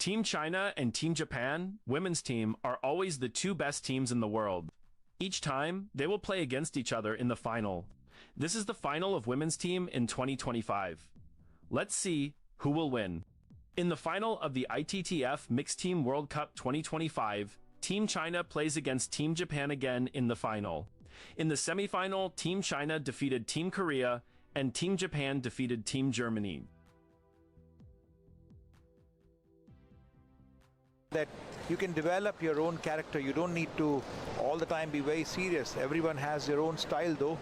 Team China and Team Japan, women's team, are always the two best teams in the world. Each time, they will play against each other in the final. This is the final of women's team in 2025. Let's see who will win. In the final of the ITTF Mixed Team World Cup 2025, Team China plays against Team Japan again in the final. In the semifinal, Team China defeated Team Korea, and Team Japan defeated Team Germany. That you can develop your own character. You don't need to all the time be very serious. Everyone has their own style though.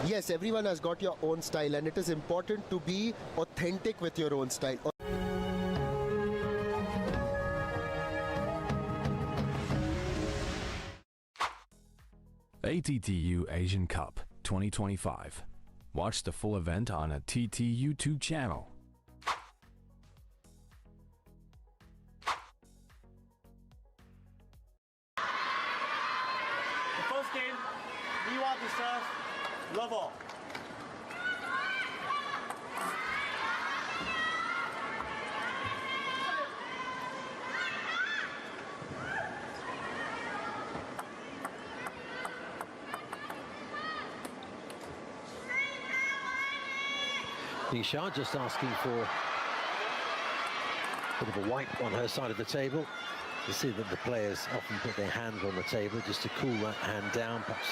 Yes, everyone has got your own style, and it is important to be authentic with your own style. ATTU Asian Cup 2025. Watch the full event on a TT YouTube channel. The first game, Miwa to serve, love all. Nisha just asking for a bit of a wipe on her side of the table. You see that the players often put their hands on the table just to cool that hand down, perhaps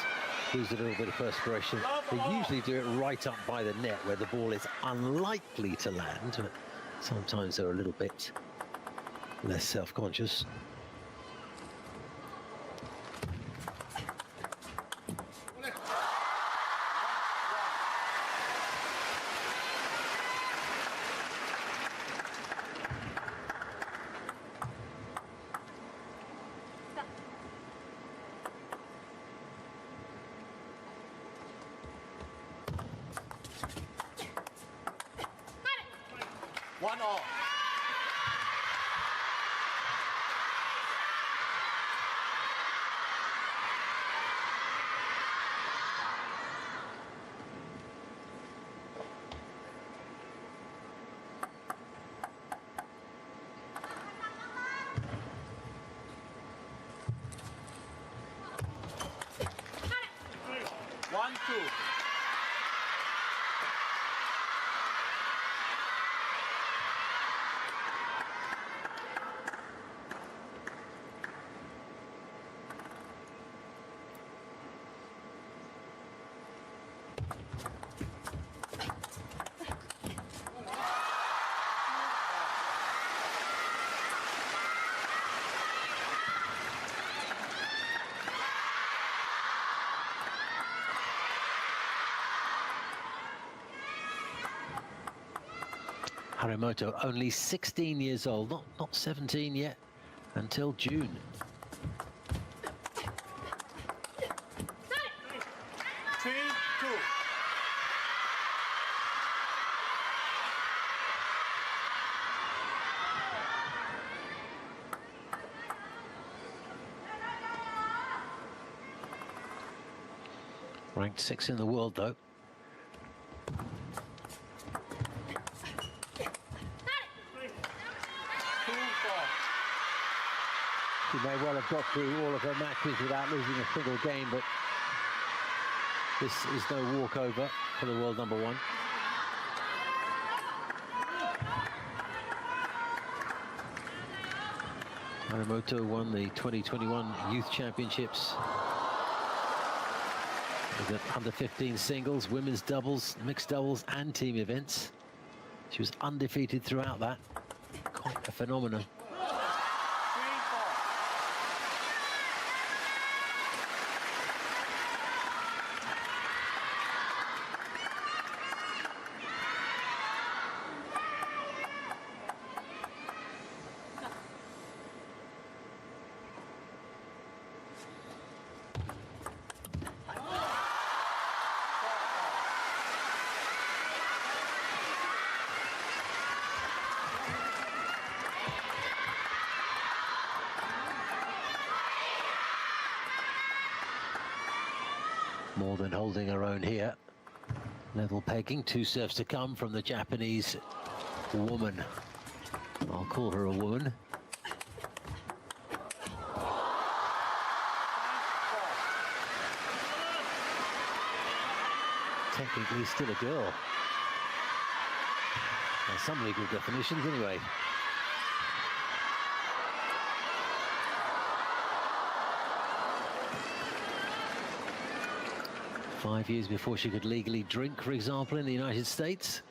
lose a little bit of perspiration. They usually do it right up by the net where the ball is unlikely to land, but sometimes they're a little bit less self-conscious. One all. One, two. Harimoto, only 16 years old, not 17 yet, until June. Three, two. Ranked 6th in the world though. She may well have got through all of her matches without losing a single game, but this is no walkover for the world number one. Harimoto won the 2021 Youth Championships with the under-15 singles, women's doubles, mixed doubles and team events. She was undefeated throughout that. Quite a phenomenon. More than holding her own here. Level pegging, 2 serves to come from the Japanese woman. I'll call her a woman. Technically still a girl. By some legal definitions, anyway. Five years before she could legally drink, for example, in the United States.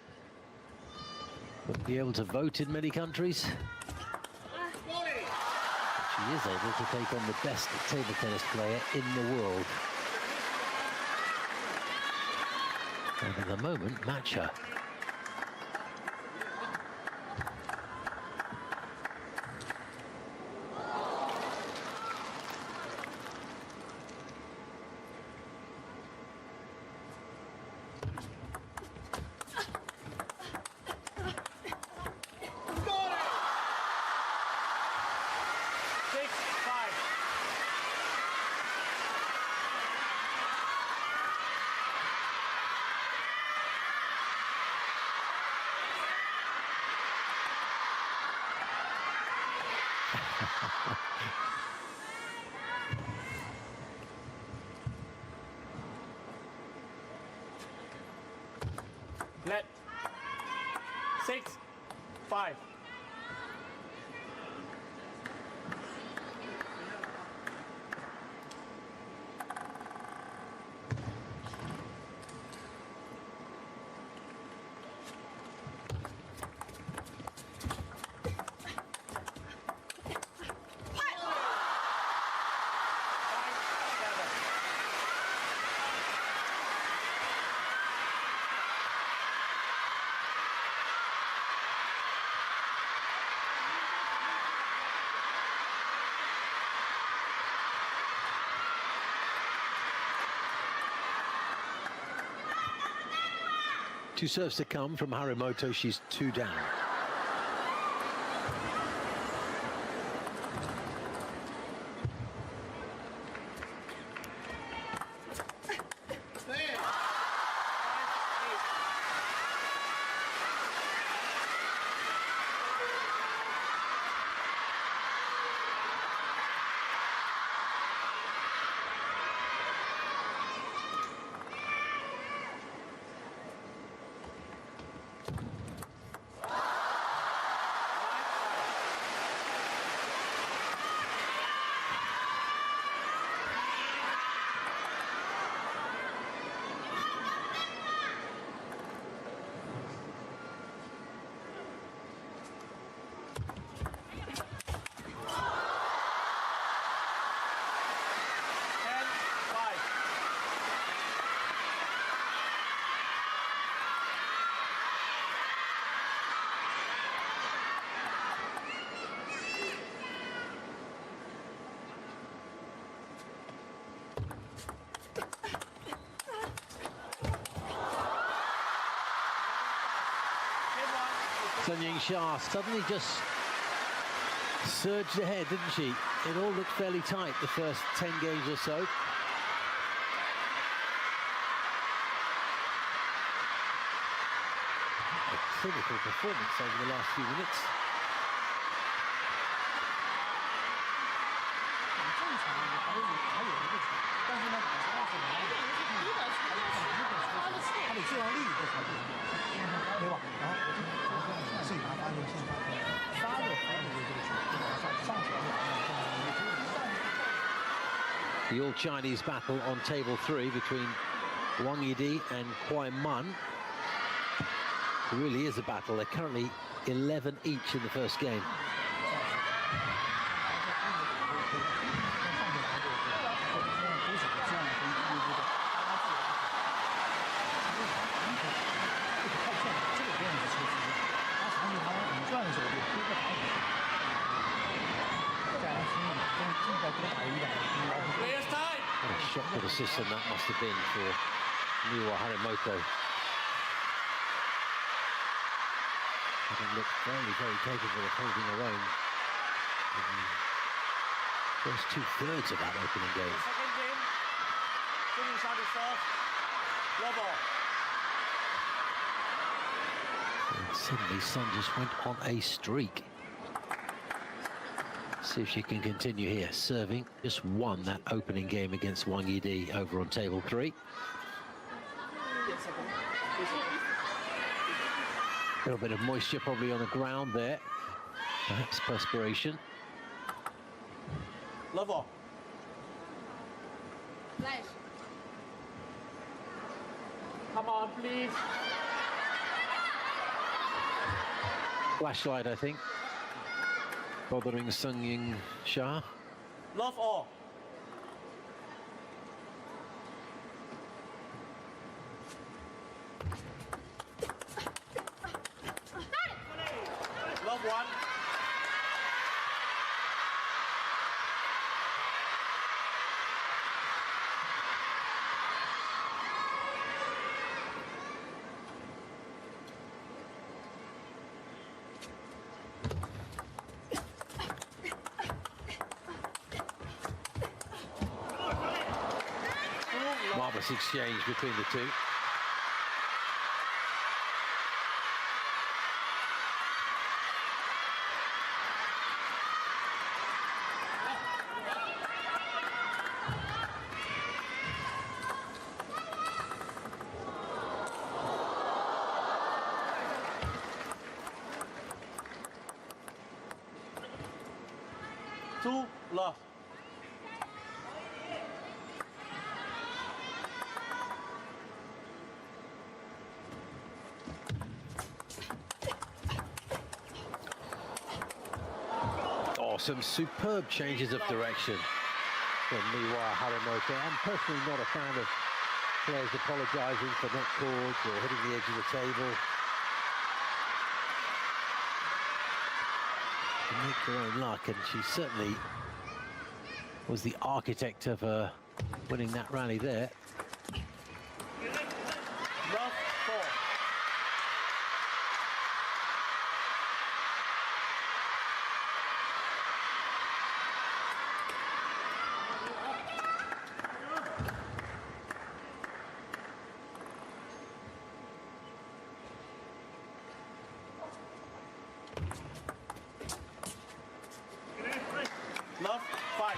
Wouldn't be able to vote in many countries. But she is able to take on the best table tennis player in the world. And at the moment, match her. Net. 6, 5. Two serves to come from Harimoto. She's 2 down. Chen Yi suddenly just surged ahead, didn't she? It all looked fairly tight the first 10 games or so. A clinical performance over the last few minutes. The all-Chinese battle on table 3 between Wang Manyu and Wang Manyu. It really is a battle. They're currently 11 each in the first game. What a shock to the system that must have been for Harimoto. Having looked very, very capable of holding her own in the first 2/3 of that opening game. Second game, finish on the serve, low ball. And suddenly Sun just went on a streak. See if she can continue here. Serving, just won that opening game against Wang Manyu over on table 3. A little bit of moisture probably on the ground there. Perhaps perspiration. Level. Flash. Come on, please. Flashlight, I think, bothering Sun Ying Sha. Love all. Love one. Marvelous exchange between the two. Two love. Some superb changes of direction from Miwa Harimoto. I'm personally not a fan of players apologising for net cords or hitting the edge of the table. They make their own luck, and she certainly was the architect of winning that rally there. Love four. Love five.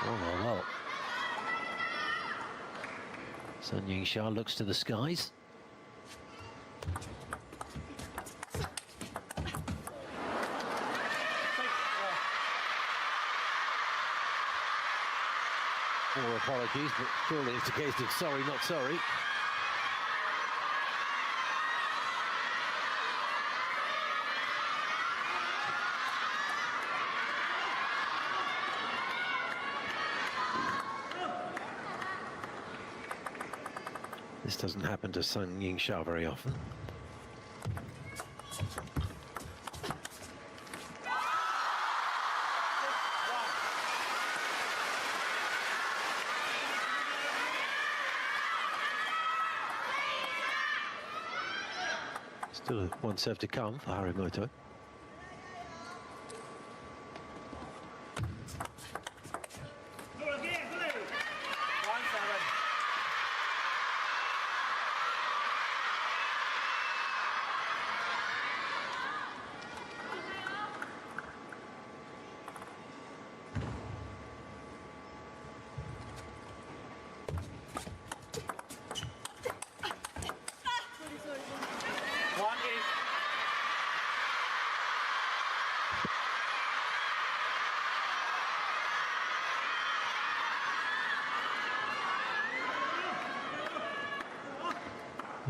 Well. Sun Ying Sha looks to the skies. More apologies, but surely it's a case of sorry, not sorry. This doesn't happen to Sun Ying Sha very often. Still one serve to come for Harimoto.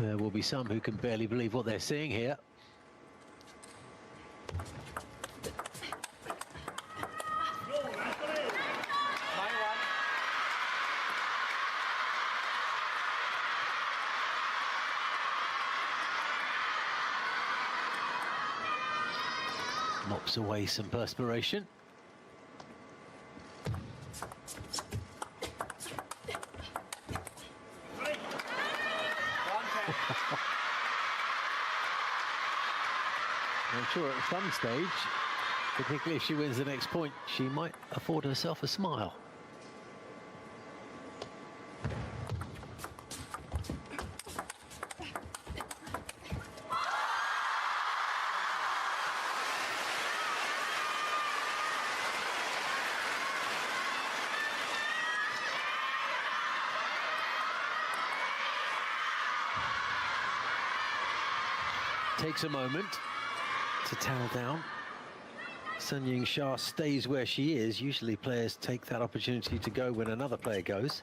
There will be some who can barely believe what they're seeing here. Mops away some perspiration. I'm sure at some stage, particularly if she wins the next point, she might afford herself a smile. takes a moment to towel down. Sun Ying-sha stays where she is. Usually players take that opportunity to go when another player goes.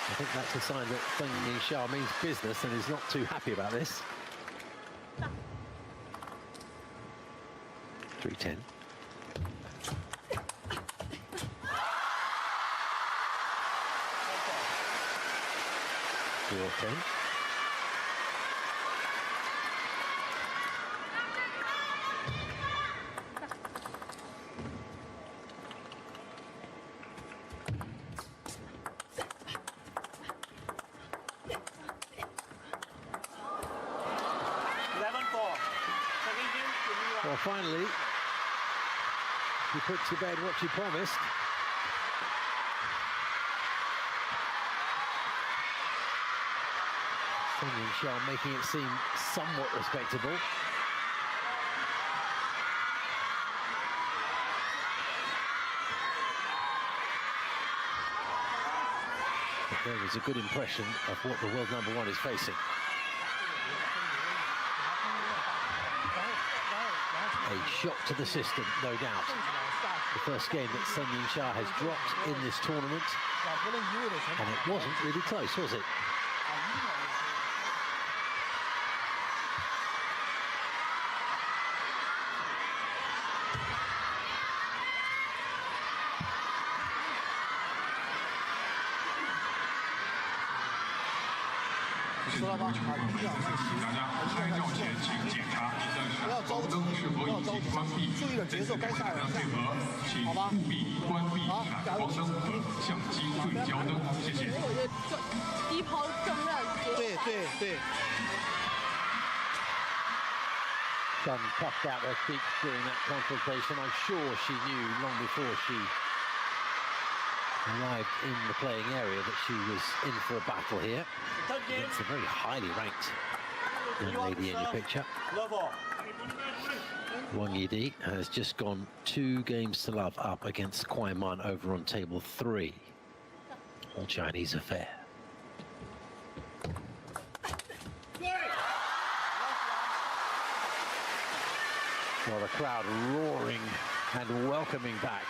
I think that's a sign that Sun Ying-sha means business and is not too happy about this. 3-10. Four-10. Well, finally, she put to bed what she promised. Sun Ying-sha making it seem somewhat respectable. But there is a good impression of what the world number one is facing. A shock to the system, no doubt. The first game that Sun Ying-sha has dropped in this tournament, and it wasn't really close, was it? Sun puffed out her cheeks during that consultation. I'm sure she knew long before she arrived in the playing area that she was in for a battle here against a very highly ranked young lady in your picture. Wang Yi has just gone 2 games to love up against Kwai Man over on table 3. All Chinese affair. Well, the crowd roaring and welcoming back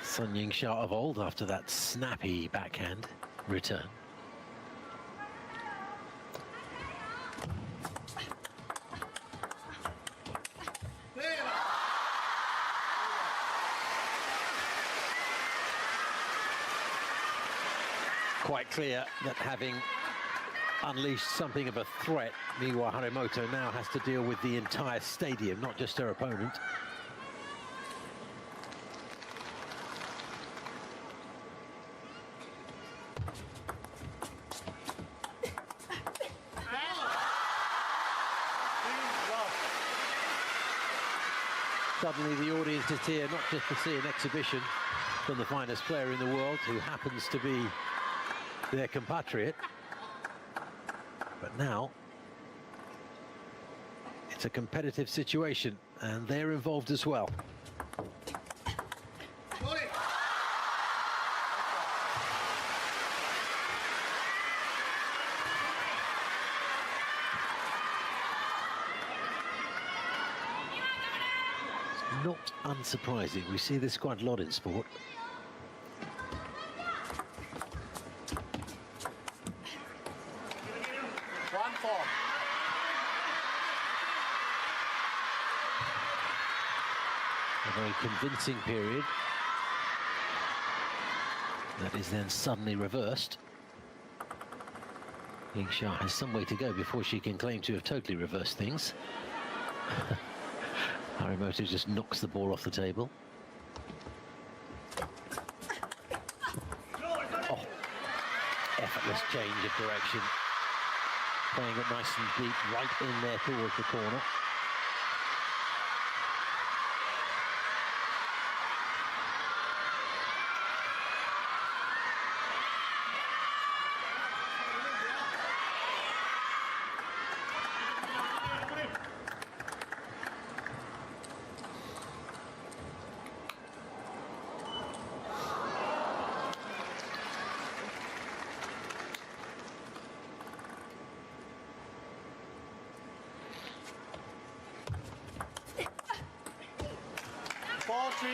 Sun Ying-sha of old after that snappy backhand return. Quite clear that having unleashed something of a threat, Miwa Harimoto now has to deal with the entire stadium, not just her opponent. Suddenly the audience is here not just to see an exhibition from the finest player in the world, who happens to be their compatriot, but now it's a competitive situation and they're involved as well. It's not unsurprising. We see this quite a lot in sport. A very convincing period that is then suddenly reversed. Ying-sha has some way to go before she can claim to have totally reversed things. Harimoto just knocks the ball off the table. Oh, effortless change of direction. Playing it nice and deep, right in there towards the corner. 3.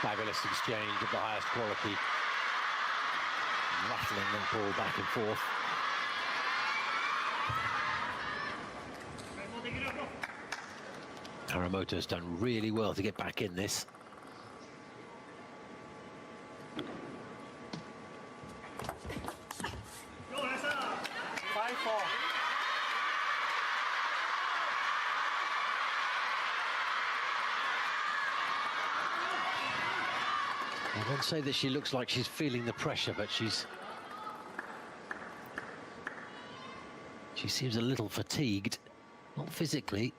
Fabulous exchange of the highest quality. Rattling that ball back and forth. Harimoto's done really well to get back in this. I won't say that she looks like she's feeling the pressure, but she seems a little fatigued, not physically.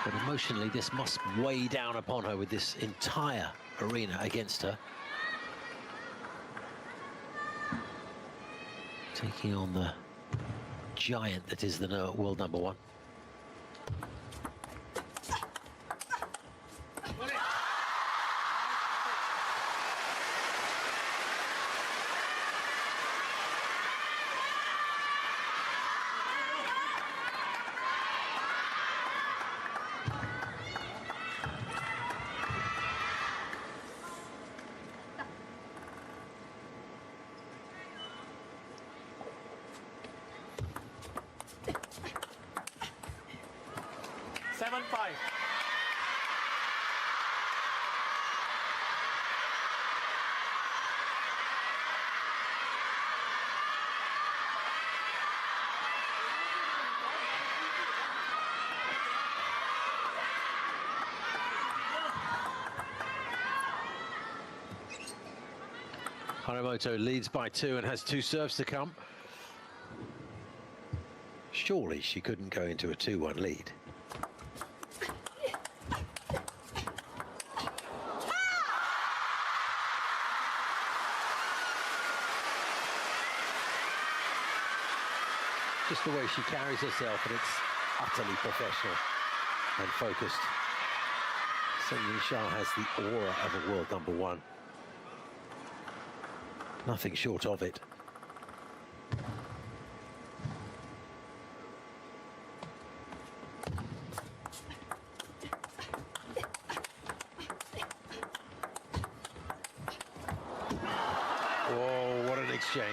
But emotionally, this must weigh down upon her with this entire arena against her. Taking on the giant that is the world number 1. Harimoto leads by 2 and has 2 serves to come. Surely she couldn't go into a 2-1 lead. Just the way she carries herself, and it's utterly professional and focused. Chen Yi has the aura of a world number 1. Nothing short of it. Oh, what an exchange.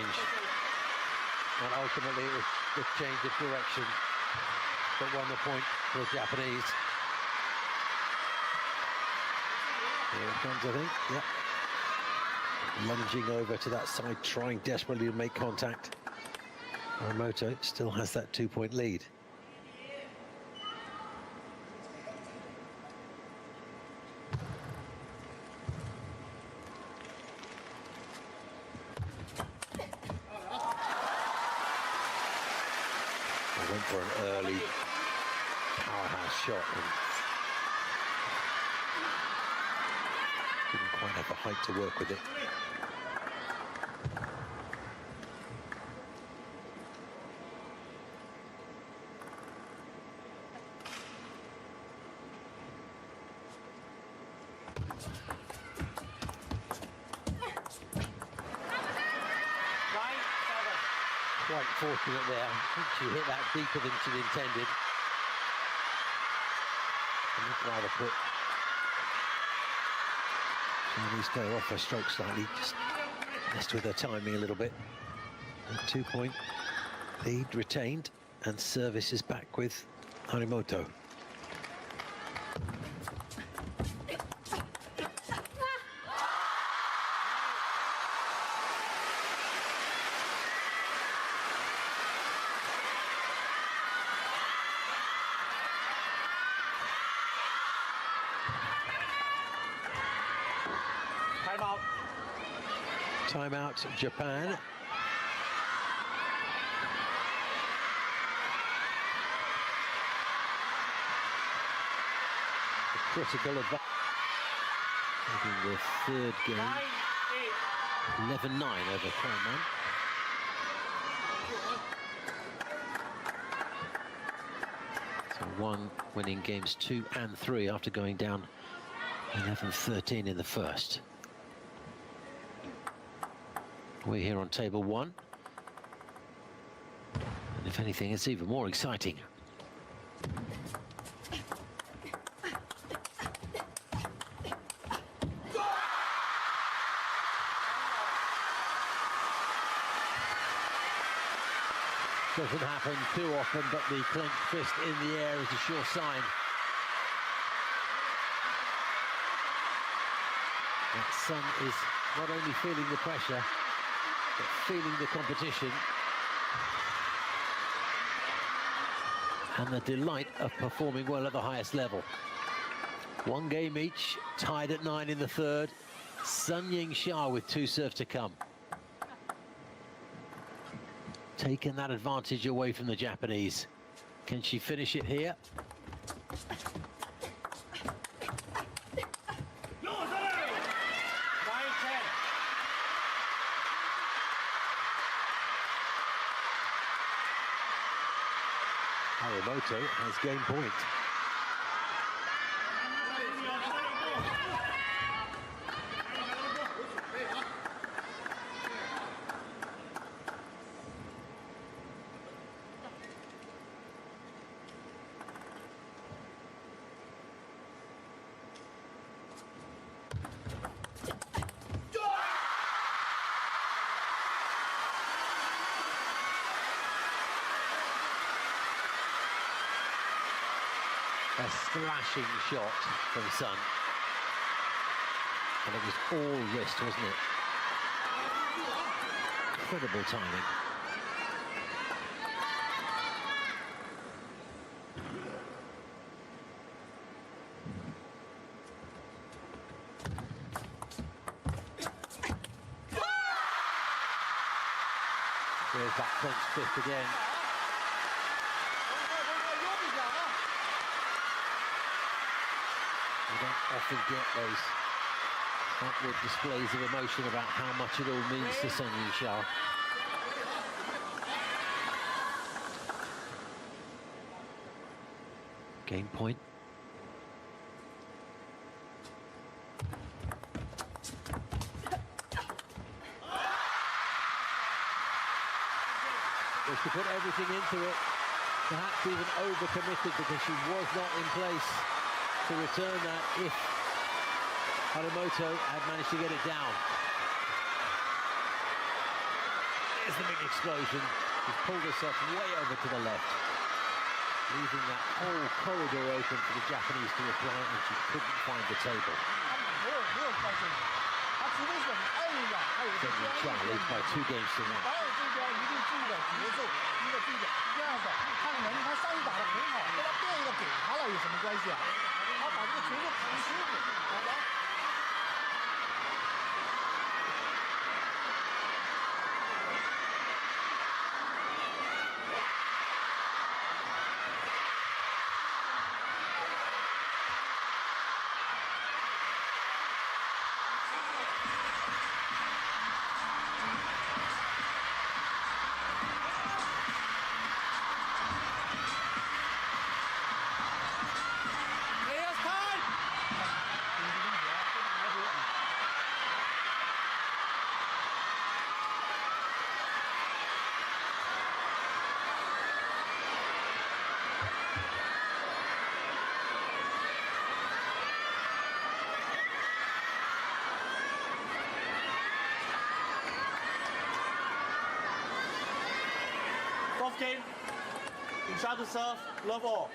And ultimately, it was the change of direction that won the point for the Japanese. Here it comes, I think. Yep. Lunging over to that side, trying desperately to make contact. Harimoto still has that 2-point lead. I went for an early powerhouse shot and didn't quite have the height to work with it. Quite fortunate there. I think she hit that deeper than she intended. And looked rather put Chinese player off her stroke slightly, just messed with her timing a little bit. A 2-point lead retained, and service is back with Harimoto. Time out. Timeout, Japan. Critical advantage. In the third game, 11-9 over Chen So Wang winning games 2 and 3 after going down 11-13 in the first. We're here on table 1. And if anything, it's even more exciting. Doesn't happen too often, but the clenched fist in the air is a sure sign that Sun is not only feeling the pressure, but feeling the competition and the delight of performing well at the highest level. 1 game each, tied at 9 in the third. Sun Ying-Xia with 2 serves to come. Taking that advantage away from the Japanese. Can she finish it here? Harimoto has game point. A slashing shot from Sun. And it was all wrist, wasn't it? Incredible timing. There's that clenched fist again. You don't often get those outward displays of emotion about how much it all means to Sun Ying-Xia. Game point. Was to put everything into it, perhaps even overcommitted because she was not in place to return that if Harimoto had managed to get it down. There's the big explosion. She's pulled herself way over to the left, leaving that whole corridor open for the Japanese to reply, and she couldn't find the table. Chen Yi leads by 2 games to 1. Fourth game, Ying-Xia to serve, love all.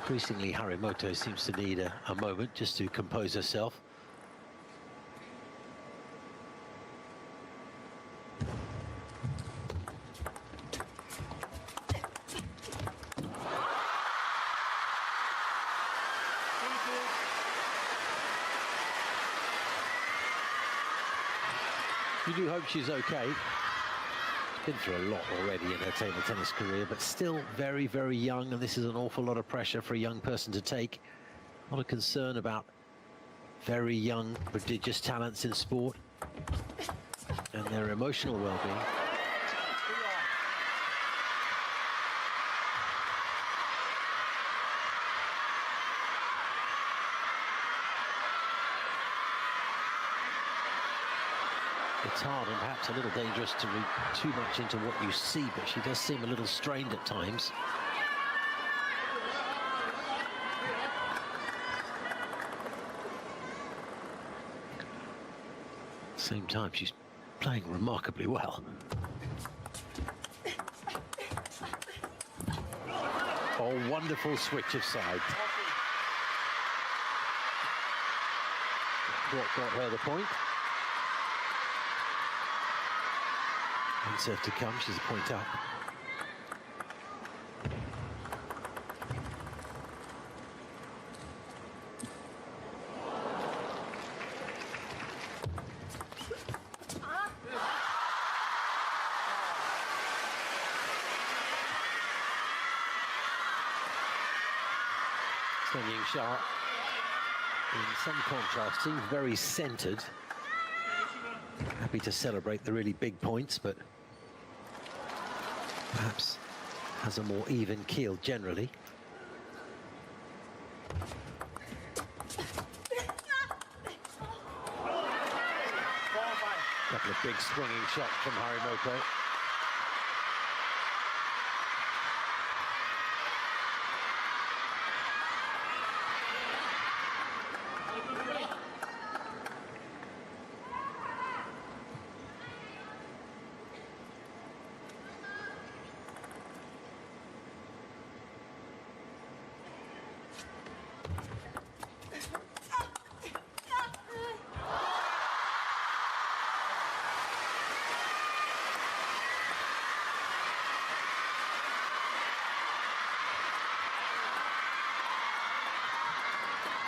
Increasingly, Harimoto seems to need a moment just to compose herself. You do hope she's okay. She's been through a lot already in her table tennis career, but still very, very young, and this is an awful lot of pressure for a young person to take. A lot of concern about very young, prodigious talents in sport and their emotional well-being. It's hard and perhaps a little dangerous to read too much into what you see, but she does seem a little strained at times. At the same time, she's playing remarkably well. Oh, wonderful switch of side. What got her the point? And serve to come, she's a point up. Chen Yi in some contrast, seems very centered. Happy to celebrate the really big points, but perhaps has a more even keel generally. Couple of big swinging shots from Harimoto.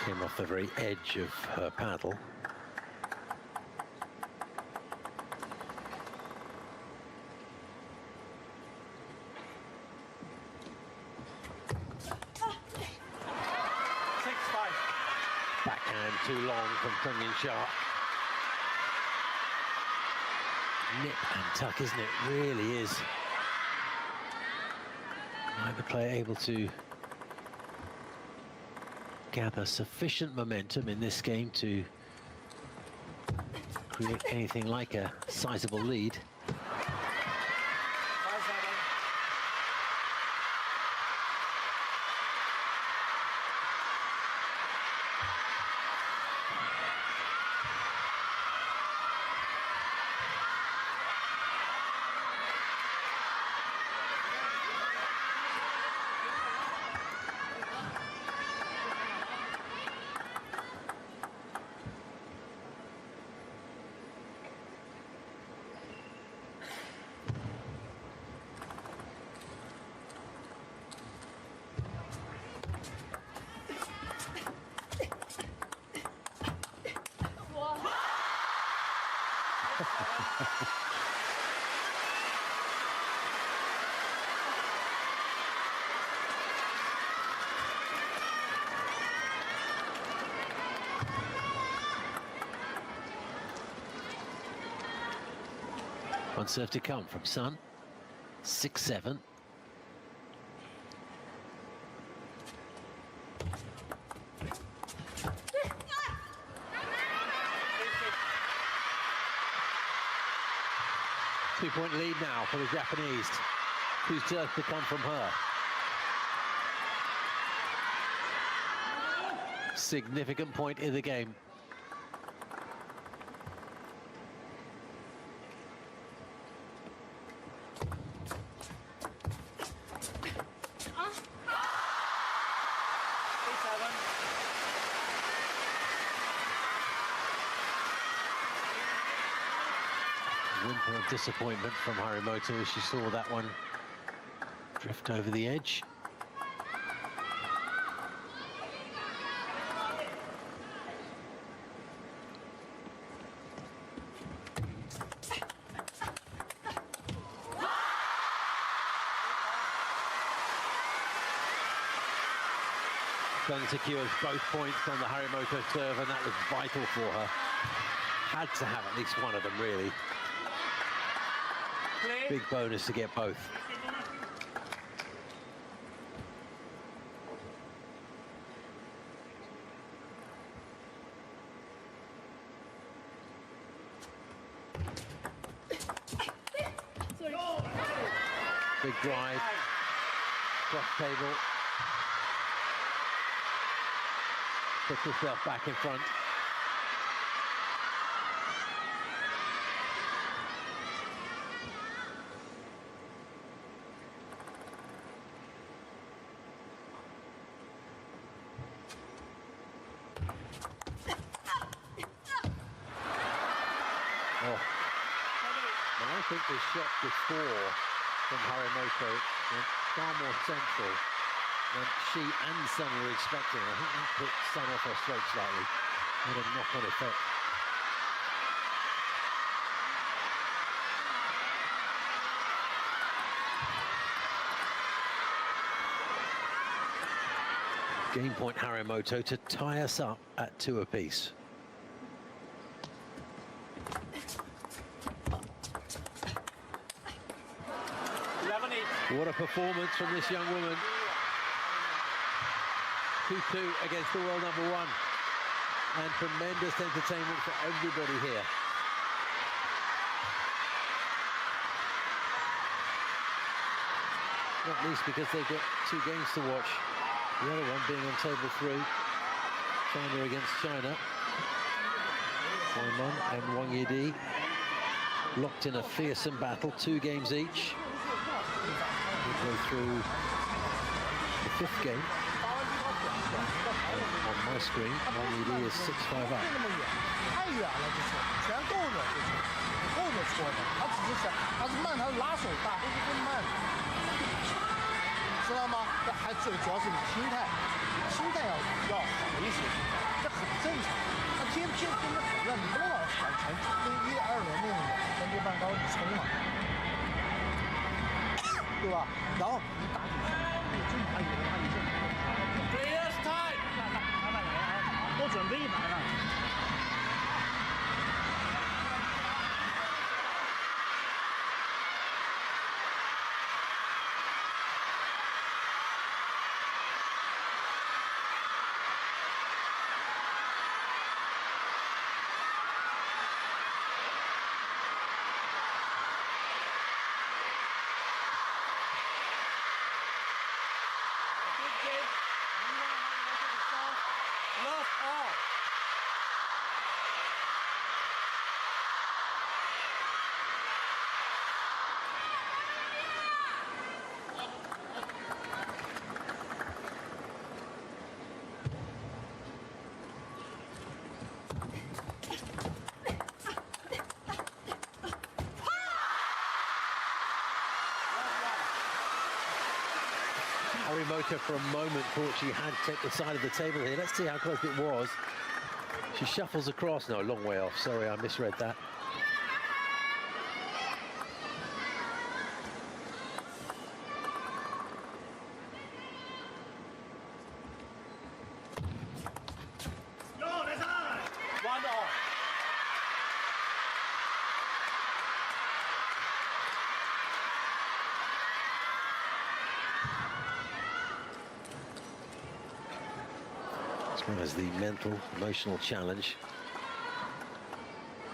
Came off the very edge of her paddle. Backhand too long from Chen Yi. Nip and tuck, isn't it? Really is. Neither player able to gather sufficient momentum in this game to create anything like a sizable lead. One serve to come from Sun. 6-7. Two-point lead now for the Japanese. Two serves to come from her. Significant point in the game. whimper of disappointment from Harimoto as she saw that one drift over the edge. Sun secures both points on the Harimoto serve, and that was vital for her. Had to have at least one of them, really. Big bonus to get both. Big drive, cross table. Puts herself back in front. I think the shot before from Harimoto went far more central than she and Sun were expecting. I think that put Sun off her stroke slightly. Had a knock-on effect. Game point Harimoto to tie us up at 2 apiece. What a performance from this young woman. 2-2 against the world #1. And tremendous entertainment for everybody here. Not least because they've got 2 games to watch. The other one being on table 3, China against China. Chen Meng and Wang Manyu locked in a fearsome battle, 2 games each. We'll go through the 5th game. On my screen, Wang Manyu is 6-5 up. Harimoto for a moment thought she had to take the side of the table here. Let's see how close it was. She shuffles across. No, a long way off. Sorry, I misread that. As the mental, emotional challenge,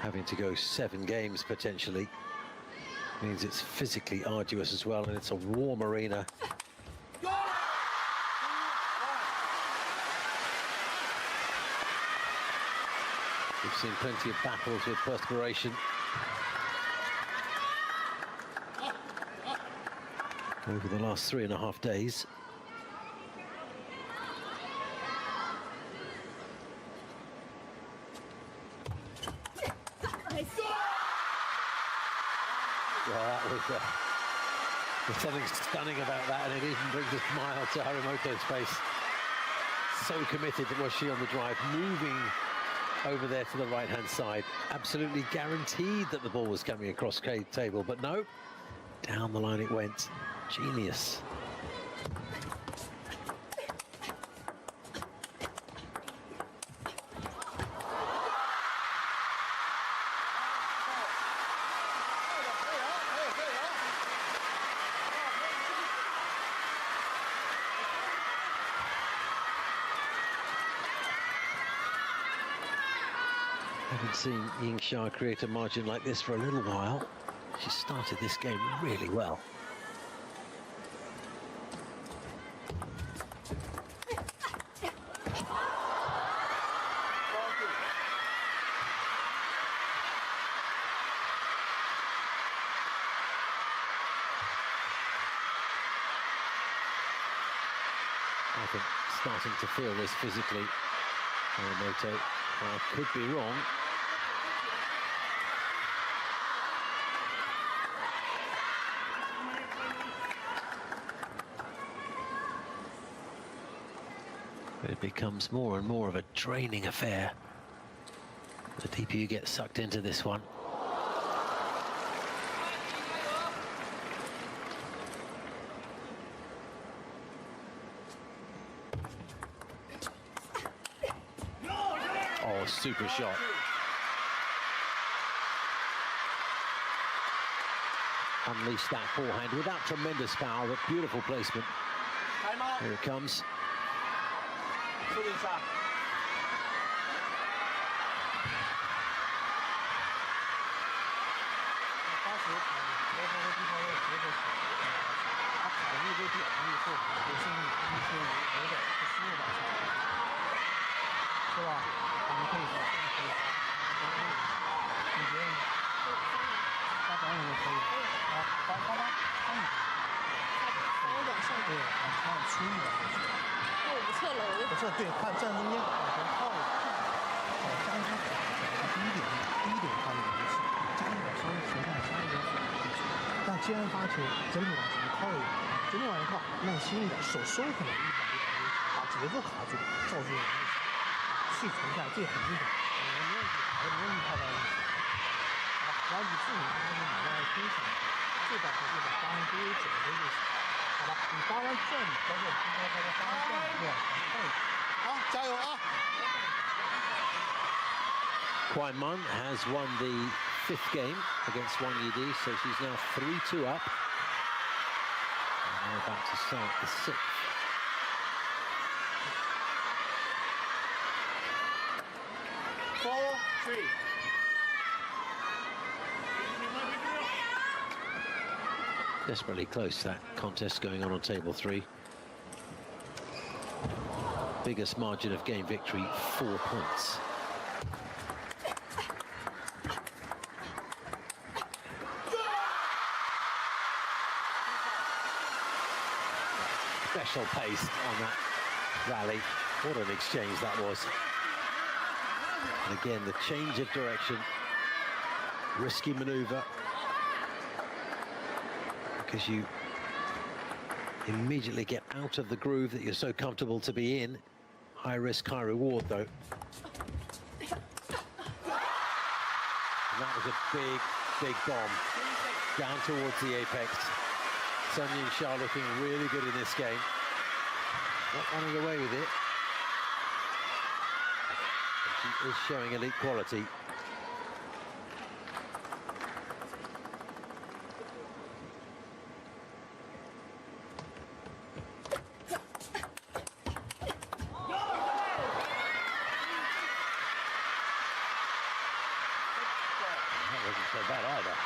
having to go 7 games potentially, means it's physically arduous as well, and it's a warm arena. We've seen plenty of battles with perspiration over the last 3.5 days. Well, that was there's something stunning about that, and it even brings a smile to Harimoto's face. So committed was she on the drive, moving over there to the right-hand side. Absolutely guaranteed that the ball was coming across the table, but no, down the line it went. Genius. I haven't seen Ying Xia create a margin like this for a little while. She started this game really well. I think starting to feel this physically. Harimoto, I could be wrong. But it becomes more and more of a draining affair the deeper you get sucked into this one. Oh, super shot. Unleashed that forehand without tremendous power, but beautiful placement. Here it comes. Wang Manyu has won the 5th game against Wang Yi, so she's now 3-2 up. And they're about to start the 6th. Desperately close, that contest going on table 3. Biggest margin of game victory, 4 points. Special pace on that rally. What an exchange that was. And again, the change of direction. Risky maneuver. Because you immediately get out of the groove that you're so comfortable to be in. High risk, high reward, though. And that was a big, big bomb down towards the apex. Chen Yi looking really good in this game. Not running away with it. But she is showing elite quality. That wasn't so bad either.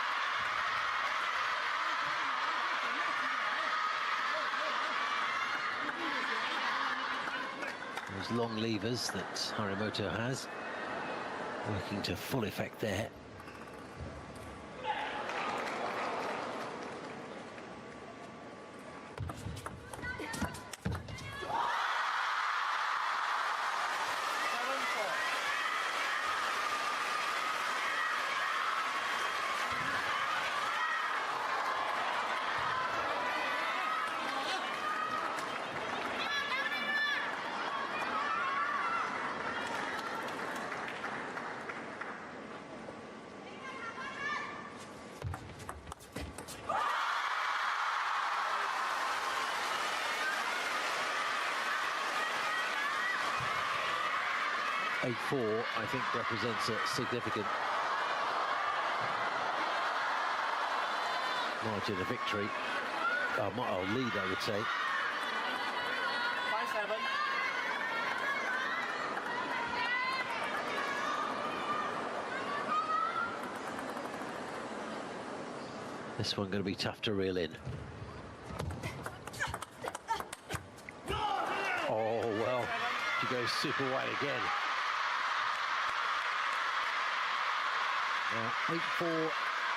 Those long levers that Harimoto has working to full effect there. 8-4, I think, represents a significant margin of victory, or lead, I would say. 5-7. This one going to be tough to reel in. Oh, well, she goes super wide again. Now, 8-4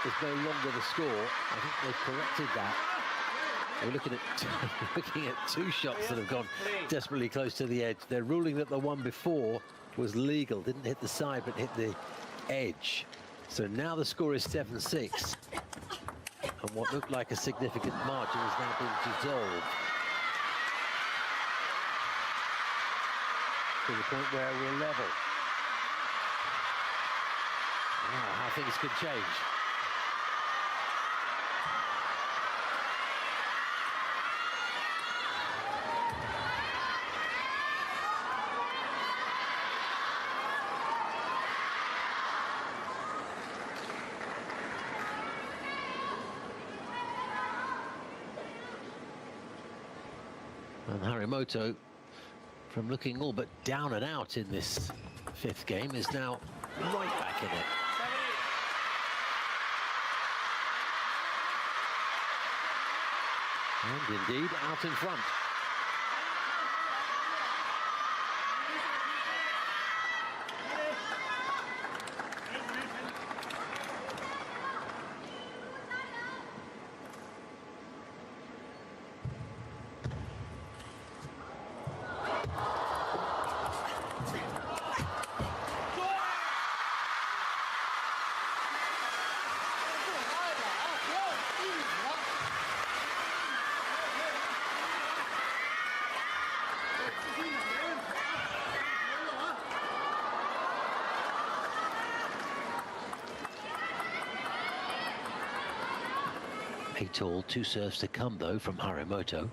is no longer the score. I think they've corrected that. We're looking at two shots that have gone desperately close to the edge. They're ruling that the one before was legal, didn't hit the side, but hit the edge. So now the score is 7-6. And what looked like a significant margin has now been dissolved to the point where we're level. Wow, how things could change. And Harimoto, from looking all but down and out in this fifth game, is now right back in it. And indeed, out in front. All, two serves to come though from Harimoto.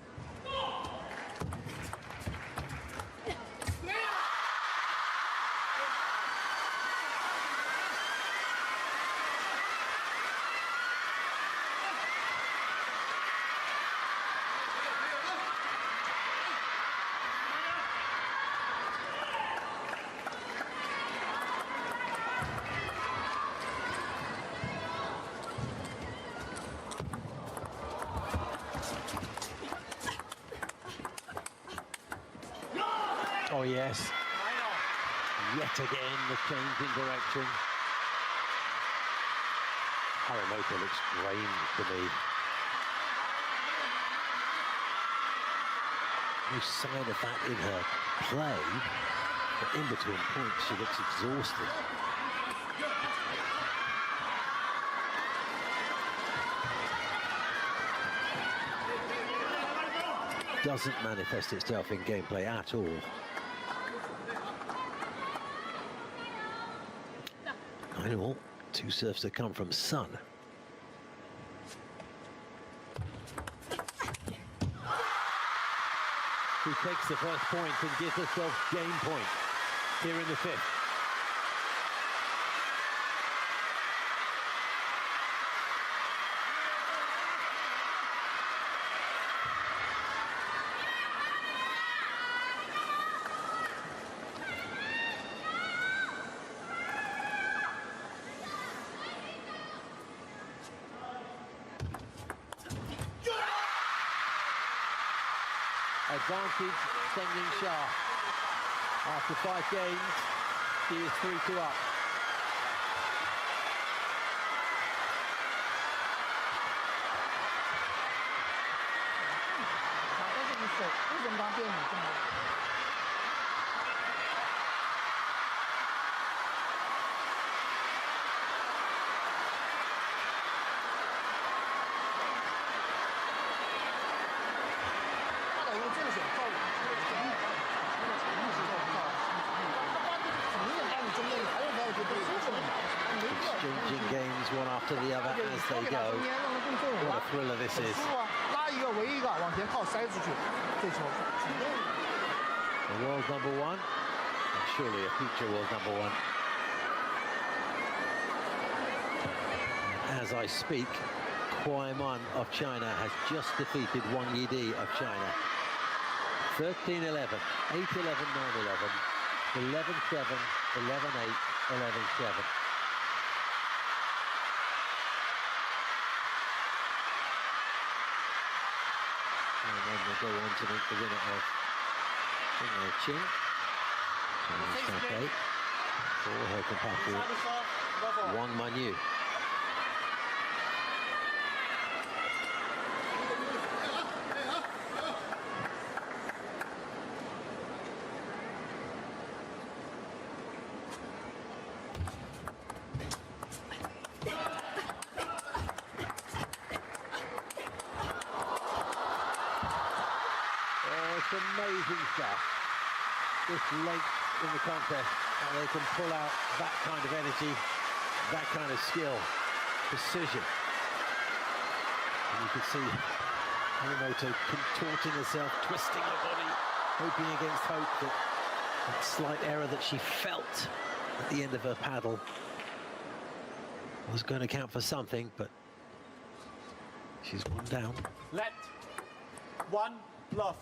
Oh yes, yet again the change in direction. Harimoto looks drained to me. No sign of that in her play, but in between points she looks exhausted. Doesn't manifest itself in gameplay at all. I know, two serves to come from Sun. Who takes the first point and gives herself game point here in the fifth. Advantage sending Shah. After 5 games, she is 3-2 up. Exchanging games one after the other as they go. What a thriller this is. The world number one, and surely a future world #1. As I speak, Wang Manyu of China has just defeated Wang Yi of China. 13-11, 8-11, 9-11, 11-7, 11-8, 11-7. And then we'll go on to meet the winner of Qing. Chinese Taipei for her compatriot Wang Manyu. It's amazing stuff. This late in the contest, and they can pull out that kind of energy, that kind of skill, precision. And you can see Harimoto contorting herself, twisting her body, hoping against hope that that slight error that she felt at the end of her paddle was going to count for something, but she's one down. Let 1 love.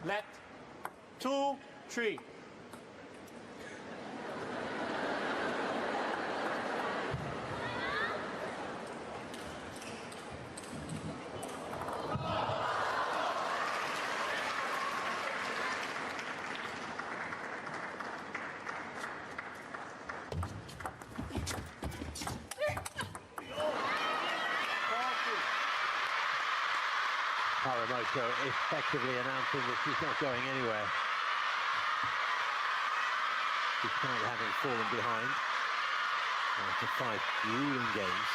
Let 2, 3. Harimoto effectively announcing that she's not going anywhere, despite having fallen behind after 5 grueling games.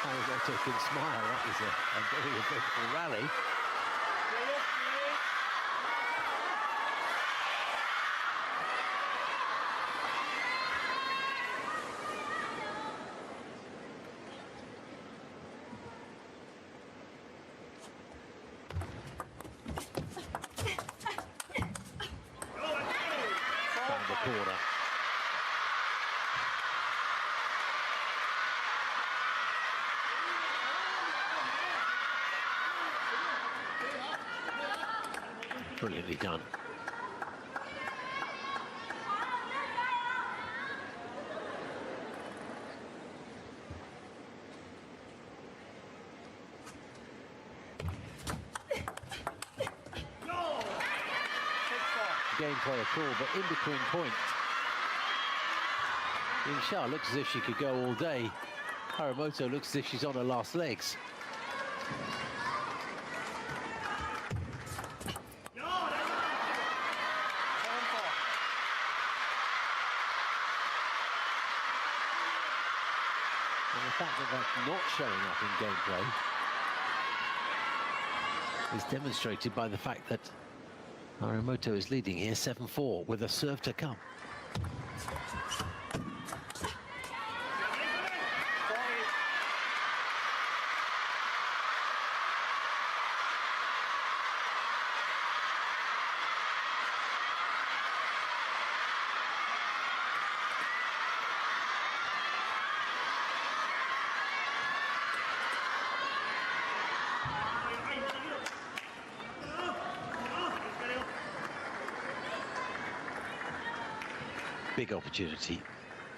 Harimoto can smile. That was a very eventful rally. Found the corner. Brilliantly done. Gameplay a call, but in between points. Ying looks as if she could go all day. Harimoto looks as if she's on her last legs. And the fact that that's not showing up in gameplay is demonstrated by the fact that Harimoto is leading here 7-4 with a serve to come. Big opportunity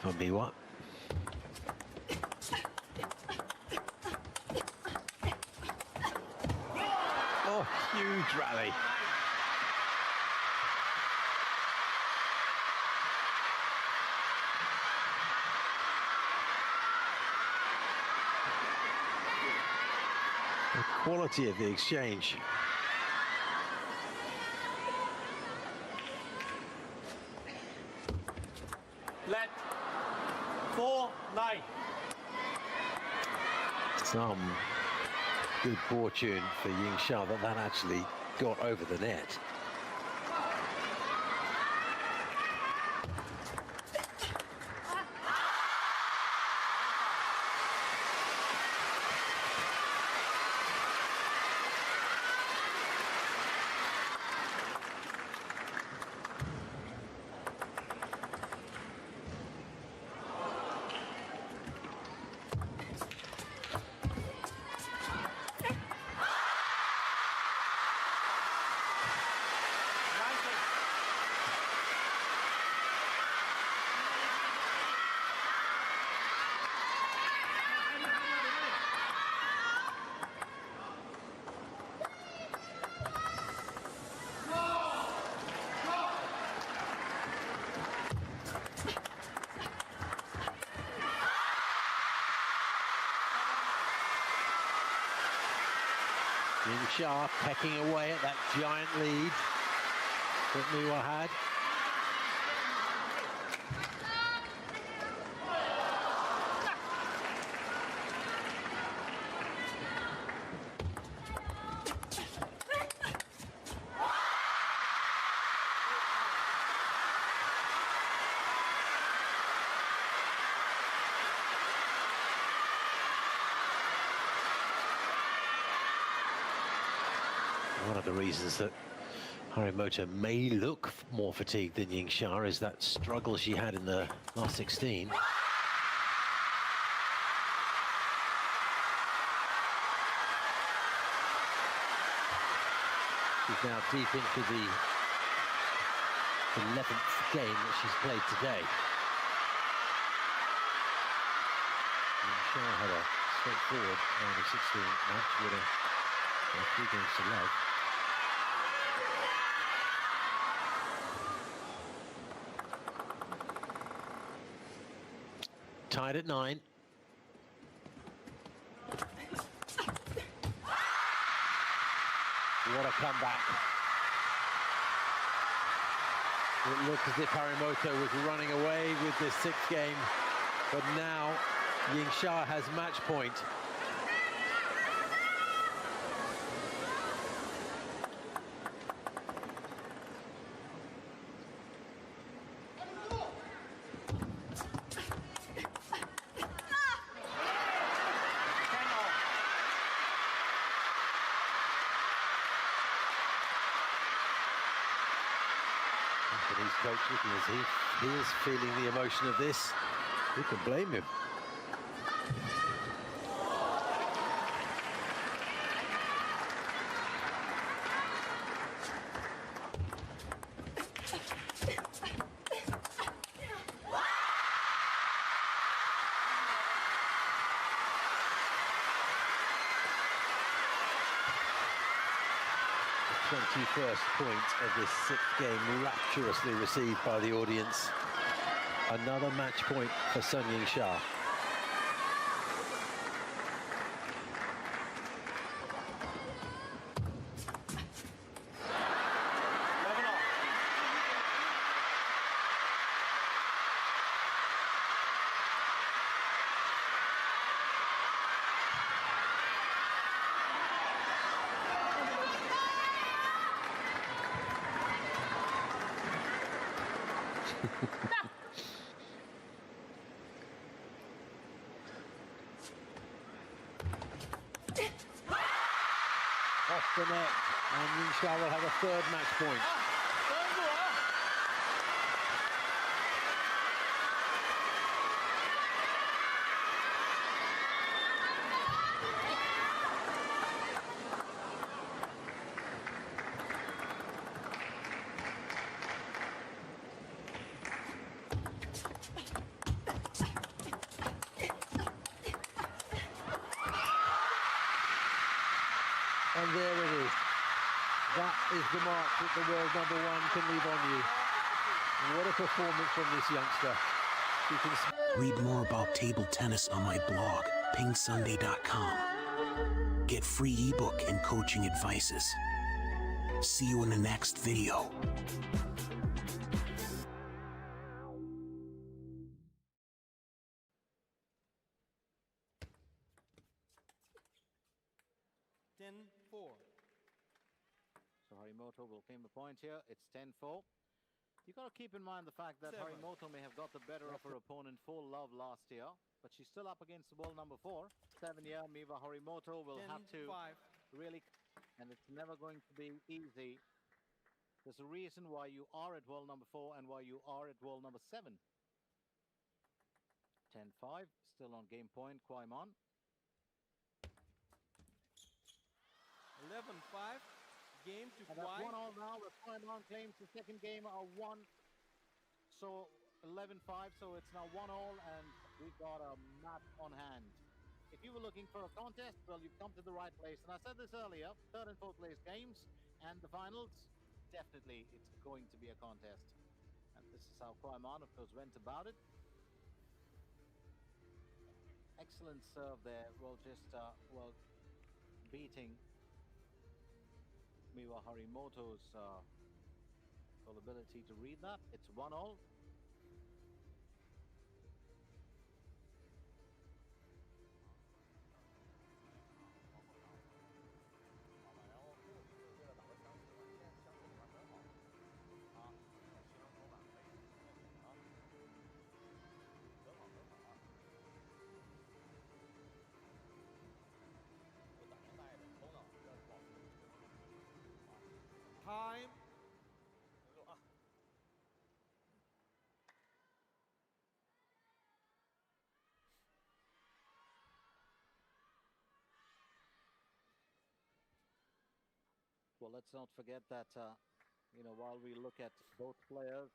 for Miwa. Oh, huge rally. The quality of the exchange. Let 4-9. Some good fortune for Ying that actually got over the net. Ying pecking away at that giant lead that Miwa had. One of the reasons that Harimoto may look more fatigued than Ying is that struggle she had in the last 16. She's now deep into the 11th game that she's played today. Ying had a straightforward round of 16 match with a 3 games to love. Tied at 9. What a comeback. It looked as if Harimoto was running away with this 6th game, but now Ying has match point. coach looking as he is feeling the emotion of this. Who can blame him? The 21st point of this sixth game, rapturously received by the audience. Another match point for Sun Ying-sha. Off the net, and Ying-sha will have a third match point. And there it is. That is the mark that the world number one can leave on you. What a performance from this youngster. You can read more about table tennis on my blog, pingsunday.com. Get free ebook and coaching advices. See you in the next video. So Harimoto will claim the point here. It's 10-4. You got to keep in mind the fact that Harimoto may have got the better of her opponent for love last year, but she's still up against the world number 4. 7-year Miwa Harimoto will have to really, and it's never going to be easy. There's a reason why you are at world number 4 and why you are at world number 7. 10-5, still on game point, Kwaiman. 11-5. Game to and that's 1-all now. The Kwaiman claims the second game are 1. So 11-5. So it's now 1-all, and we've got a match on hand. If you were looking for a contest, well, you've come to the right place. And I said this earlier: third and fourth place games and the finals. Definitely, it's going to be a contest. And this is how Kwaiman, of course, went about it. Excellent serve there. Well, just beating Miwa Harimoto's ability to read that. It's 1-all. Time. Well, let's not forget that, while we look at both players,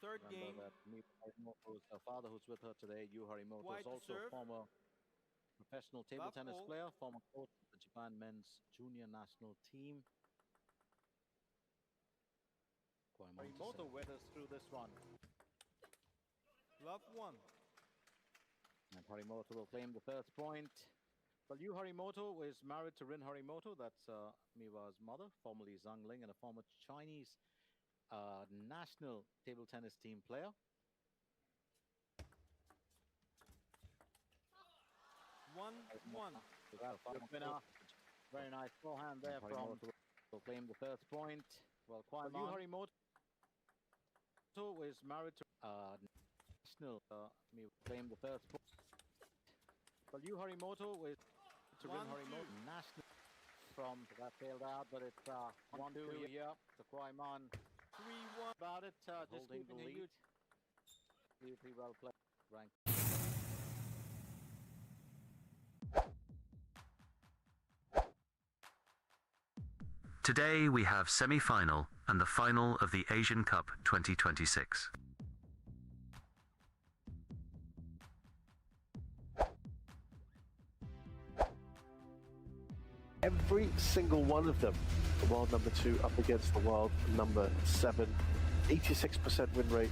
Third game. that Harimoto's father, who's with her today, Yu Harimoto, is also a former professional table tennis player, former coach of the Japan men's junior national team. Harimoto weathers through this one. Love 1. And Harimoto will claim the first point. Well, Yu Harimoto is married to Rin Harimoto. That's Miwa's mother, formerly Zhang Ling, and a former Chinese national table tennis team player. One. Winner. Very nice forehand there from Harimoto will claim the first point. Well, Yu Harimoto is married to national claim the first point. Well, Yu Harimoto is to Rin Harimoto national from that failed out, but it's 1-2 here to Kwaiman. 3-1. About it, just holding the lead. Beautifully well played. Rank. Today we have semi-final and the final of the Asian Cup 2026. Every single one of them, the world number 2 up against the world number 7, 86% win rate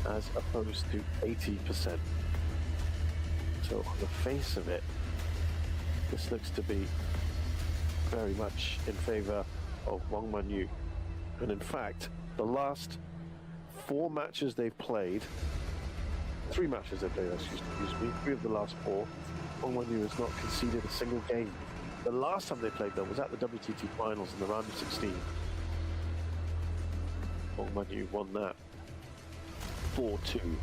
as opposed to 80%. So on the face of it, this looks to be very much in favor of Wang Manyu. And in fact, the last 4 matches they've played, 3 matches they've played, excuse me, 3 of the last 4, Wang Manyu has not conceded a single game. The last time they played, though, was at the WTT finals in the round of 16. Wang Manyu won that 4-2.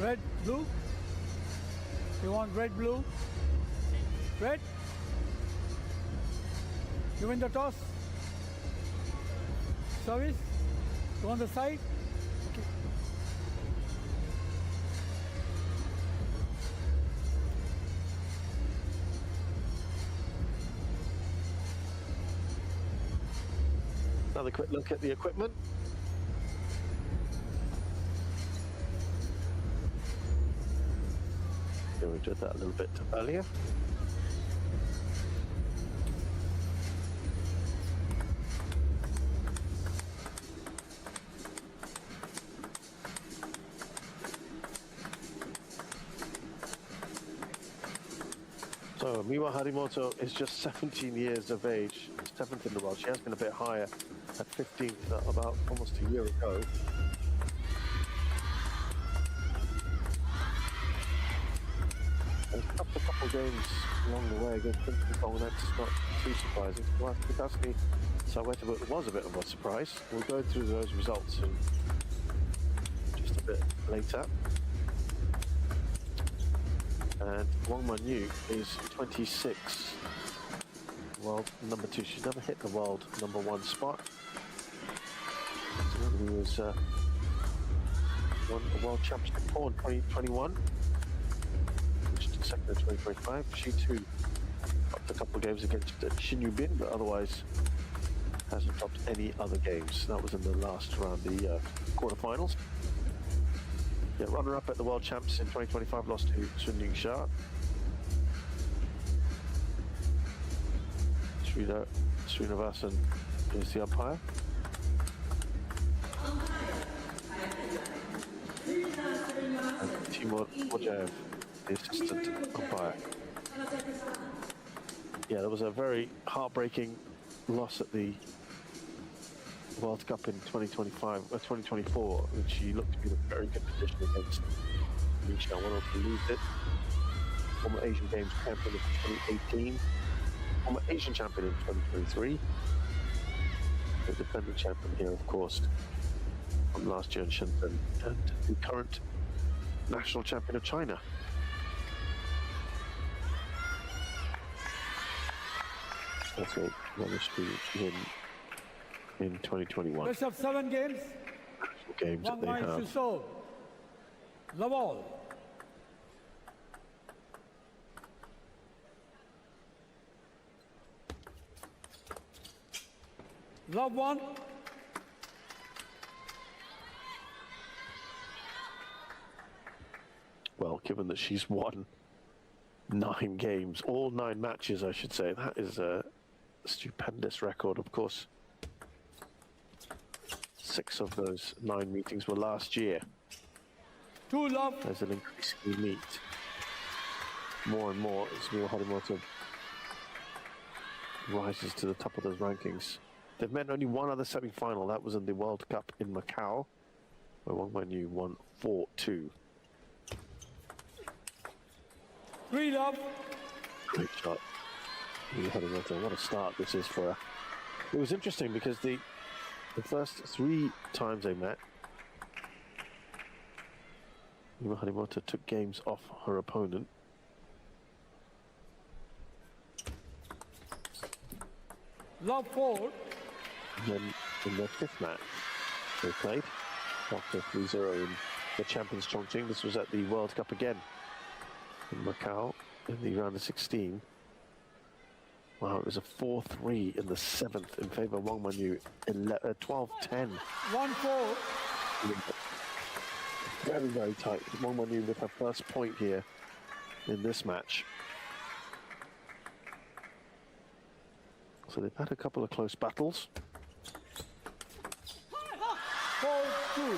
Red, blue? You want red, blue? Red? You win the toss? Service? You want the side? Okay. Another quick look at the equipment. We did that a little bit earlier. So Miwa Harimoto is just 17 years of age, 7th in the world. She has been a bit higher at 15, about almost a year ago. A couple of games along the way against Ping Pong, that's not too surprising. Well, if you ask me, Saweta was a bit of a surprise. We'll go through those results just a bit later. And Wang Manyu is 26, world number 2. She's never hit the world number 1 spot. He was won the world championship in 2021. Second in 2025. She too topped a couple of games against Chen Yi, but otherwise hasn't topped any other games. That was in the last round, the quarterfinals. Yeah, runner-up at the World Champs in 2025, lost to Sun Yingsha. Srinivasan is the umpire. And Timur Mojaev, the assistant umpire. Yeah, there was a very heartbreaking loss at the World Cup in 2024, and she looked to be in a very good position against Nisha. Went on to lose it. Former Asian Games champion in 2018, former Asian champion in 2023, the defending champion here, of course, from last year in Shenzhen, and the current national champion of China. Also managed to win in 2021. Best of 7 games. Games that they have. So, the ball. Love 1. Well, given that she's won 9 games, all 9 matches, I should say, that is stupendous record. Of course, 6 of those 9 meetings were last year. 2 love. As an increasingly meet more and more as Harimoto rises to the top of those rankings. They've met only one other semi-final. That was in the World Cup in Macau, where Wang Manyu won 4-2. 3 love. Great shot. Harimoto. What a start this is for her. It was interesting because the first 3 times they met, Harimoto took games off her opponent. Love 4. And then in their 5th match, they played after 3-0 in the champions Chongqing. This was at the World Cup again in Macau in the round of 16. Wow, it was a 4-3 in the 7th in favour of Wang Manyu, 12-10. 1-4. Very, very tight. Wang Manyu with her first point here in this match. So they've had a couple of close battles. 4-2.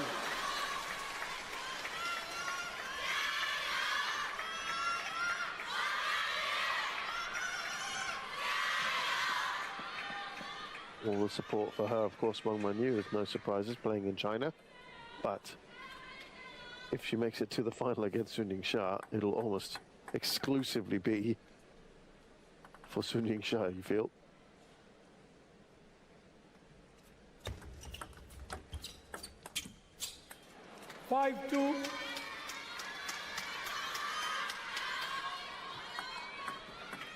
All the support for her, of course, Wang Manyu, is no surprises, playing in China. But if she makes it to the final against Sun Ying-sha, it'll almost exclusively be for Sun Ying-sha, you feel? Five-2.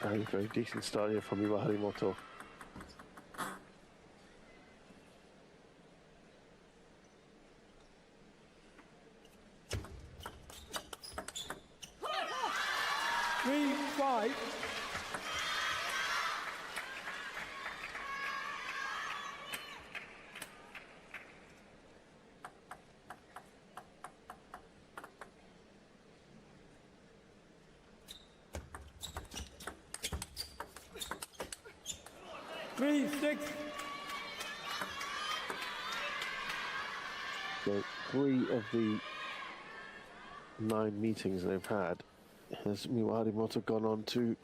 Very, very decent start here from Harimoto. So 3 of the 9 meetings they've had has Harimoto gone on to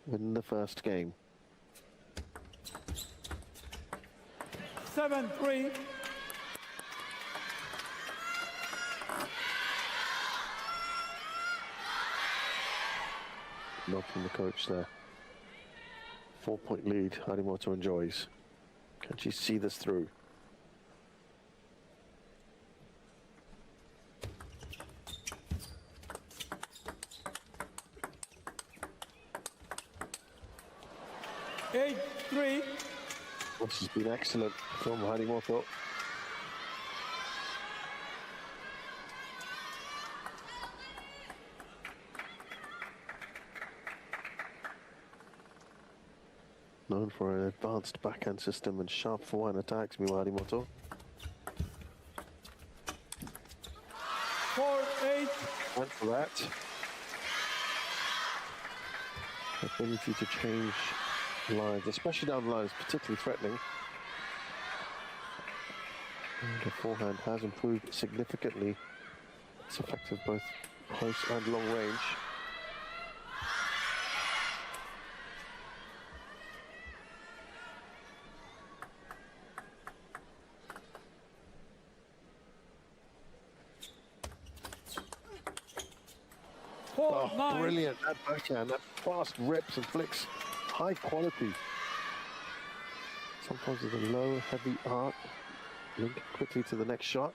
win the first game. 7-3. Not from the coach there. 4-point lead Harimoto enjoys. Can she see this through? This has been excellent from Harimoto. Known for an advanced backhand system and sharp forehand attacks, Harimoto. 4-8. And for that, ability to change lines, especially down the line, is particularly threatening. And the forehand has improved significantly. It's effective both close and long range. Oh, brilliant, that backhand, that fast rips and flicks, high quality. Sometimes with a low, heavy arc, link quickly to the next shot.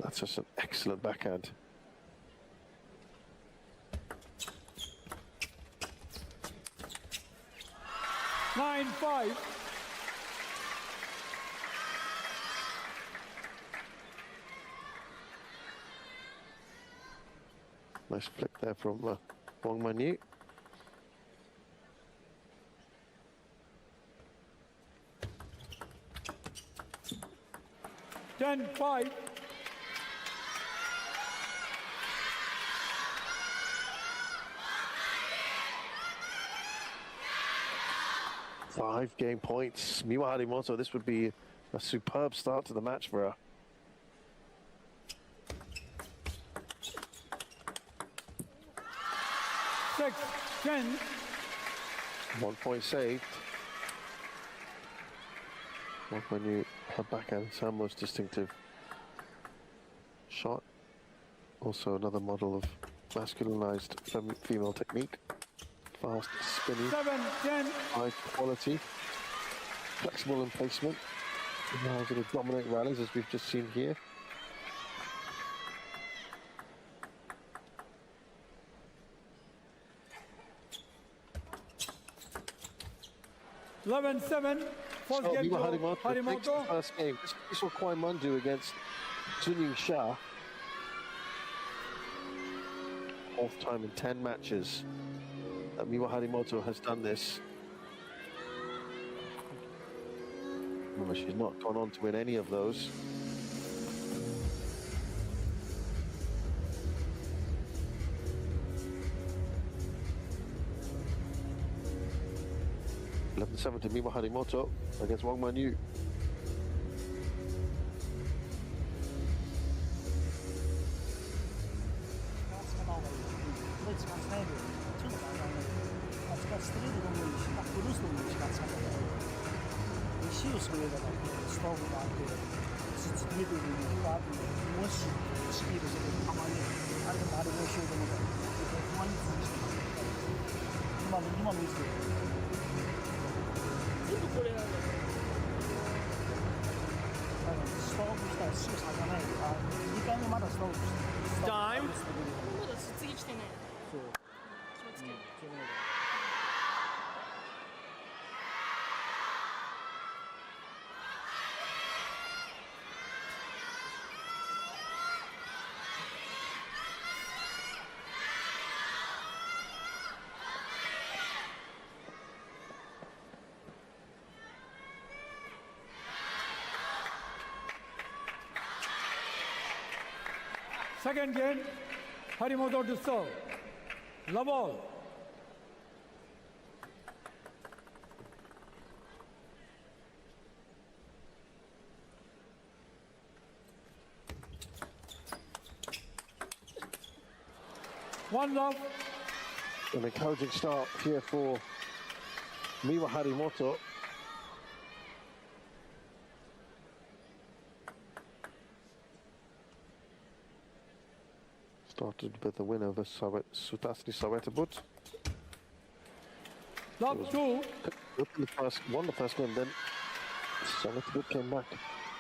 That's just an excellent backhand. Nine, 5. Nice flick there from Wang Manyu. Ten, 5. 5 game points. Miwa Harimoto, this would be a superb start to the match for her. Six, 10. 1 point saved. Wang Manyu, her backhand, it's her most distinctive shot. Also another model of masculinized female technique. Fast, spinny, 7, 10. high quality, flexible in placement. Now going to dominate rallies as we've just seen here. Eleven, 7. First game to Harimoto. First game. This is what Wang Manyu do against Zhunying Xia. 4th time in 10 matches that Miwa Harimoto has done this. Remember, she's not gone on to win any of those. (11-7) to Miwa Harimoto against Wang Manyu. Time. Second game, Harimoto to serve. Love all. One love. An encouraging start here for Miwa Harimoto. Started with a win over Sutasni Sawetabut. Love 2. Won the first one, then Sawetabut came back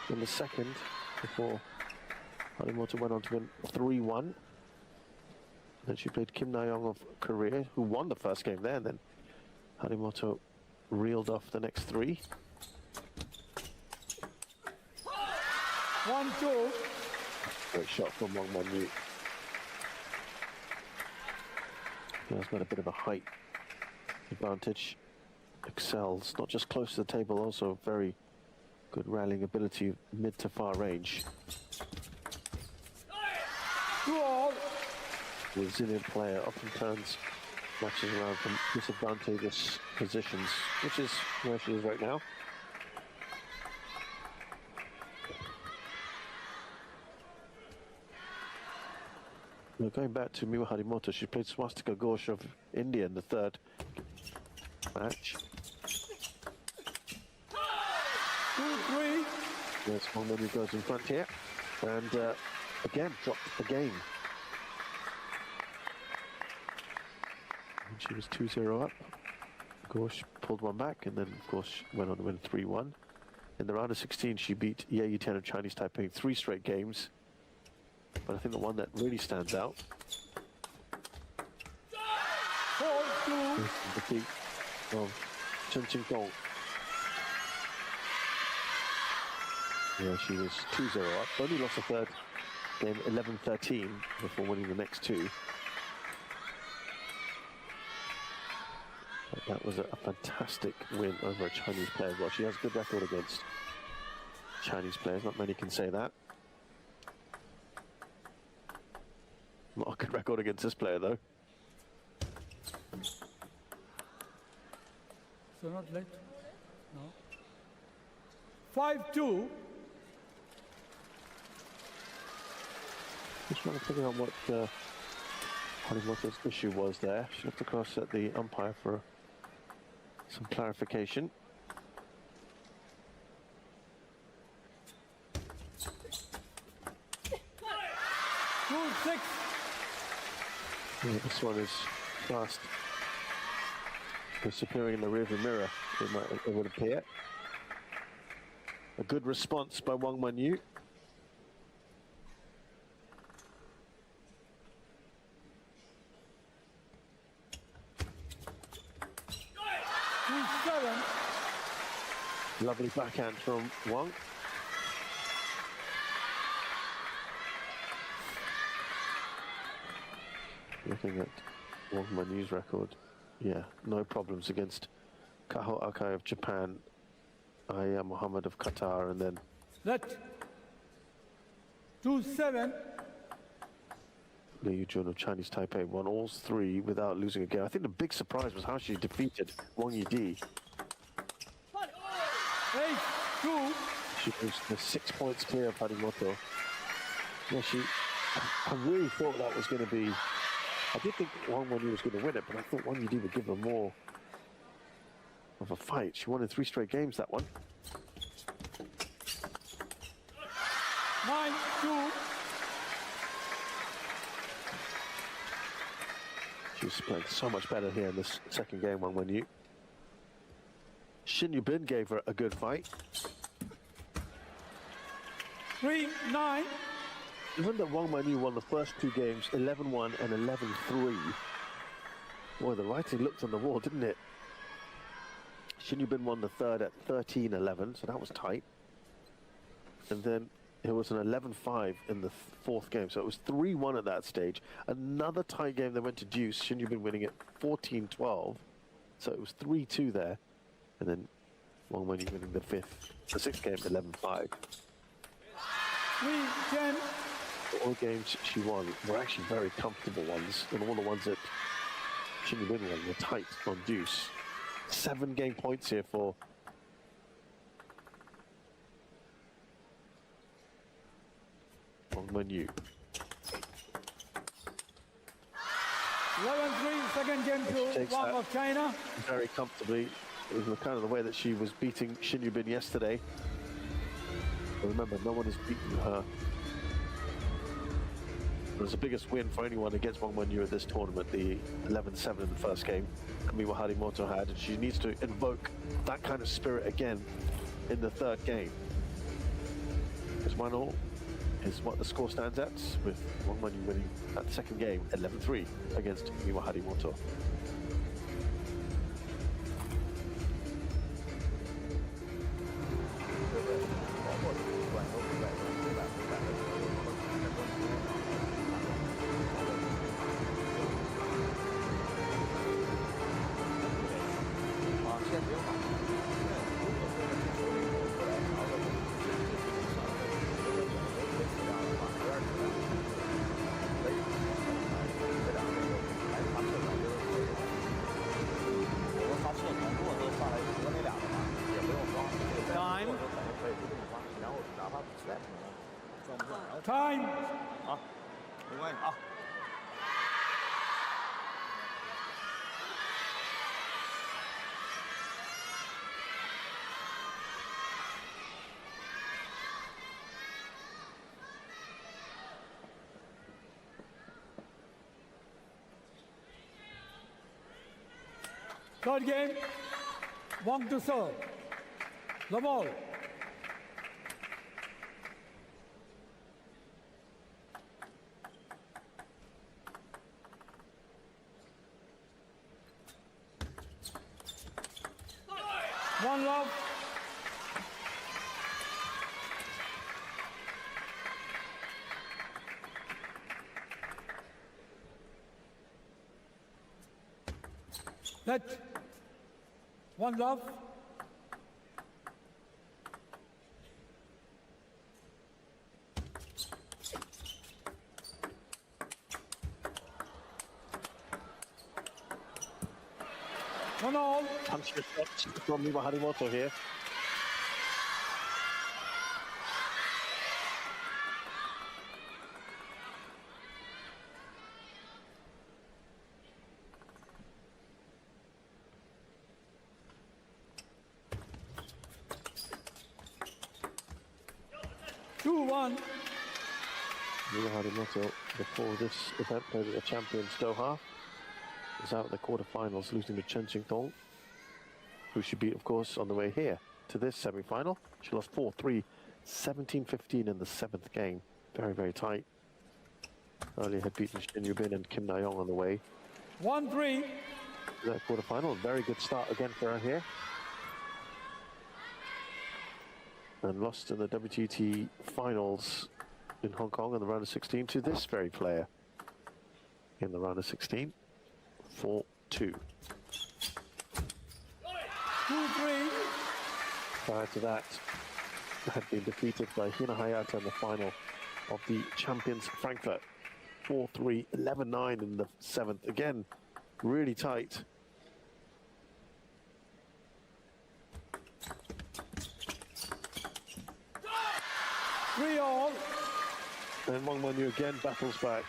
in the second before Harimoto went on to win 3-1. Then she played Kim Na-young of Korea, who won the first game there, and then Harimoto reeled off the next 3. 1-2. Great shot from Wang Manyu. He has got a bit of a height advantage. Excels, not just close to the table, also very good rallying ability, mid to far range. 2-all. Resilient player, often turns matches around from disadvantageous positions, which is where she is right now. Now going back to Miwa Harimoto, she played Swastika Ghosh of India in the 3rd match. 2-3. Yes, Wang Manyu goes in front here, and again dropped the game. And she was 2-0 up. Ghosh pulled one back, and then of course went on to win 3-1. In the round of 16, she beat Ye Yitian of Chinese Taipei 3 straight games. But I think the one that really stands out is the defeat of Chen Yi. Yeah, she was 2-0 up. Only lost the 3rd game 11-13 before winning the next 2. But that was a fantastic win over a Chinese player. Well, she has a good record against Chinese players. Not many can say that. Not a good record against this player, though. So not late. 5-2. Just trying to figure out what Harimoto's issue was there. She looked across at the umpire for some clarification. Yeah, this one is fast disappearing in the rearview mirror, it would appear. A good response by Wang Manyu. Lovely backhand from Wang. Looking at Wang Manyu's record, yeah, no problems against Kaho Akai of Japan, Aya Muhammad of Qatar, and then Let 2-7. Liu Jun of Chinese Taipei won all three without losing a game. I think the big surprise was how she defeated Wang Yidi. 8-2. She was the 6 points clear of Harimoto. Yeah, I really thought that was going to be. I did think Wang Manyu was going to win it, but I thought Wang Yidi would give her more of a fight. She won in 3 straight games, that one. 9-2. She's playing so much better here in this second game, Wang Manyu. Chen Yi gave her a good fight. 3-9. Even though Wang Manyu won the first 2 games, 11-1 and 11-3. Boy, the writing looked on the wall, didn't it? Chen Yi won the third at 13-11, so that was tight. And then it was an 11-5 in the 4th game, so it was 3-1 at that stage. Another tie game that went to deuce, Chen Yi winning it 14-12, so it was 3-2 there. And then Wang Manyu winning the 6th game, 11-5. 3-10. All games she won were actually very comfortable ones, and all the ones that Chen Yi won were tight on deuce. 7 game points here for Wang Manyu. 11-3, second game to Wang of China. Very comfortably. It was kind of the way that she was beating Chen Yi yesterday. But remember, no one has beaten her. It was the biggest win for anyone against Wang Manyu at this tournament, the 11-7 in the first game. I mean, what Harimoto had, and she needs to invoke that kind of spirit again in the 3rd game. Because 1-1 is what the score stands at, with Wang Manyu winning that 2nd game, 11-3 against Miwa Harimoto. Time. Third game, Wang to serve. The ball. One love. Let one love. 1 all. Punch your shots from Miwa Harimoto here. Miwa Harimoto, before this event, played at the Champions Doha, is out at the quarterfinals, losing to Chen Yi, who she beat, of course, on the way here to this semi-final. She lost 4-3, 17-15 in the 7th game. Very, very tight. Earlier had beaten Shin Yubin and Kim Na-young on the way. 1-3. That quarterfinal, very good start again for her here. And lost in the WTT finals in Hong Kong in the round of 16 to this very player in the round of 16, 4-2. 2-3. Prior to that, had been defeated by Hina Hayata in the final of the Champions Frankfurt, 4-3, 11-9 in the 7th. Again, really tight. Three all. And Wang Manyu again battles back.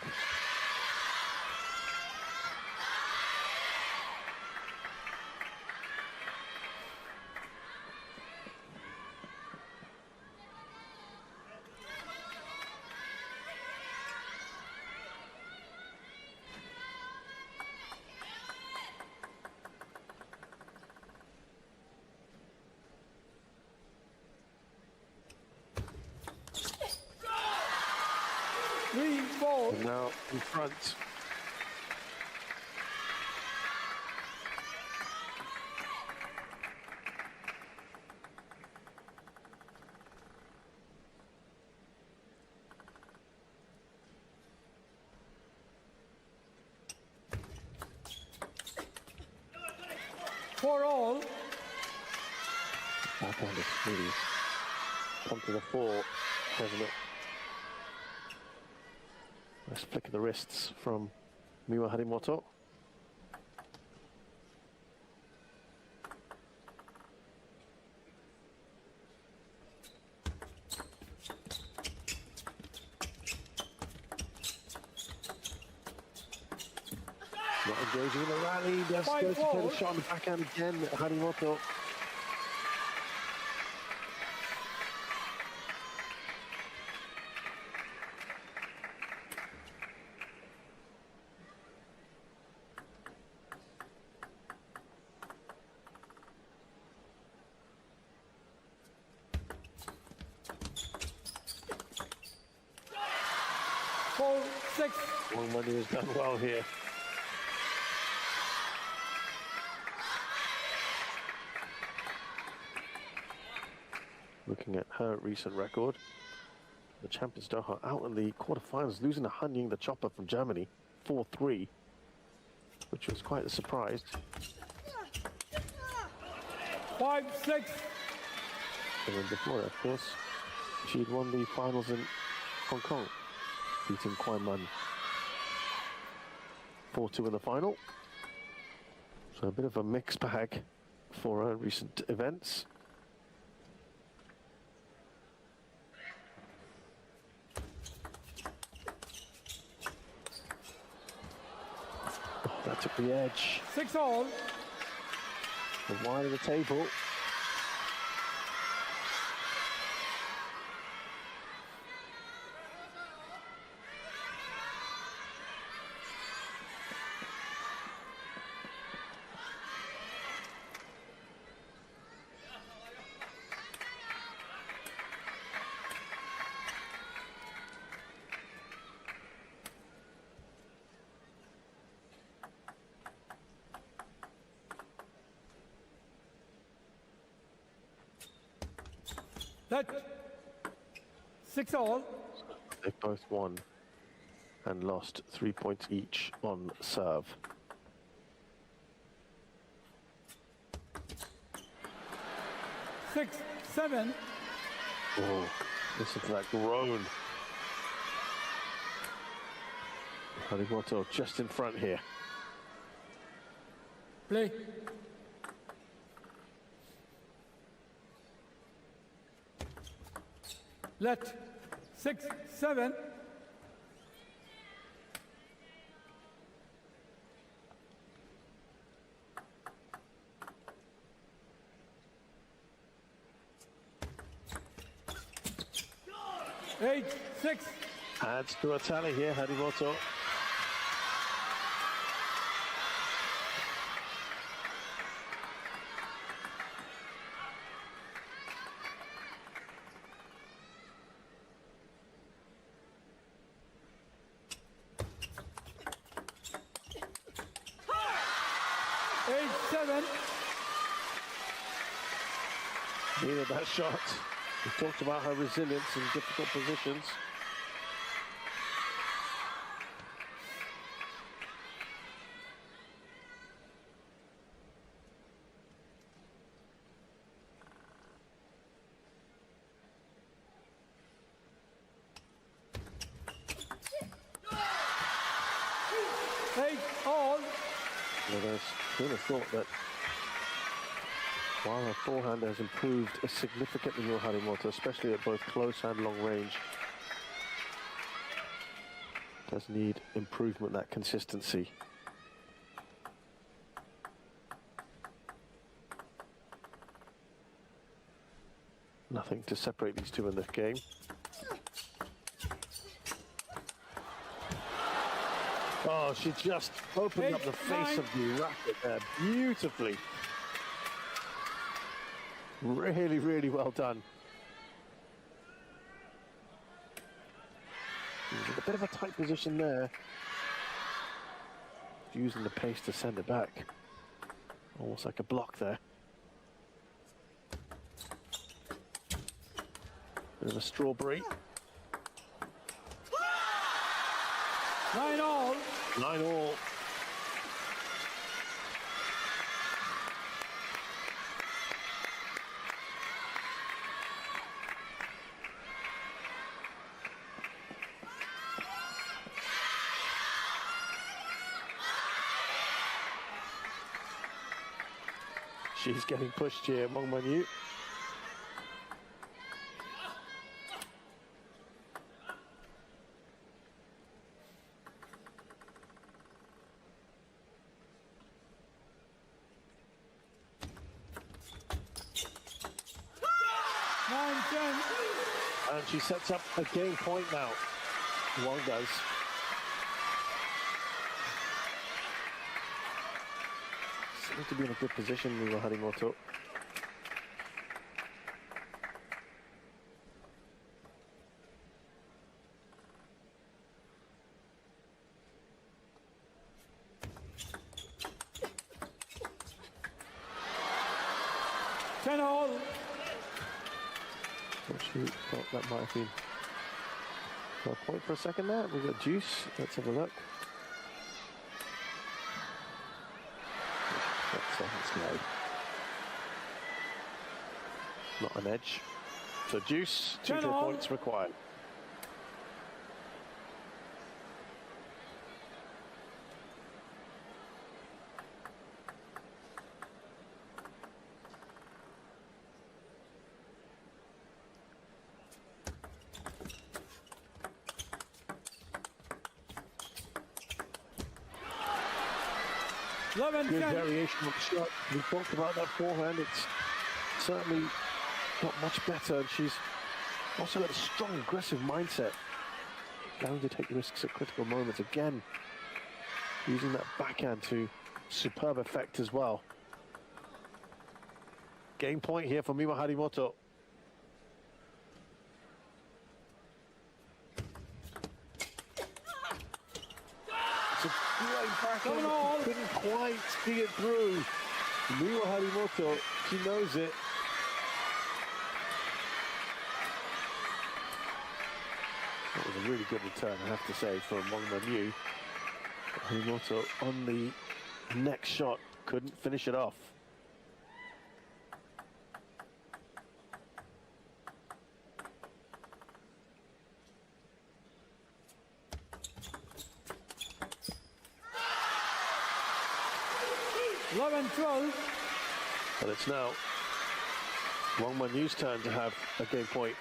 And now in front. For all. Backhand is really come to the fore, hasn't it? Nice flick of the wrists from Miwa Harimoto. Not engaging in the rally, just goes to play the shot on the backhand again, Harimoto. Wang Manyu has done well here. Looking at her recent record, the Champions Doha out in the quarterfinals, losing to Han Ying, the chopper from Germany, 4-3, which was quite a surprise. 5-6. And then before that, of course, she'd won the finals in Hong Kong, beating Kwai Man 4-2 in the final. So a bit of a mixed bag for her recent events. Oh, that took the edge. 6 all. The wide of the table. That 6 all. They both won and lost 3 points each on serve. Six, 7. Oh, listen to that groan. Harimoto just in front here. Play. let 6, 7. Eight, 6. Adds to a tally here, Harimoto. Needed that shot. We talked about her resilience in difficult positions. All. Well, who'd have thought that while her forehand has improved significantly with Harimoto, especially at both close and long range, does need improvement, that consistency. Nothing to separate these two in this game. Oh, she just opened up the face of the racket there beautifully. Really, really well done. A bit of a tight position there. Using the pace to send it back. Almost like a block there. Bit of a strawberry. 9 all. 9 all. She's getting pushed here, Wang Manyu. And she sets up a game point now. Wang does. Seems to be in a good position with Harimoto. She thought that might have been a point for a second there. We've got juice. Let's have a look. Not an edge. So juice, 2 points required. Good variation of the shot. We talked about that forehand. It's certainly got much better. And she's also got a strong, aggressive mindset. Going to take risks at critical moments. Again, using that backhand to superb effect as well. Game point here for Mima Harimoto. Great backhand, couldn't quite see it through. Mima Harimoto, she knows it. That was a really good return, I have to say, from Wang Manyu. Harimoto on the next shot couldn't finish it off. But it's now Wang Manyu's turn to have a game point.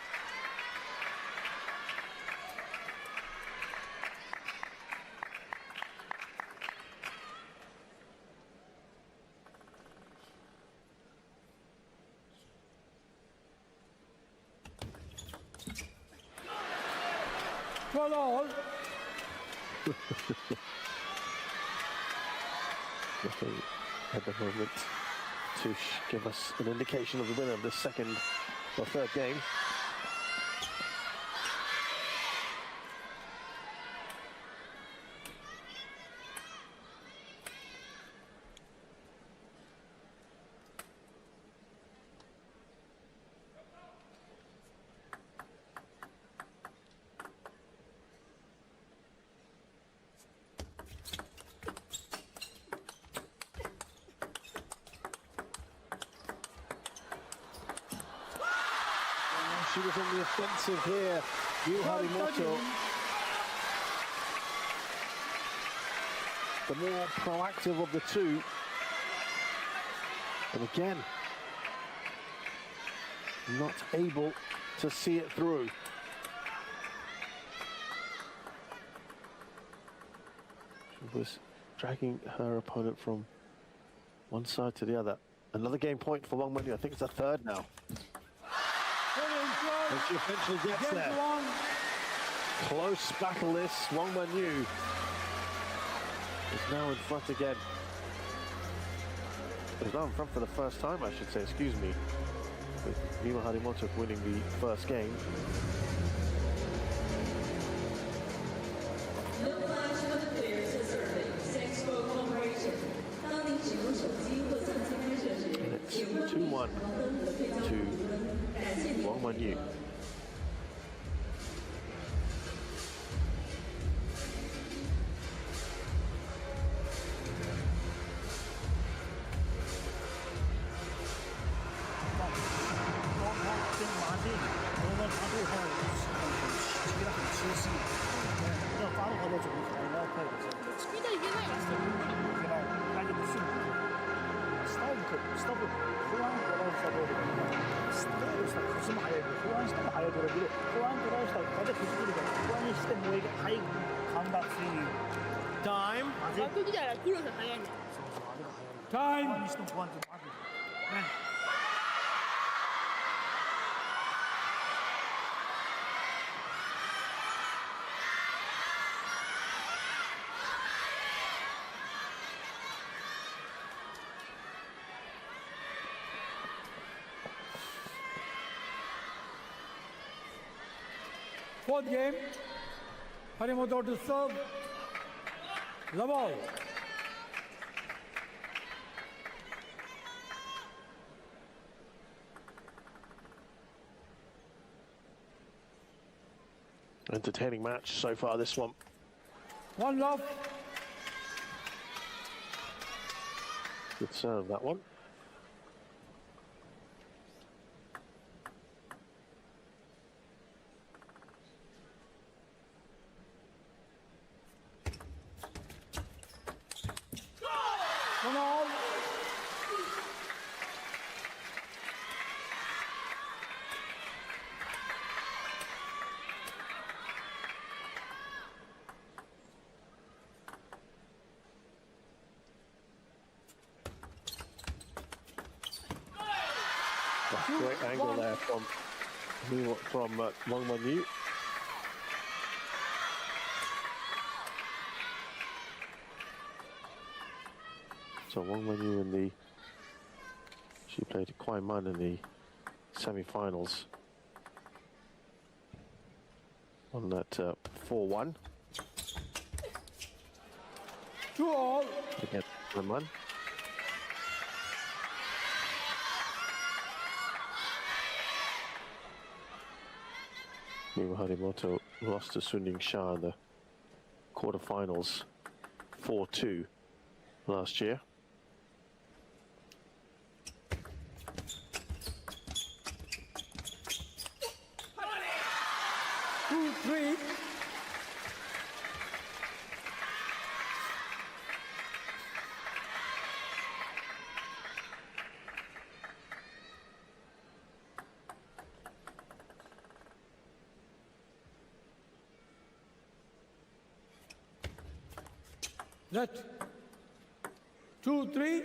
all. Nothing at the moment to give us an indication of the winner of the second or third game. She was on the offensive here, Harimoto. The more proactive of the two. And again, not able to see it through. She was dragging her opponent from one side to the other. Another game point for Wang Manyu. I think it's a third now. And she eventually gets there. Close battle this. Wang Manyu is now in front again. Is now in front for the first time, I should say, excuse me. With Harimoto winning the first game. And it's 2-1 to Wang Manyu. Time. Time. Fourth game, Harimoto to serve, love all. Entertaining match so far, this one. One love. Good serve, that one. One all. Great angle there from Wang Manyu. So Wang Manyu she played Kwai-Man in the semi-finals on that 4-1. 2 all. Against Kwai-Man. Harimoto lost to Sun Ying-sha in the quarterfinals 4-2 last year. Three. Let 2-3.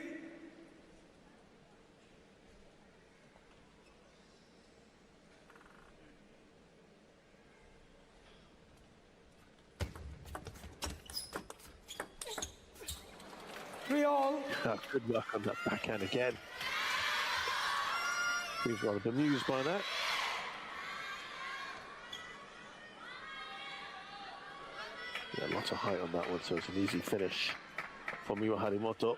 all. Good work on that backhand again. He's rather bemused by that. Yeah, lots of height on that one, so it's an easy finish for Miwa Harimoto.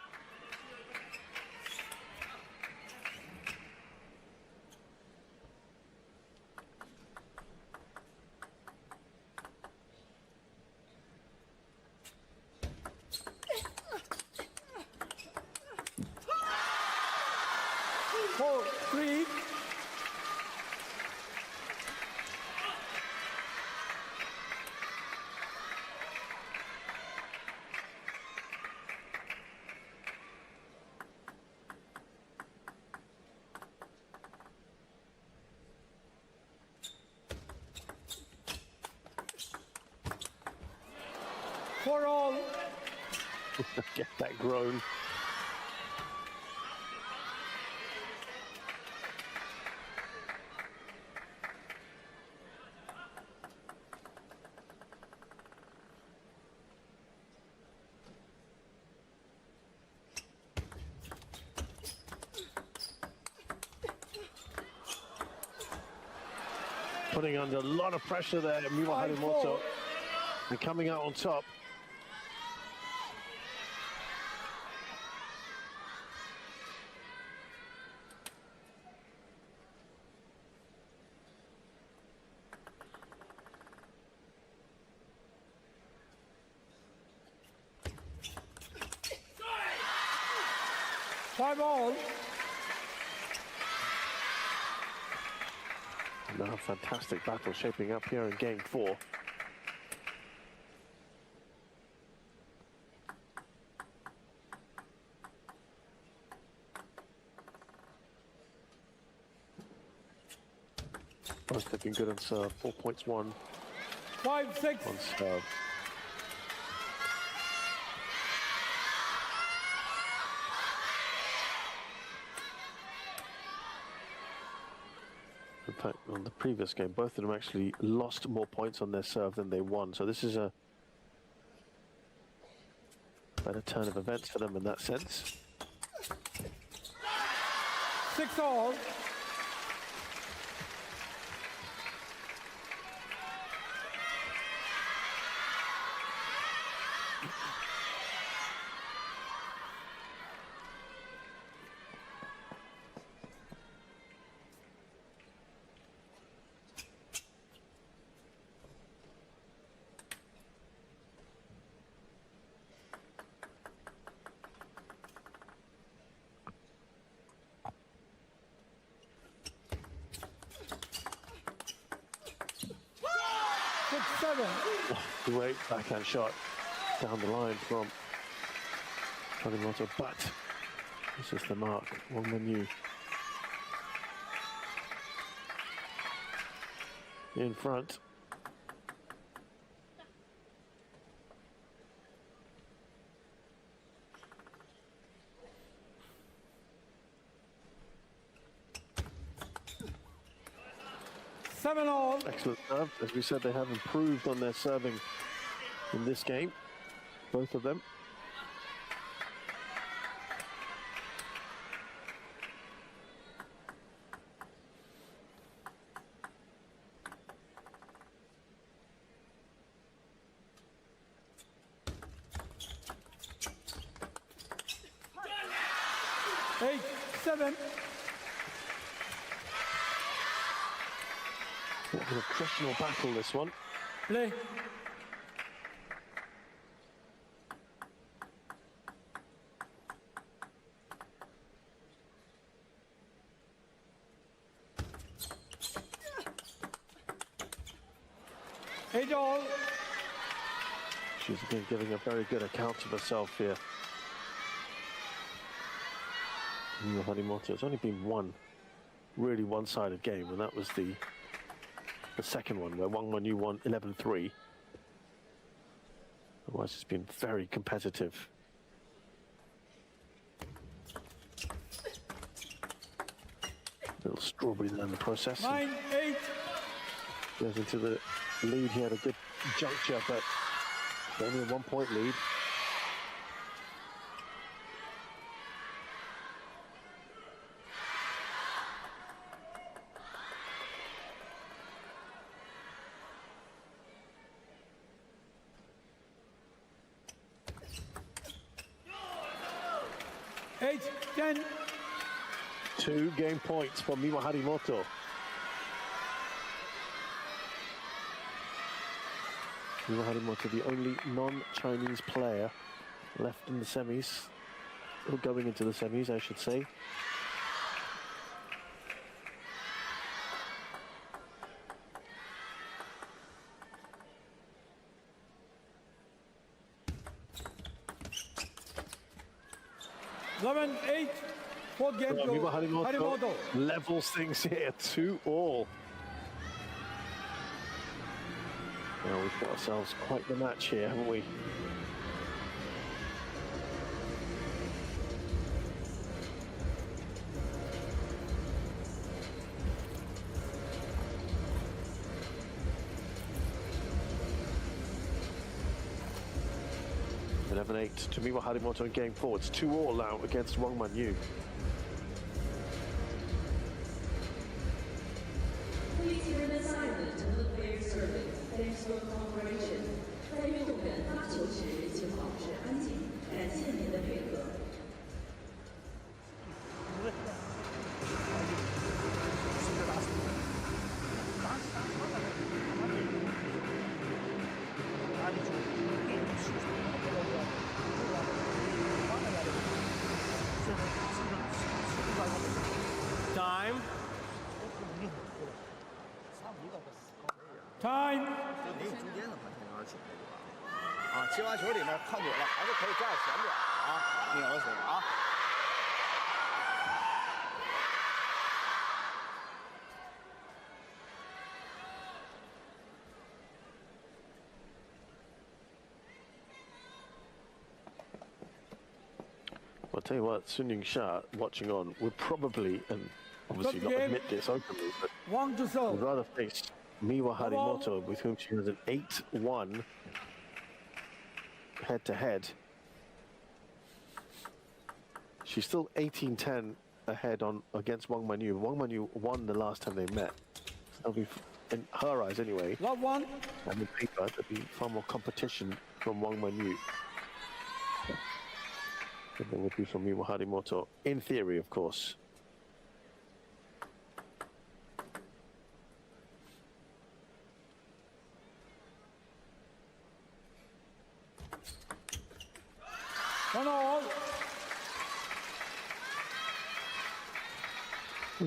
Four, three. For all. Get that groan. Putting under a lot of pressure there, Miwa Harimoto, and coming out on top. Five all. Now a fantastic battle shaping up here in game 4. Both looking good on serve. 4 points, 1 5-6. on serve. In fact, on the previous game, both of them actually lost more points on their serve than they won. So this is a better turn of events for them in that sense. 6 all. Great backhand shot down the line from Harimoto, but this is the mark. Wang Manyu in front. Seven all. Excellent serve. As we said, they have improved on their serving in this game, both of them. Eight, 7. What an attritional battle, this one. Play. Eight all. She's been giving a very good account of herself here. Harimoto, it's only been one really one-sided game, and that was the second one where Wang Manyu won 11-3. Otherwise, it's been very competitive. Little strawberry there in the process. 9-8. Goes into the lead. He had a good juncture, but only a 1 point lead. 8, 10. 2 game points for Miwa Harimoto. Miwa Harimoto, the only non-Chinese player left in the semis, or going into the semis, I should say. Eleven, 8. 4 game to Miwa Harimoto. levels things here, 2-all. Now we've got ourselves quite the match here, haven't we? To Miwa Harimoto in game 4. It's 2-all now against Wang Manyu. Please remain silent until the player service. Thanks for cooperation. 在运动员发球时，请保持安静。感谢您的配合。Time. Time. 中间的盘前有点准备啊，接完球里面看准了，还是可以站前点啊，拧了手啊。I'll tell you what, Sun Ying-sha, watching on, would probably, and obviously not admit this openly, but would rather face Miwa Harimoto, with whom she has an 8-1 head-to-head. She's still 18-10 ahead against Wang Manyu. Wang Manyu won the last time they met. So be, in her eyes anyway, Love 1. and in paper, there'll be far more competition from Wang Manyu than there would be from Miwa Harimoto, in theory, of course.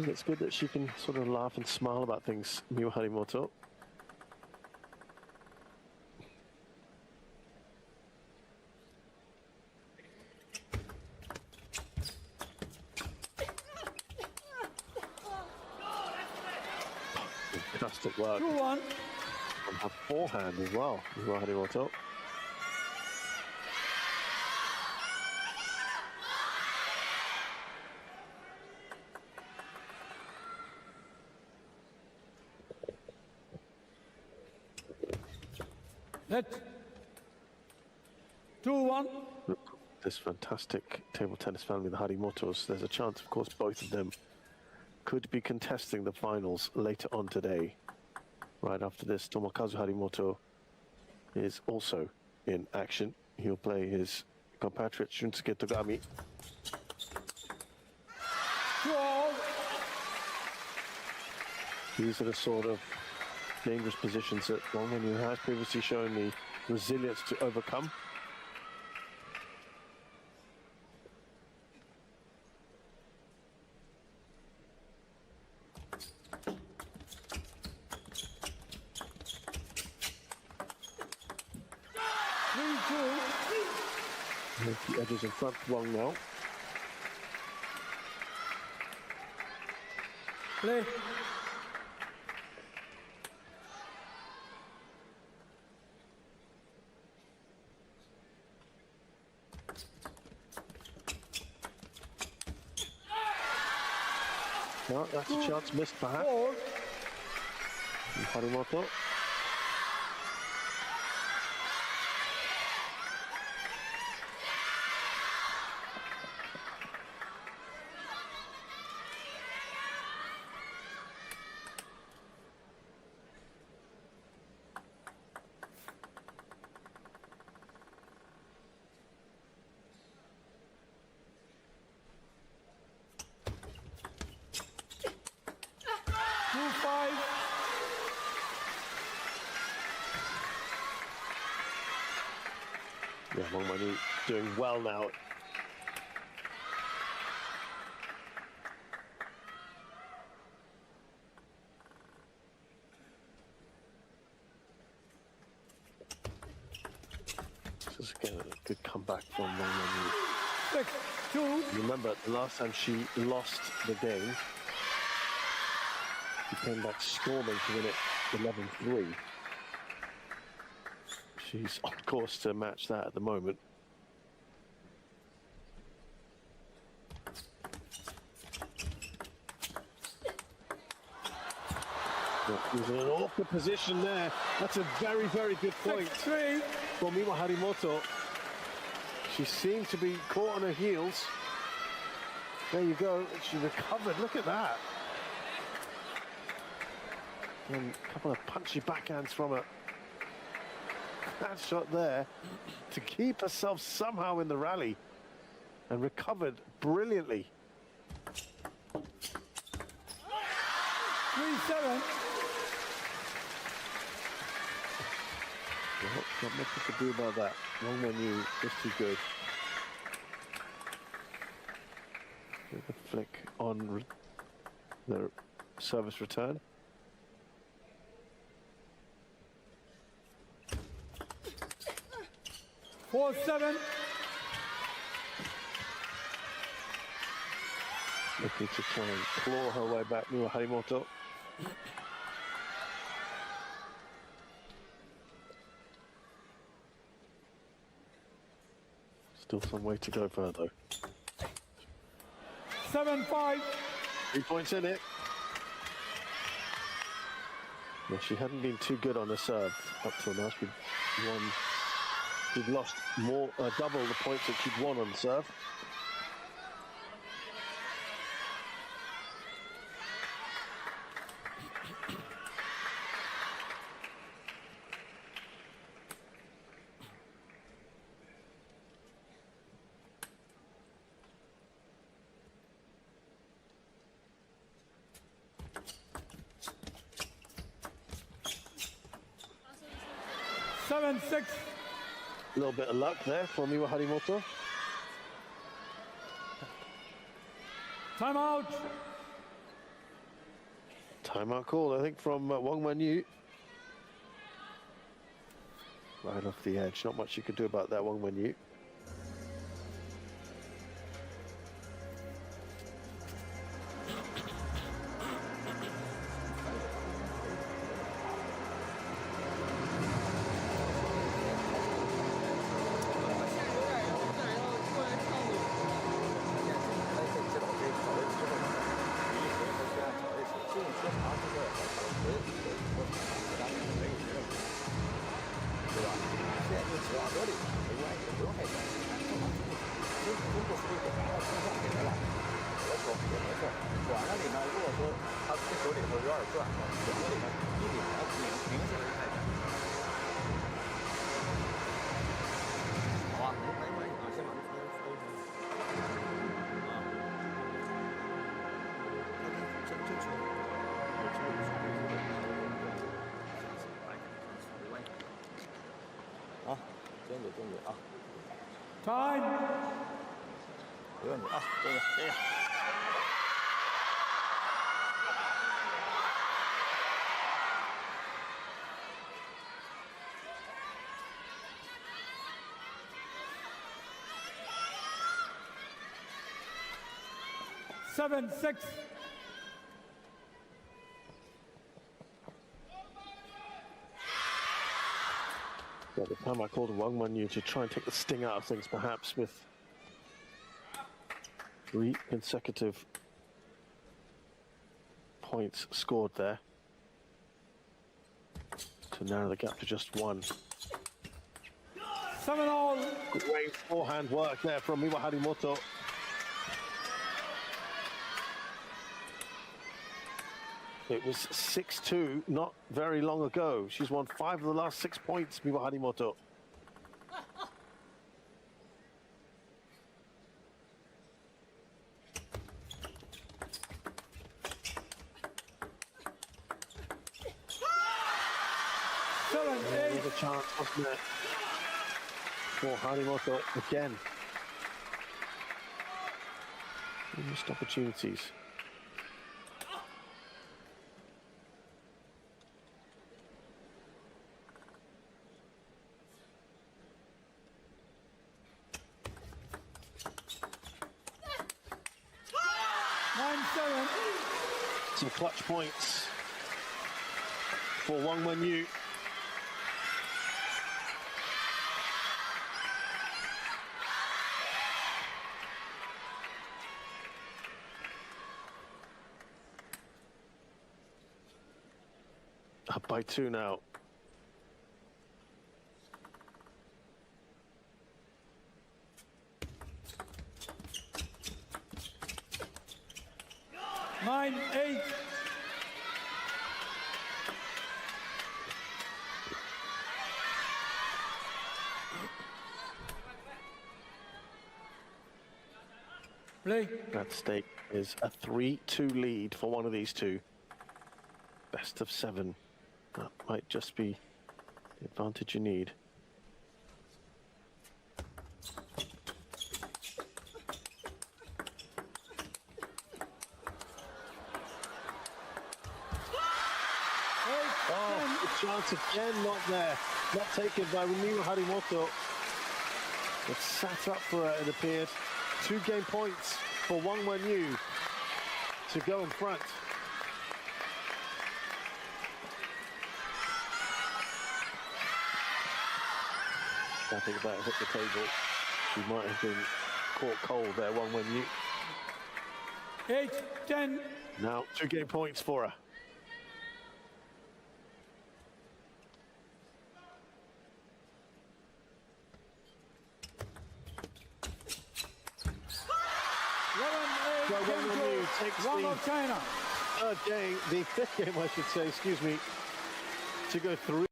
It's good that she can sort of laugh and smile about things, Miwa Harimoto. Fantastic work. 2-1. On her forehand as well, Miwa Harimoto. Let 2-1. This fantastic table tennis family, the Harimotos, there's a chance, of course, both of them could be contesting the finals later on today. Right after this, Tomokazu Harimoto is also in action. He'll play his compatriot Shunsuke Togami. These are the sort of dangerous positions that Wang Manyu has previously shown the resilience to overcome. The edges in front, Wang now. Play. No, that's a chance missed perhaps. Harimoto. Yeah, Wang Manyu doing well now. This is again a good comeback from Wang Manyu. 6-2. Remember, the last time she lost the game, she came back storming to win it 11-3. She's on course to match that at the moment. He's in an awkward position there. That's a very, very good point for Miwa Harimoto. She seemed to be caught on her heels. There you go. She recovered. Look at that. And a couple of punchy backhands from her. That shot there to keep herself somehow in the rally and recovered brilliantly. 3-7. Well, not much we could do about that. Wang Manyu is too good. The flick on the service return. Four, 7. Looking to try and claw her way back, Miwa Harimoto. Still some way to go for her, though. 7-5. 3 points in it. Well, she hadn't been too good on the serve up till now. She'd lost more, double the points that she'd won on the serve. A little bit of luck there for Miwa Harimoto. Timeout. Timeout call, I think, from Wang Manyu. Right off the edge. Not much you could do about that, Wang Manyu. Time. 没问题啊，这个。7-6. Yeah, the time I called Wang Manyu to try and take the sting out of things, perhaps, with 3 consecutive points scored there to narrow the gap to just 1. 7-all. Great forehand work there from Miwa Harimoto. It was 6-2 not very long ago. She's won 5 of the last 6 points, Miwa Harimoto. There was a chance, wasn't there? for Harimoto again. Missed opportunities. Some clutch points for Wang Manyu. Up by 2 now. Nine, 8. Play. At stake is a 3-2 lead for one of these two. Best of 7. That might just be the advantage you need. Oh, good chance again, not there. Not taken by Harimoto. It sat up for it appeared. 2 game points for Wang Manyu to go in front. I think that hit the table. She might have been caught cold there, Wang Manyu. 8-10. Now 2 game points for her. Wang Manyu takes China. the 3rd game, the 5th game, I should say, excuse me, to go 3.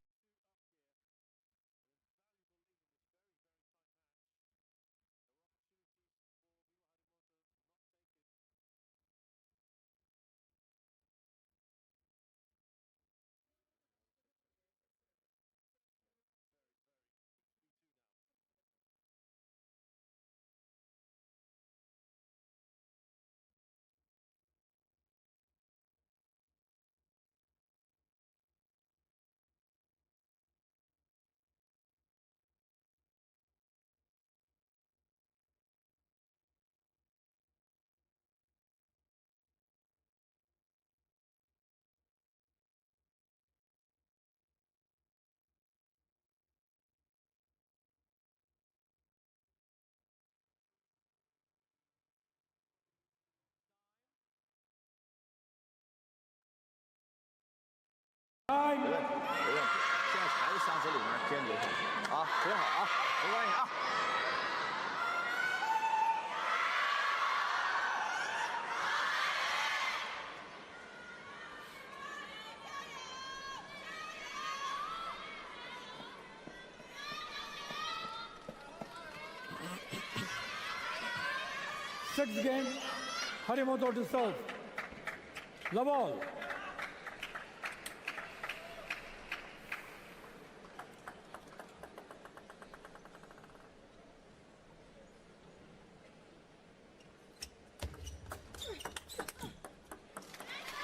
没问题，没问题。现在还是箱子里面坚决下去啊，挺好啊，没关系啊。Sixth game, Harimoto to serve. Love all.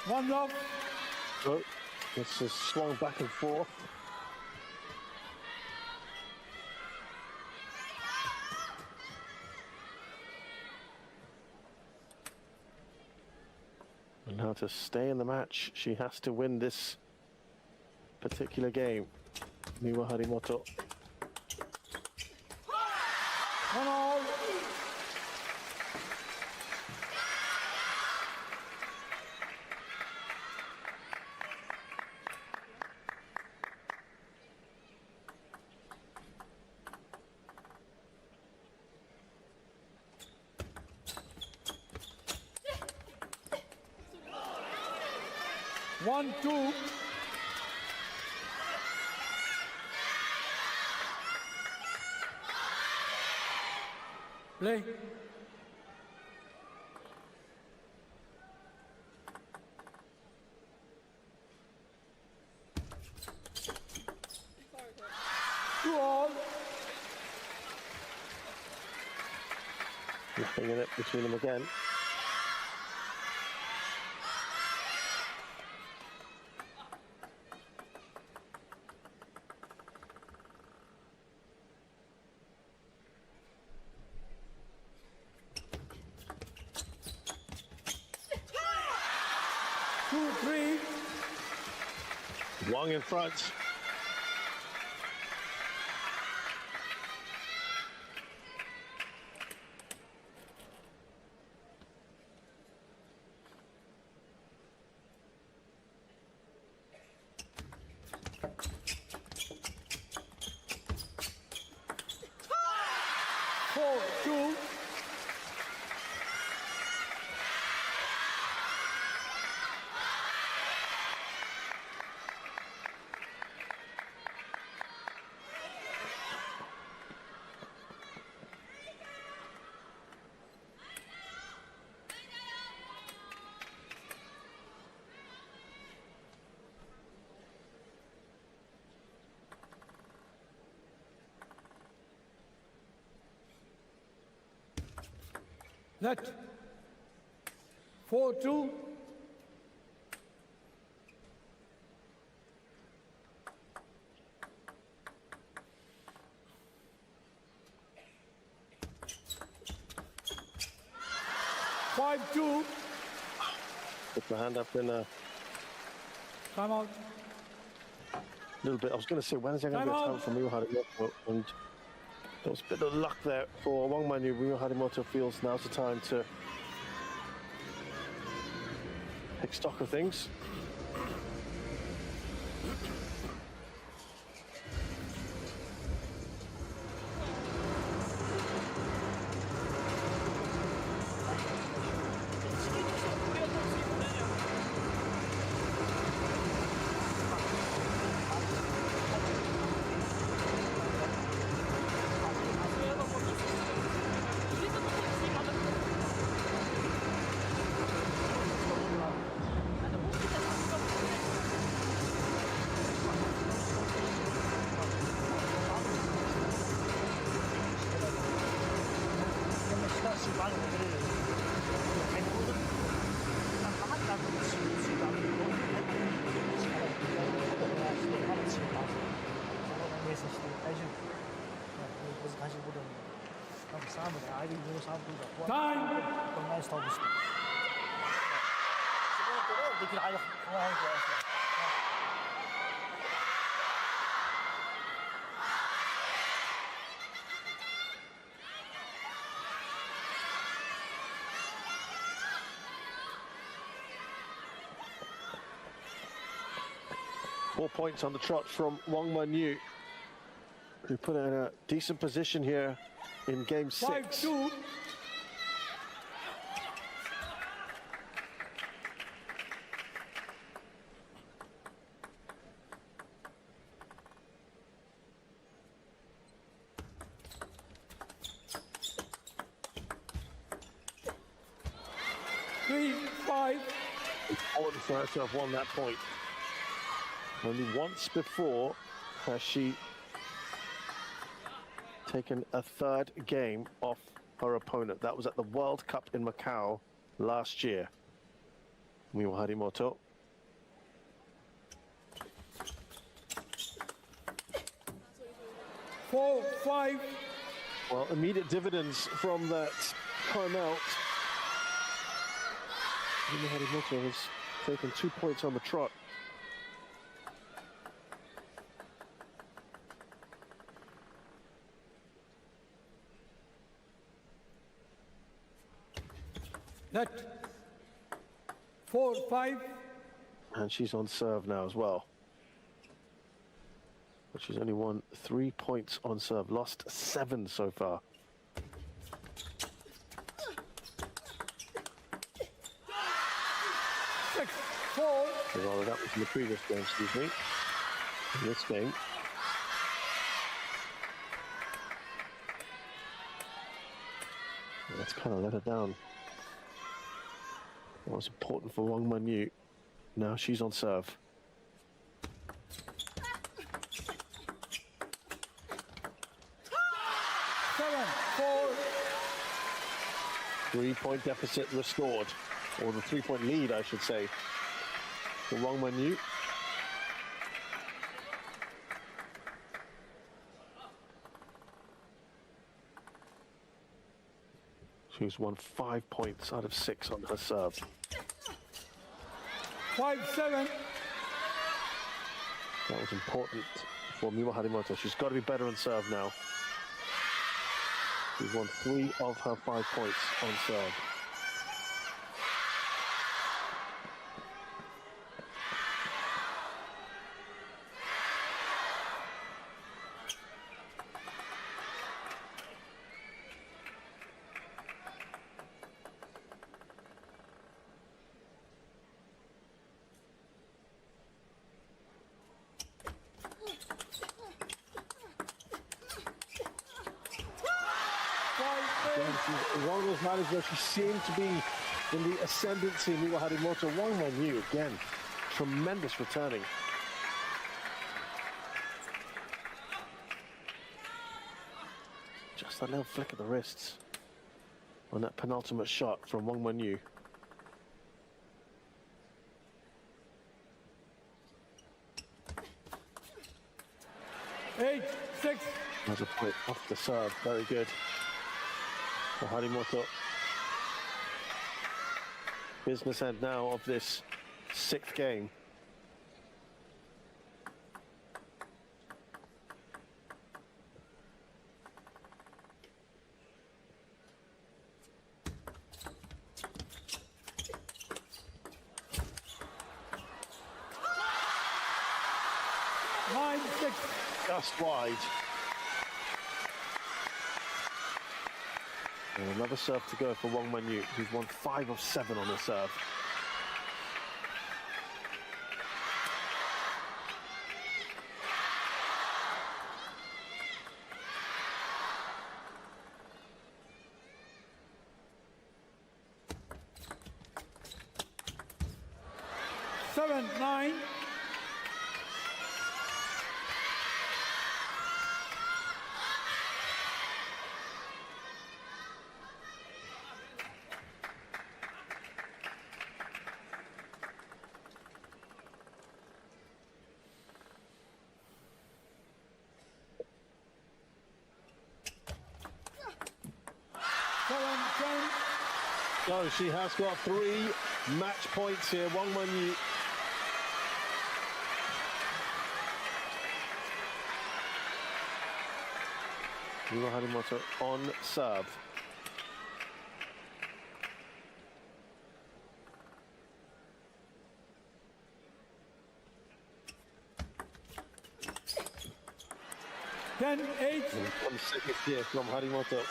One love. So this is swung back and forth. And now to stay in the match, she has to win this particular game. Miwa Harimoto. One all. One, 2. Play. Two all. Nothing in it between them again. Wang in front. Net. 4-2. Put the hand up in a timeout. Little bit. I was going to say, when is there going to be a time for Miyu Harimoto? And there was a bit of luck there for Wang Manyu. Miyu Harimoto feels now's the time to take stock of things. Four points on the trot from Wang Manyu, who put it in a decent position here in game 6. 5-2. Important for her to have won that point. Only once before has she taken a third game off her opponent. That was at the World Cup in Macau last year. Miyu Harimoto. Four, 5. Well, immediate dividends from that timeout. Miyu Harimoto has taken 2 points on the trot. Net. 4-5. And she's on serve now as well. But she's only won 3 points on serve, lost 7 so far. Well, that was in the previous game, excuse me. In this game. That's kind of let her down. That was important for Wang Manyu. Now she's on serve. 3-point deficit restored, or the 3-point lead, I should say, for Wang Manyu. She's won 5 points out of 6 on her serve. 5-7. That was important for Miwa Harimoto. She's got to be better on serve now. She's won 3 of her 5 points on serve. One of those matches where she seemed to be in the ascendancy. Miwa Harimoto, Wang Manyu again, tremendous returning. Just that little flick of the wrists on that penultimate shot from Wang Manyu. Eight, 6. There's a point off the serve, very good for Harimoto. Business end now of this 6th game. Nine, 6. Just wide. And another serve to go for Wang Manyu, who's won 5 of 7 on the serve. Seven, 9. So she has got 3 match points here. Wang Manyu. Miwa Harimoto on serve. Ten, 8. One second here from Harimoto.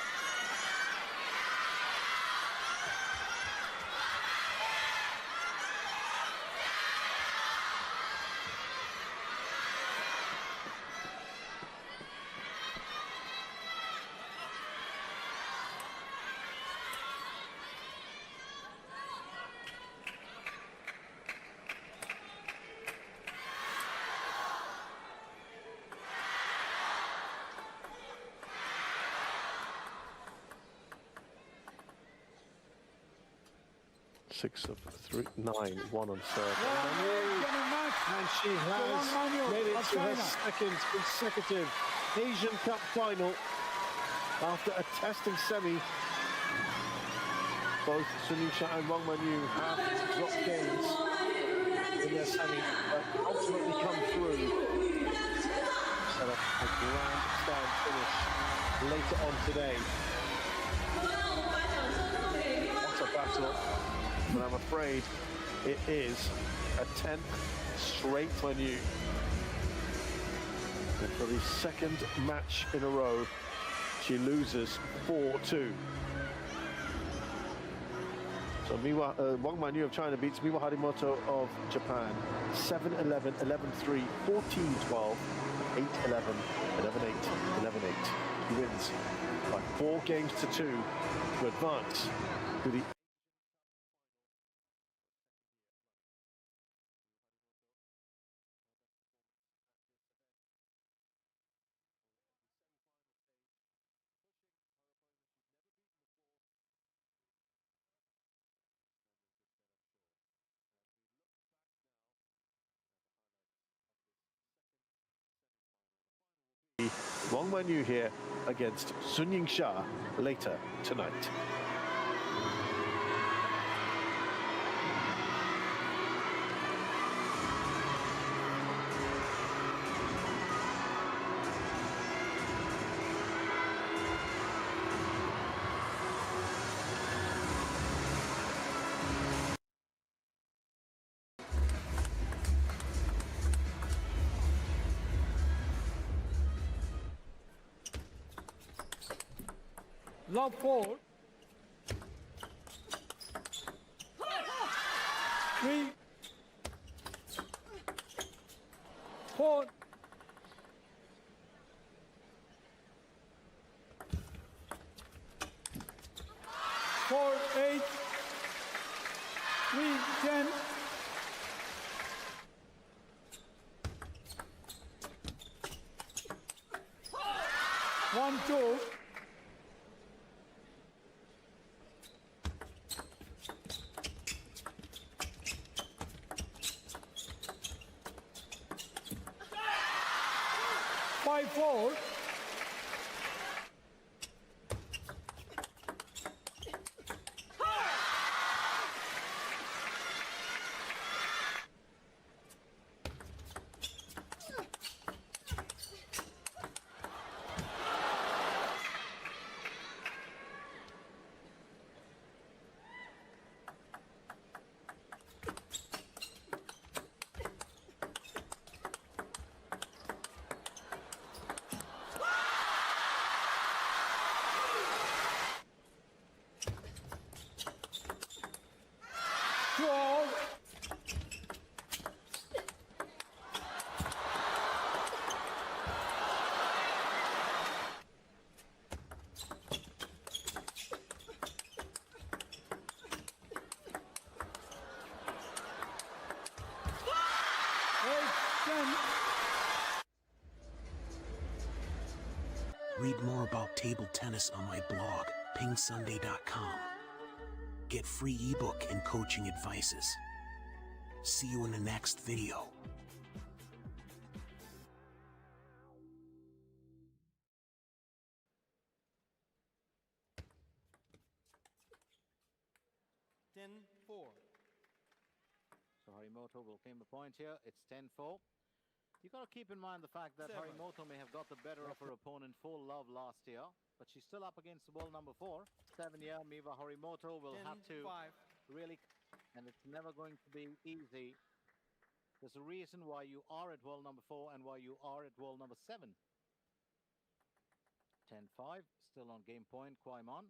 Six of 3, 9, 1 on serve. And she has made it to her 2nd consecutive Asian Cup final after a testing semi. Both Sunisha and Wang Manyu have dropped games in their semi, but ultimately come through. Set up a grand slam finish later on today. What a battle. But I'm afraid it is a 10th straight Manyu. And for the 2nd match in a row, she loses 4-2. So Wang Manyu of China beats Miwa Harimoto of Japan 7-11, 11-3, 14-12, 8-11, 11-8, 11-8. He wins by 4 games to 2 to advance to the Wang Manyu here against Sun Yingsha later tonight. Love 4. 3. 4. 4, 8. 3, 10. 1, 2. 5, 4. 12. 10. Read more about table tennis on my blog, pingsunday.com. Get free ebook and coaching advices. See you in the next video. So Harimoto will claim the point here. It's 10-4. You got to keep in mind the fact that Harimoto may have got the better of her opponent full love last year, but she's still up against the world number 4. 7-year Miwa Harimoto will have to really, and it's never going to be easy. There's a reason why you are at world number 4 and why you are at world number 7. 10-5, still on game point, Kwaimon.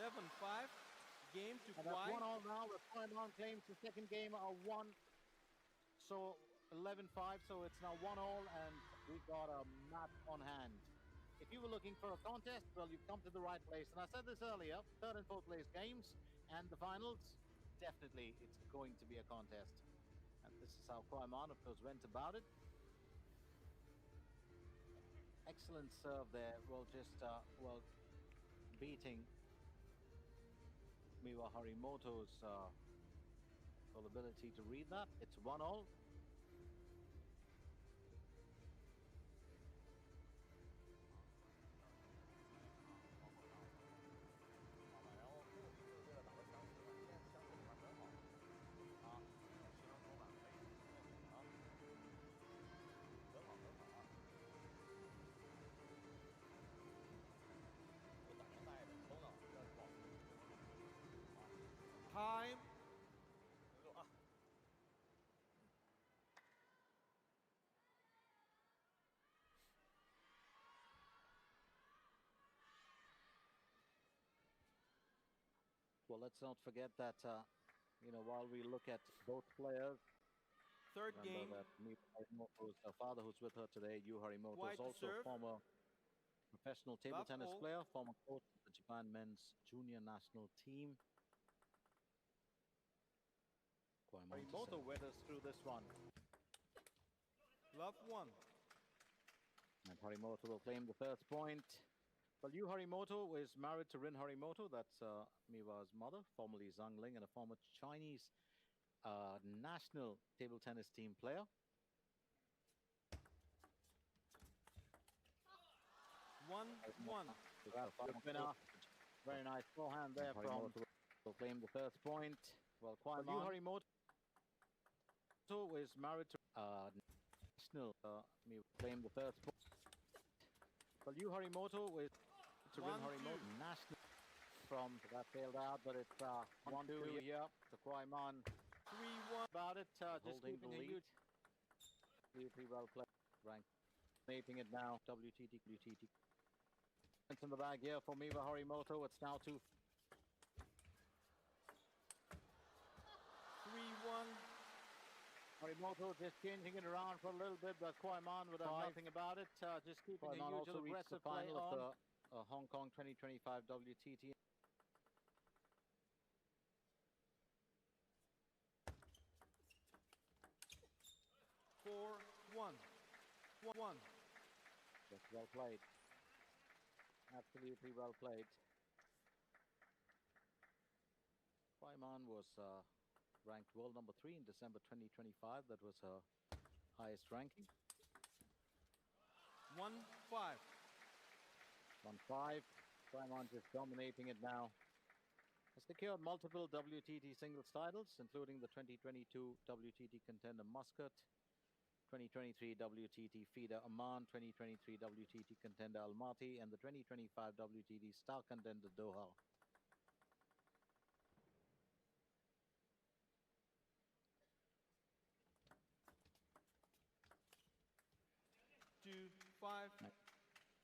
11-5. Game to And that's 1-all now, with Kwaimon claims the second game are 1. So 11-5, so it's now 1-all, and we got a match on hand. If you were looking for a contest, well, you've come to the right place. And I said this earlier, third and fourth place games and the finals, definitely it's going to be a contest. And this is how Kwaimon, of course, went about it. Excellent serve there. Well, just, beating Miwa Harimoto's ability to read that. It's 1-all. Time. Well, let's not forget that, while we look at both players, Third remember game. that Miwa Harimoto's father, who's with her today, Yu Harimoto, Wide is also a serve. former professional table Love tennis ball. player, former coach of the Japan men's junior national team. Harimoto weathers through this one. Love 1. And Harimoto will claim the first point. Well, Yu Harimoto is married to Rin Harimoto. That's Miwa's mother, formerly Zhang Ling, and a former Chinese national table tennis team player. 1-1. Winner. Very nice forehand there from Harimoto will claim the first point. Well, Harimoto is married to national. Me claim the first point. Well, Harimoto is to win Harimoto national from that failed out, but it's 1-2 here to Kwaiman. 3-1. About it, just Holding keeping the a lead. huge, pretty well played. Rank, making it now. WTT. It's in the bag here for Miva Harimoto. It's now 2. 3-1. Harimoto just changing it around for a little bit, but Kwaiman would have nothing about it. Just keeping a huge aggressive play on the Hong Kong 2025 WTT. One. That's well played. Absolutely well played. Kwaiman was ranked world number 3 in December 2025. That was her highest ranking. 1-5. 1-5. Kwaiman just dominating it now. Has secured multiple WTT singles titles, including the 2022 WTT contender Muscat, 2023 WTT feeder Amman, 2023 WTT contender Almaty, and the 2025 WTT star contender Doha.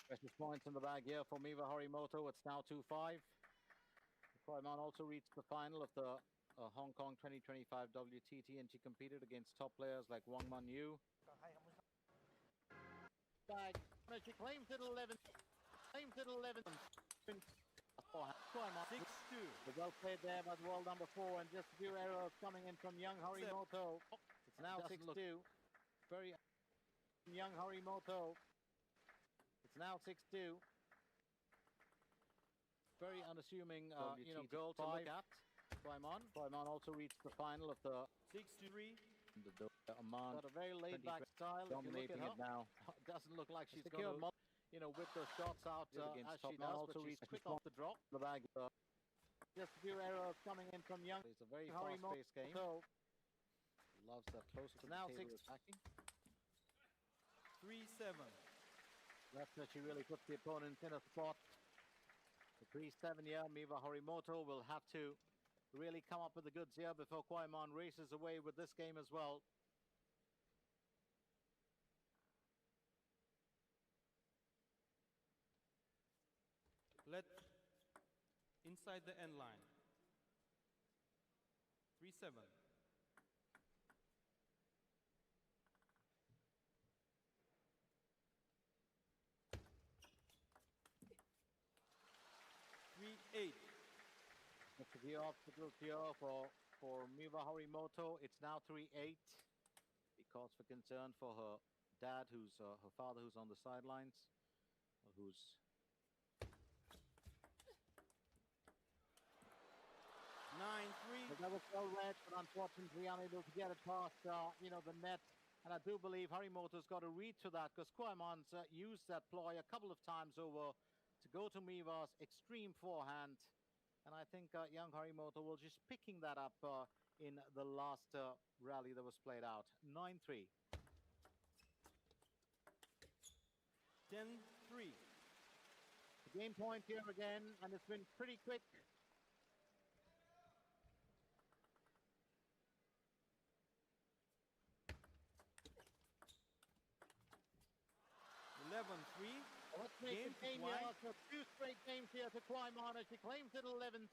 Precious points in the bag here for Miva Harimoto. It's now 2-5. Kwaiman also reached the final of the Hong Kong 2025 WTT, and she competed against top players like Wang Manyu. Bag. She claims it 11. Claims it 11. 6-2. Well played there by the world number 4, and just a few errors coming in from young Harimoto. It's now 6-2. Very young Harimoto. It's now 6-2. Very unassuming, girl to look at. Kwaiman also reached the final of the 6-3. Amman. Got a very laid-back style. Dominating it now. Doesn't look like she's going to, whip the shots out as she does, but she's quick off the drop. The bag. Just a few errors coming in from young. It's a very fast-paced game. Loves that closer to now 6 attacking. 3-7. That's where she really puts the opponent in a spot. The 3-7 here, Miva Harimoto will have to really come up with the goods here before Kwaiman races away with this game as well. Let inside the end line. 3-7. 3-8. That's a few obstacles here for Miva Harimoto. It's now 3-8. Because for concern for her dad, who's her father, who's on the sidelines, who's 9-3. That was well read, but unfortunately unable to get it past the net. And I do believe Harimoto's got to read to that, because Kwaiman's used that ploy a couple of times over to go to Miva's extreme forehand. And I think young Harimoto will just picking that up in the last rally that was played out. 9-3. 10-3. The game point here again, and it's been pretty quick. Let's make game here. So 2 straight games here to Kwaiman as she claims it 11-3.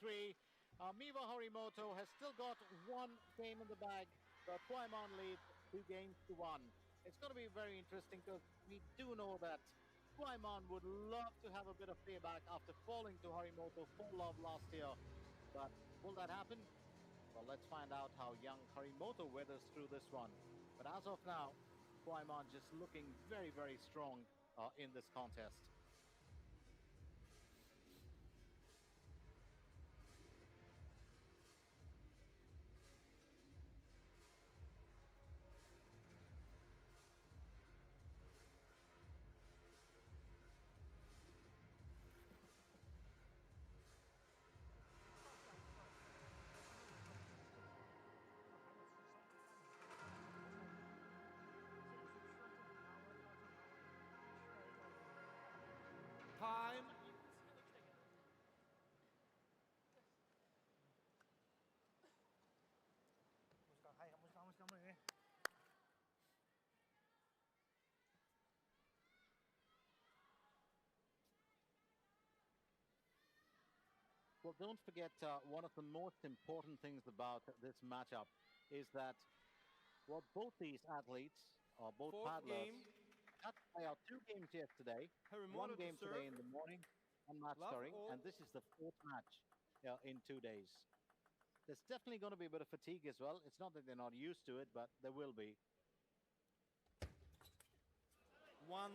Miva Harimoto has still got 1 game in the bag, but Kwaiman leads 2 games to 1. It's going to be very interesting because we do know that Kwaiman would love to have a bit of payback after falling to Harimoto for love last year. But will that happen? Well, let's find out how young Harimoto weathers through this one. But as of now, Kwaiman just looking very, very strong in this contest. Time. Well, don't forget, one of the most important things about this matchup is that both these athletes, or both paddlers, had to play out 2 games yesterday, Harimoto 1 to game serve. today in the morning, and match Love scoring, all. and this is the 4th match in 2 days. There's definitely going to be a bit of fatigue as well. It's not that they're not used to it, but there will be. 1-0.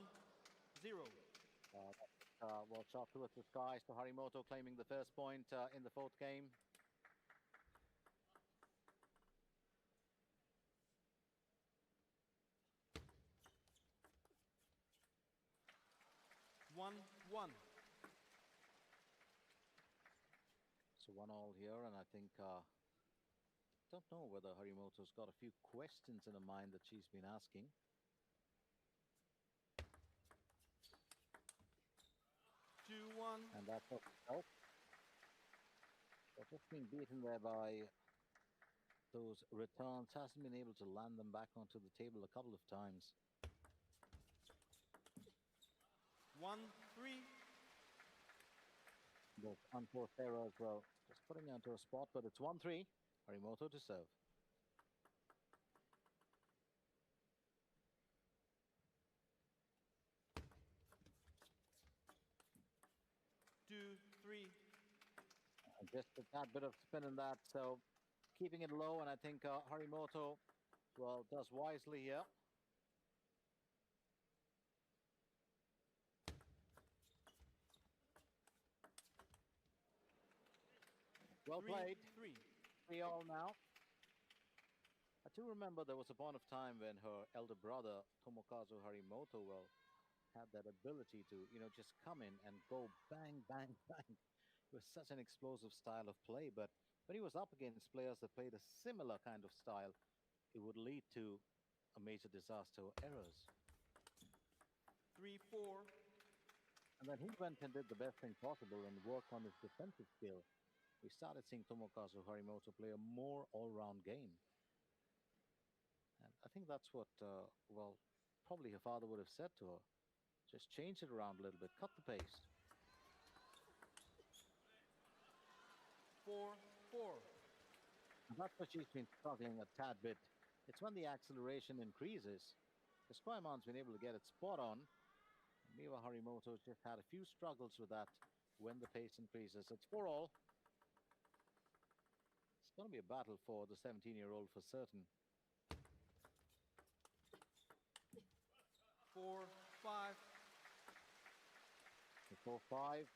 Well, shot towards the sky, so Harimoto claiming the first point in the 4th game. So 1-1 here, and I think don't know whether Harimoto's got a few questions in her mind that she's been asking. 2-1. And that's what help. But just being beaten there by those returns, hasn't been able to land them back onto the table a couple of times. 1-3. Those unforced error as well. Just putting onto a spot, but it's 1-3. Harimoto to serve. And just a tad bit of spin in that, so keeping it low, and I think Harimoto, well, does wisely here. Well played. 3-3 now. I do remember there was a point of time when her elder brother, Tomokazu Harimoto, well, had that ability to, just come in and go bang, bang, bang. It was such an explosive style of play, but when he was up against players that played a similar kind of style, it would lead to a major disaster or errors. 3-4. And then he went and did the best thing possible and worked on his defensive skill. We started seeing Tomokazu Harimoto play a more all-round game. And I think that's what, well, probably her father would have said to her. Just change it around a little bit, cut the pace. 4-4. And that's what she's been struggling a tad bit. It's when the acceleration increases. Because Kwaimon's been able to get it spot on. Miwa Harimoto's just had a few struggles with that when the pace increases. It's 4-all. It's going to be a battle for the 17-year-old for certain. 4-5. 4-5.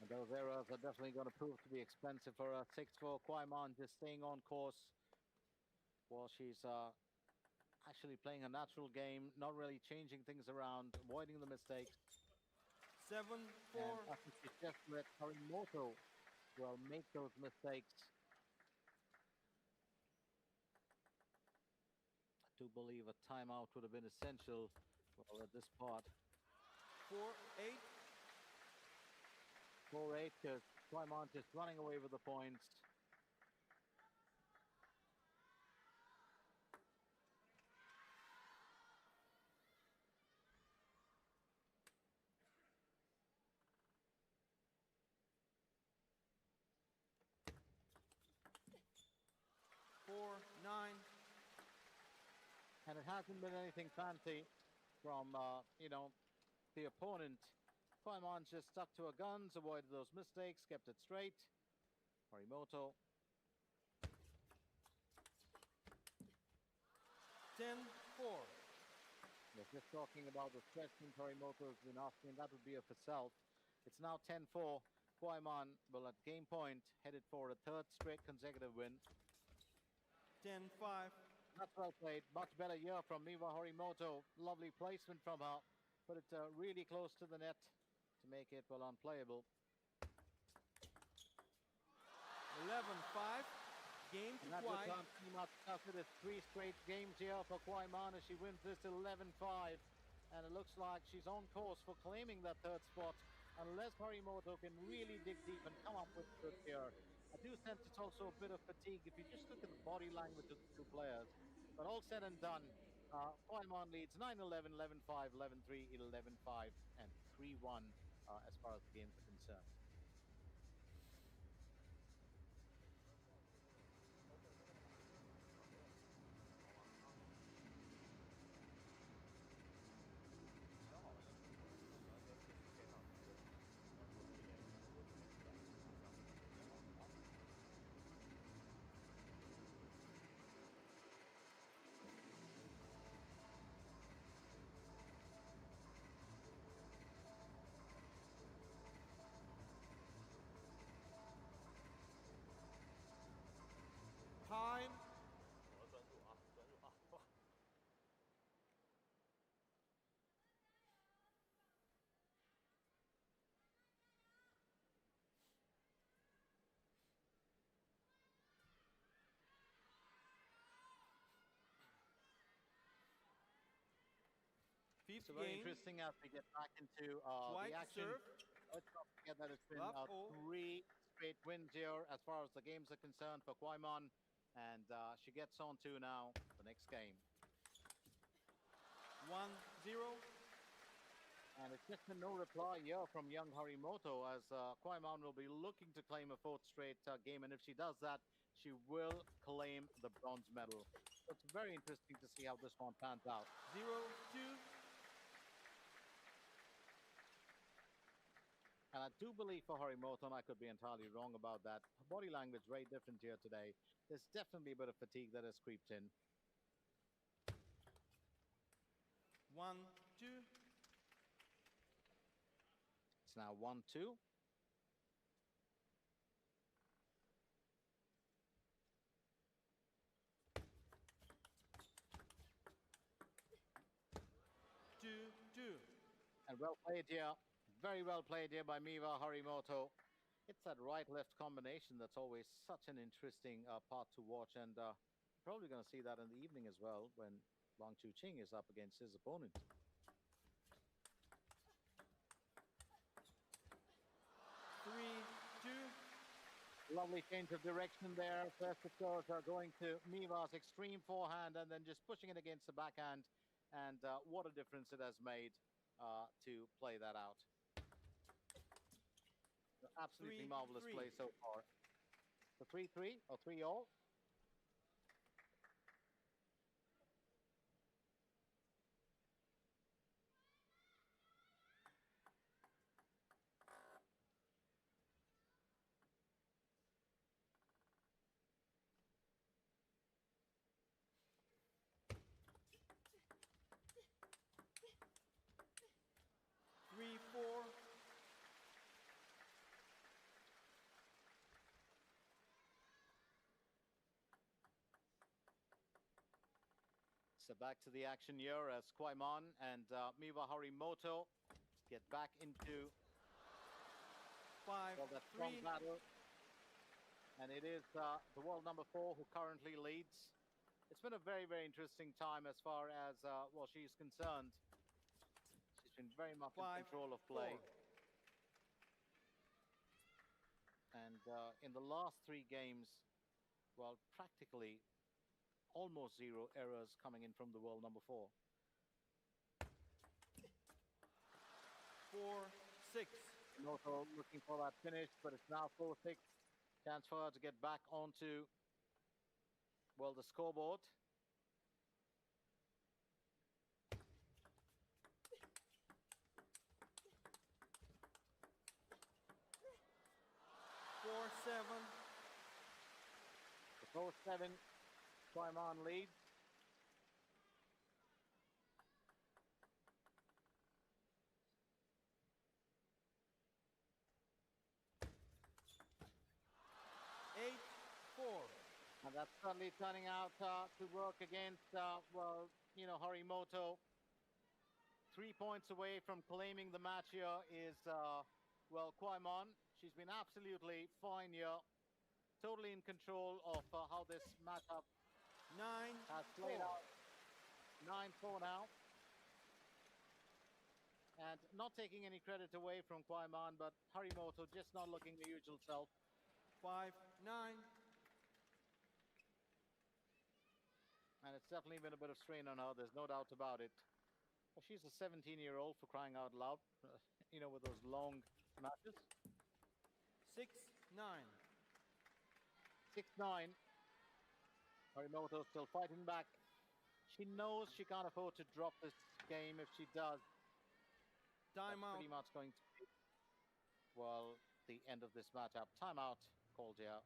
And those errors are definitely going to prove to be expensive for her. 6-4, Kwaimon just staying on course while she's actually playing a natural game, not really changing things around, avoiding the mistakes. 7-4. I think she just let Harimoto, well, make those mistakes. I do believe a timeout would have been essential, well, at this part. 4-8. 4-8, because Kwaimon just running away with the points. And it hasn't been anything fancy from, the opponent. Kwaimon just stuck to her guns, avoided those mistakes, kept it straight. Harimoto. 10-4. We're just talking about the question Harimoto has been asking. That would be of herself. It's now 10-4. Kwaimon, well, at game point, headed for a 3rd straight consecutive win. 10-5. That's well played. Much better year from Miwa Harimoto. Lovely placement from her. Put it really close to the net to make it, well, unplayable. 11-5. Game to And that will Kwai. come pretty much after the 3 straight games here for Kwai Man as she wins this 11-5. And it looks like she's on course for claiming that third spot, unless Harimoto can really dig deep and come up with good here. I do sense it's also a bit of fatigue if you just look at the body language of the two players. But all said and done, Kwai Man leads 9-11, 11-5, 11-3, 11-5, and 3-1 as far as the games are concerned. Time. It's very interesting as we get back into the action. Let's not forget that it's been 3 straight wins here as far as the games are concerned for Kwai Man. And she gets on to now the next game. 1-0. And it's just a no reply here from young Harimoto as Kwai Man will be looking to claim a 4th straight game. And if she does that, she will claim the bronze medal. So it's very interesting to see how this one pans out. 0-2. And I do believe for Harimoto, and I could be entirely wrong about that, her body language very different here today. There's definitely a bit of fatigue that has creeped in. 1-2. It's now 1-2. And well played here. Very well played here by Miwa Harimoto. It's that right-left combination that's always such an interesting part to watch. And probably going to see that in the evening as well when Wang Chuqing is up against his opponent. 3-2. Lovely change of direction there. First, of course, going to Miwa's extreme forehand and then just pushing it against the backhand. And what a difference it has made to play that out. Absolutely marvelous play so far. So 3-3 or 3-all. So back to the action here as Kwai Man and Miwa Harimoto get back into 5-3. that strong battle. And it is the world number 4 who currently leads. It's been a very, very interesting time as far as, well, she's concerned. She's been very much in control of play. And in the last 3 games, well, practically almost 0 errors coming in from the world number 4. 4-6. Also looking for that finish, but it's now 4-6. Chance for her to get back onto, well, the scoreboard. The 4-7. Kwai Man leads. And that's certainly turning out to work against, well, you know, Harimoto. 3 points away from claiming the match here is, well, Kwaimon. She's been absolutely fine here. Totally in control of how this matchup has played out. 9-4 now. And not taking any credit away from Kwaimon, but Harimoto just not looking the usual self. 5-9. And it's definitely been a bit of strain on her, there's no doubt about it. Well, she's a 17-year-old, for crying out loud, you know, with those long matches. 6-9. 6-9. Harimoto still fighting back. She knows she can't afford to drop this game. If she does, Timeout. pretty much going to be, well, the end of this matchup. Timeout called here.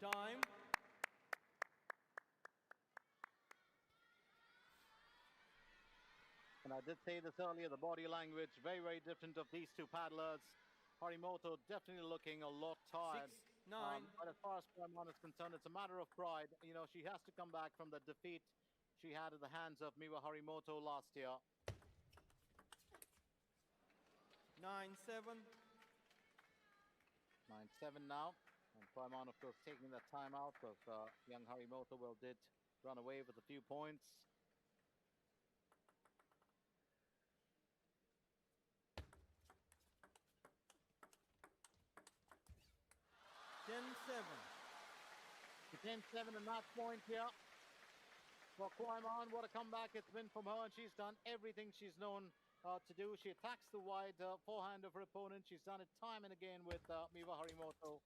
Time. And I did say this earlier, the body language, very, very different of these two paddlers. Harimoto definitely looking a lot tired. 6-9. But as far as Kwaimon is concerned, it's a matter of pride. You know, she has to come back from the defeat she had at the hands of Miwa Harimoto last year. 9-7. 9-7 now. And Kwaimon, of course, taking that time out because young Harimoto did run away with a few points. The 10-7 and match point here for Kwaimon. What a comeback it's been from her, and she's done everything she's known to do. She attacks the wide forehand of her opponent. She's done it time and again with Miwa Harimoto.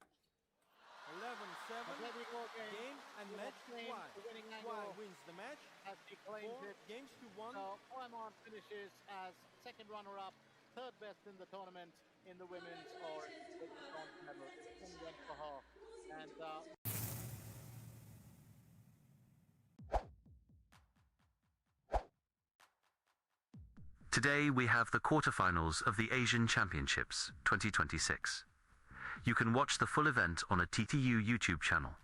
11-7. Game and match Kwai. Kwai wins the match. As she claims 4 it. games to 1. So Kwaimon finishes as second runner-up, third best in the tournament in the women's or with the bronze medal. It's 10 wins for her. And Today we have the quarterfinals of the Asian Championships 2026. You can watch the full event on a TTU YouTube channel.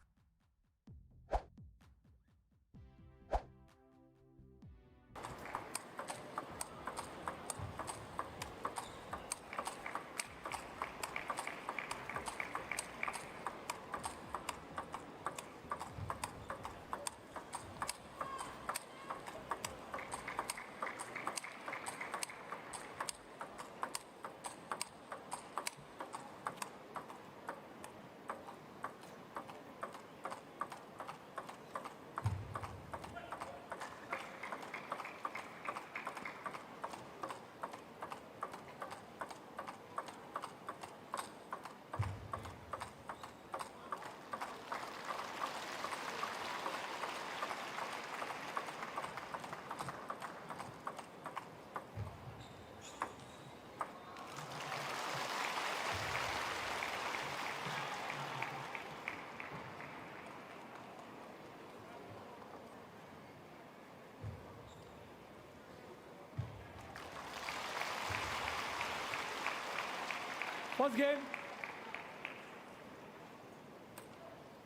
First game,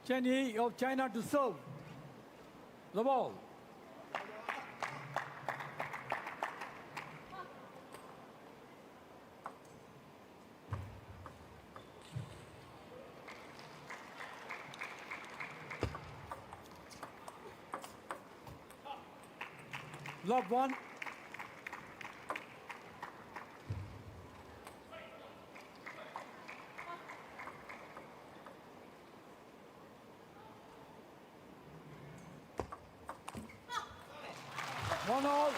Chen Yi of China to serve the ball. Love 1. 1 all.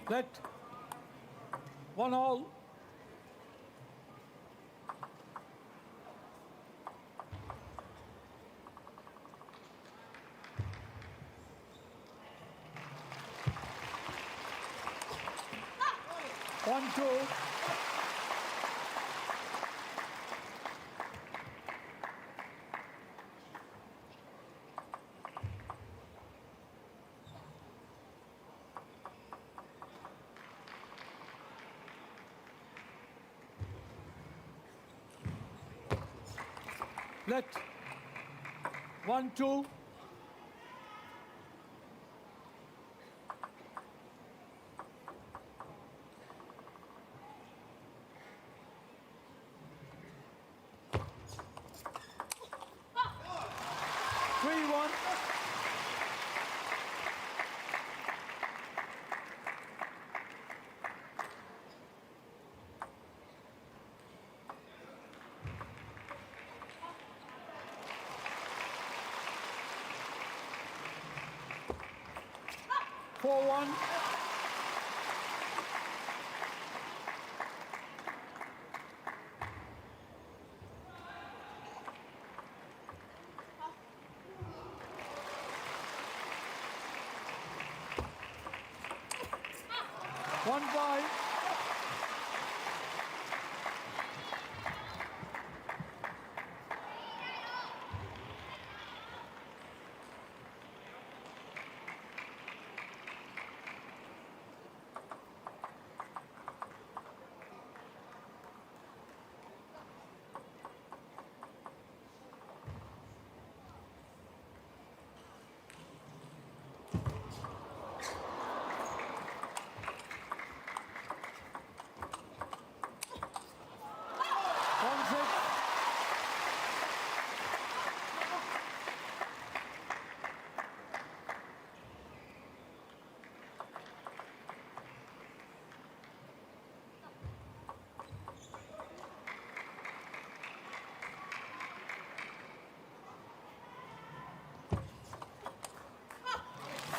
Let 1 all. One, two. Let 1, 2. Four, one. One, five.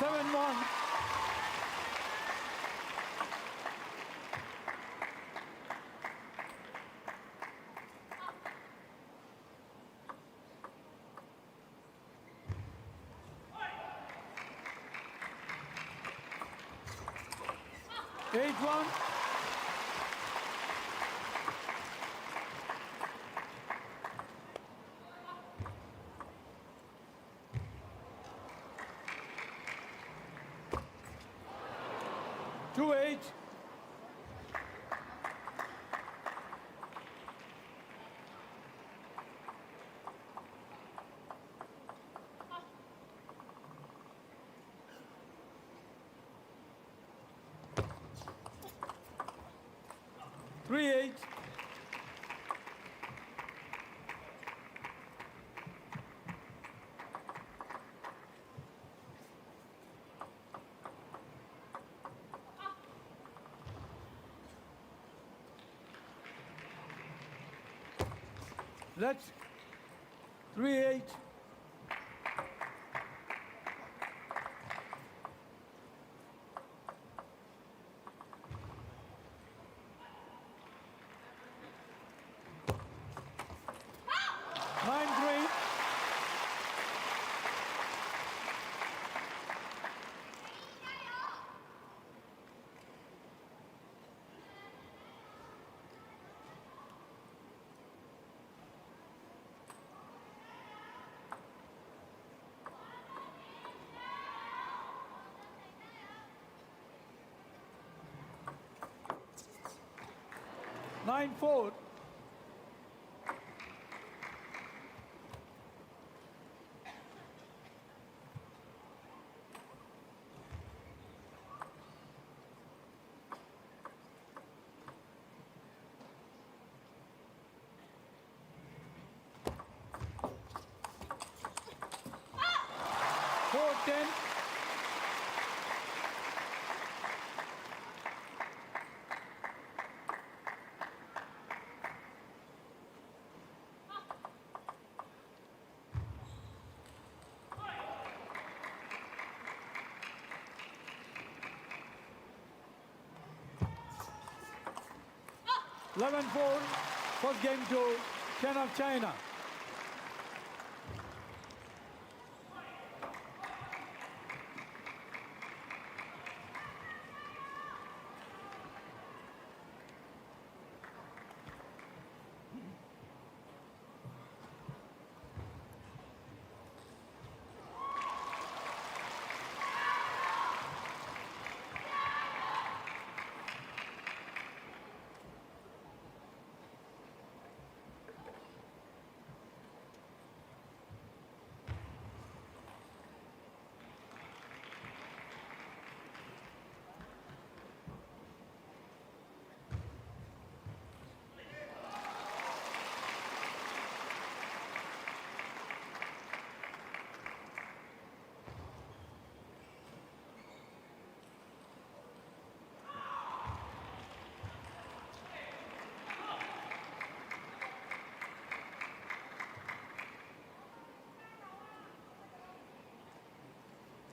Seven, one. Eight, one. Two, eight. Three, eight. Let's 3-8. Nine, 4. Four, 10. 11-4. First game to Chen of China.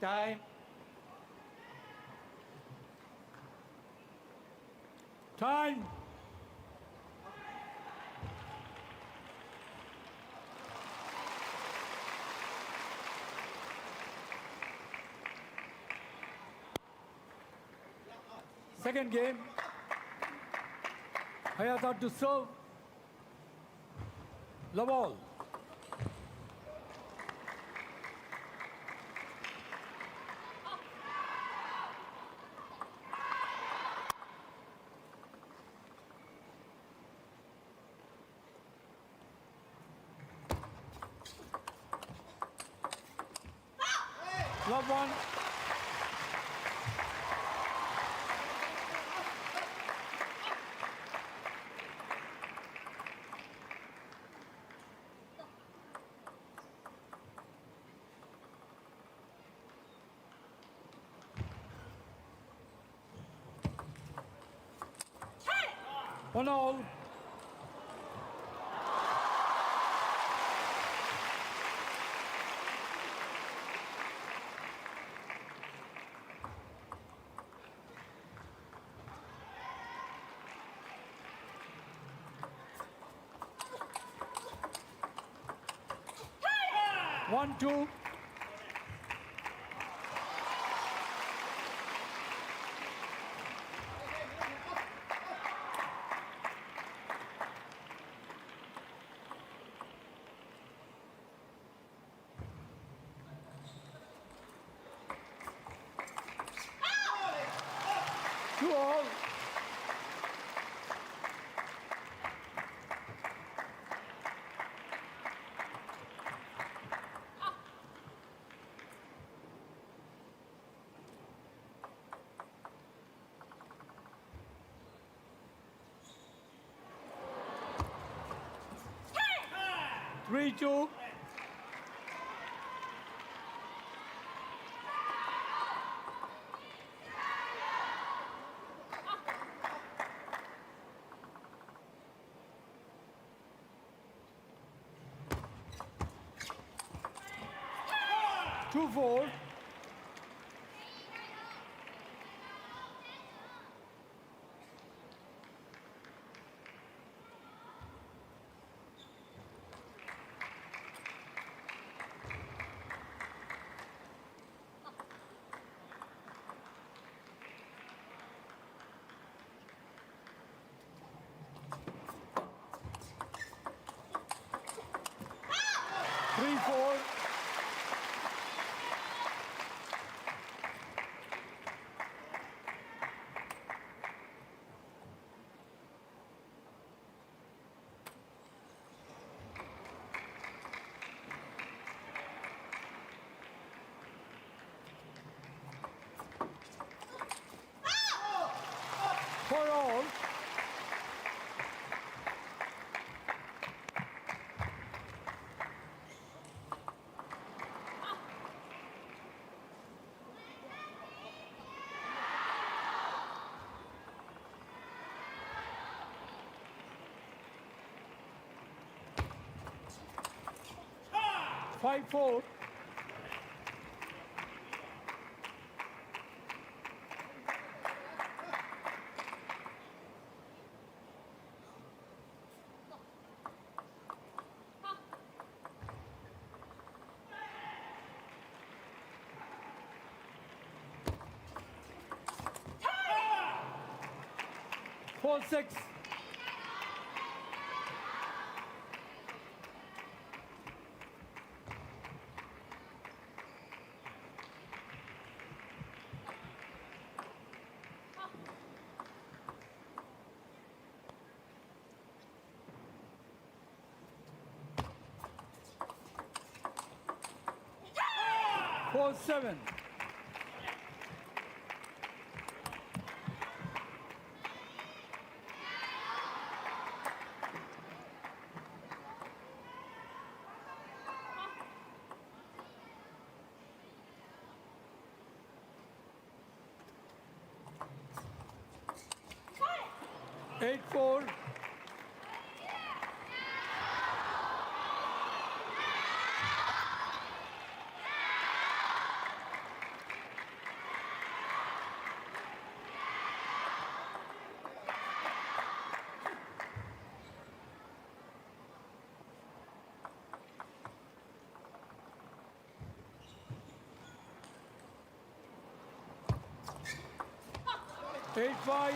Time. Time. Second game. Hayata to serve. Love all. Love one. One all. One, two. Two all. Three, two. Two, four. Three, four. For all. Five, four. 4-6. Four, 7. Eight, 4. Eight, 5.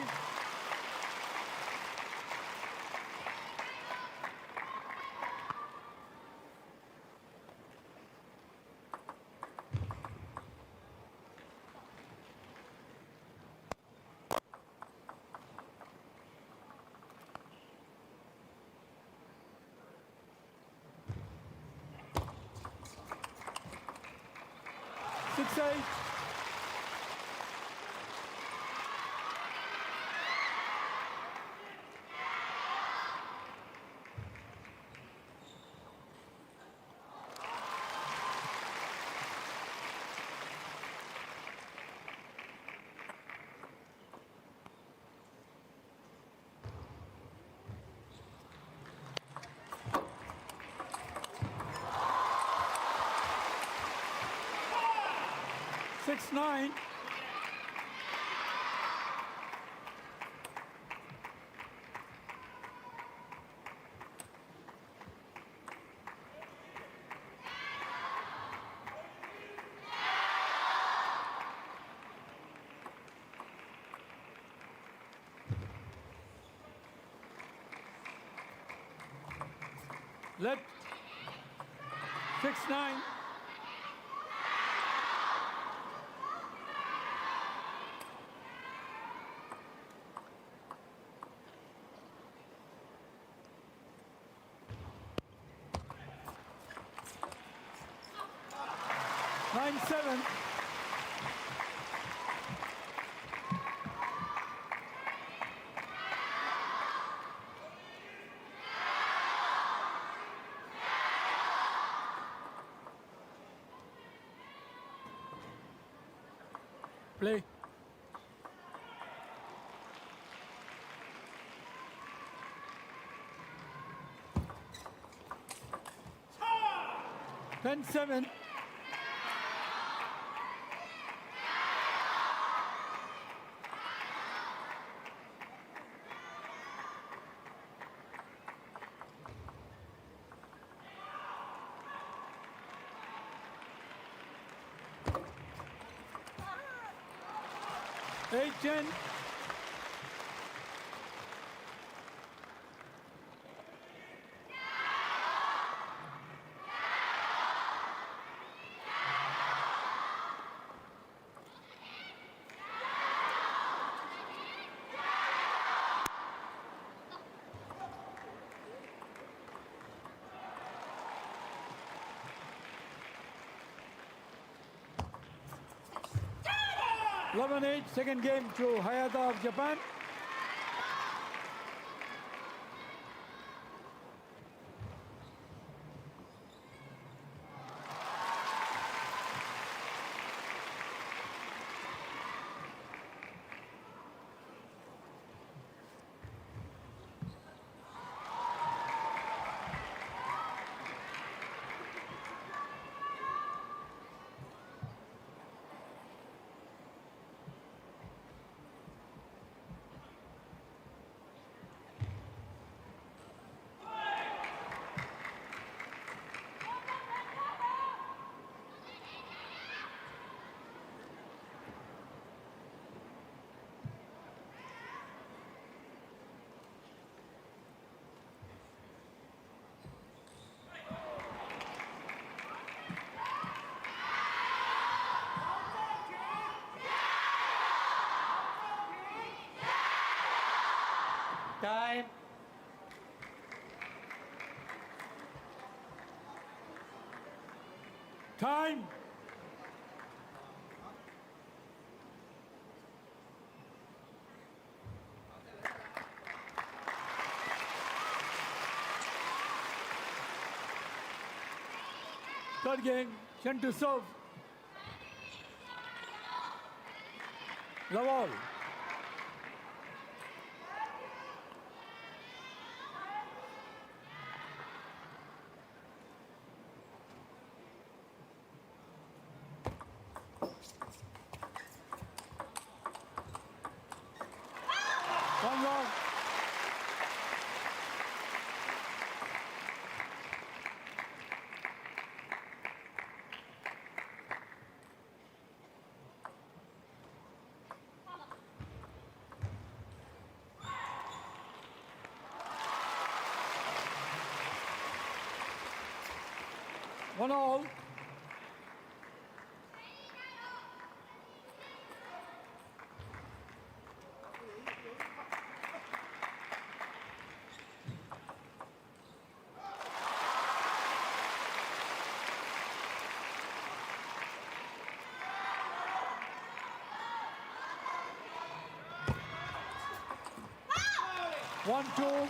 Six, 8. Six, 9. Let 6, 9. Nine, 7. Play. Ten, 7. Eight, 10. Eleven, 8. Second game to Hayata of Japan. Time. Time. Third game, Chen to serve. Love all. One love. One all. One, two.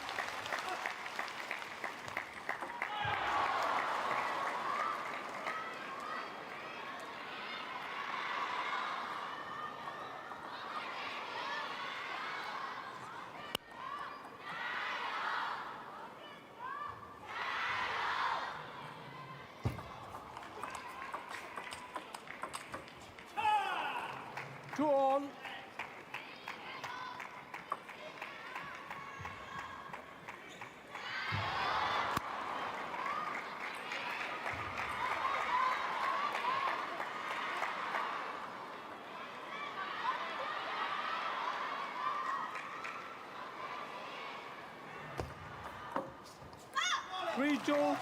Two all. Three, two.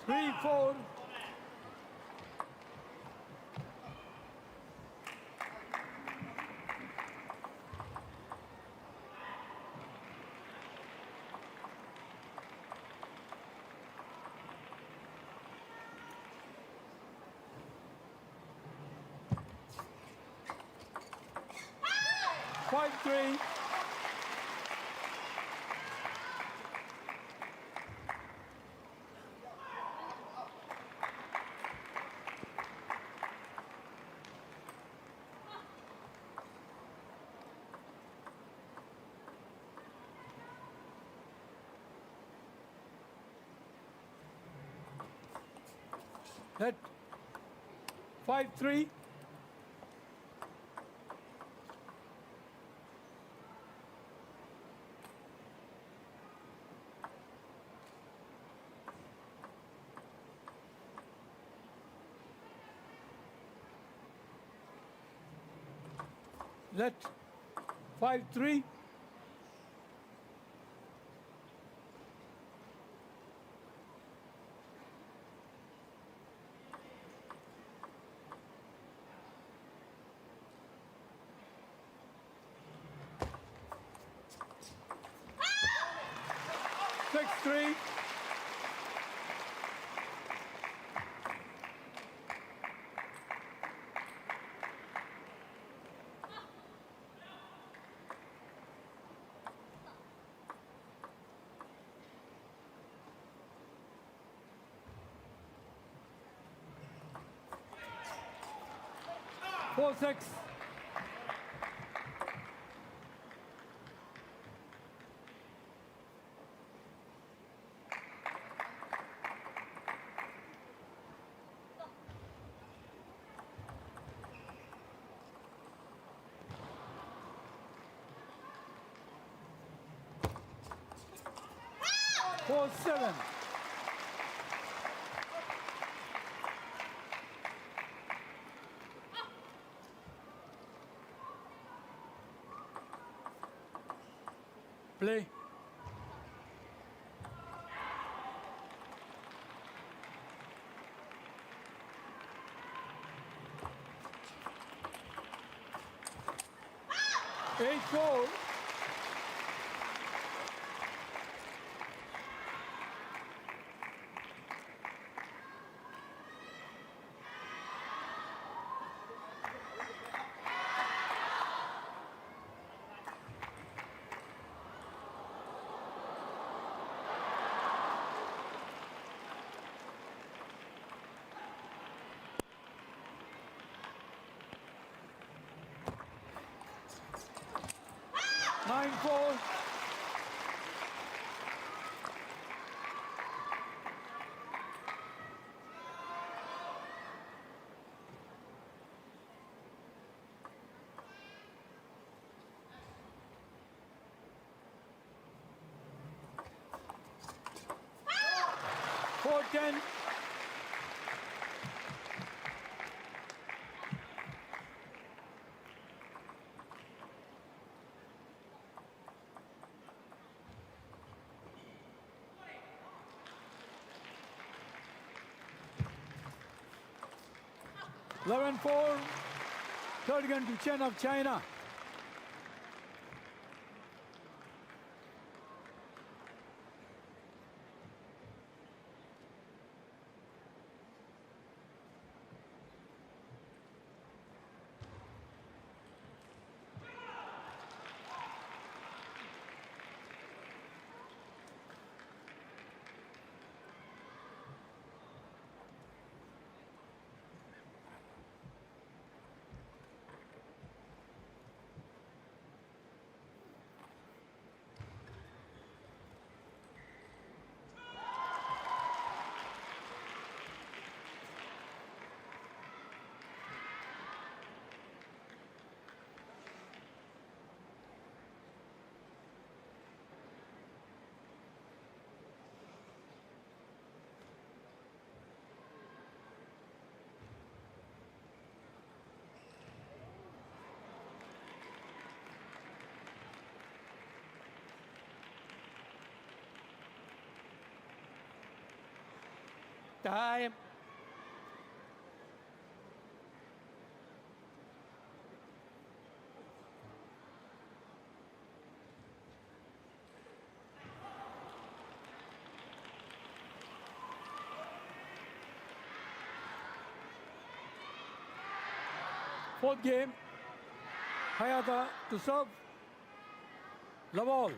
Three, four. Five, three. Hit. 5-3. Let 5-3. Six, three. Four, six. 4-7. Play. Eight four. Nine four. Four 10. Eleven four. Third gun to Chen of China. Time. Fourth game. Hayata to serve. Love all.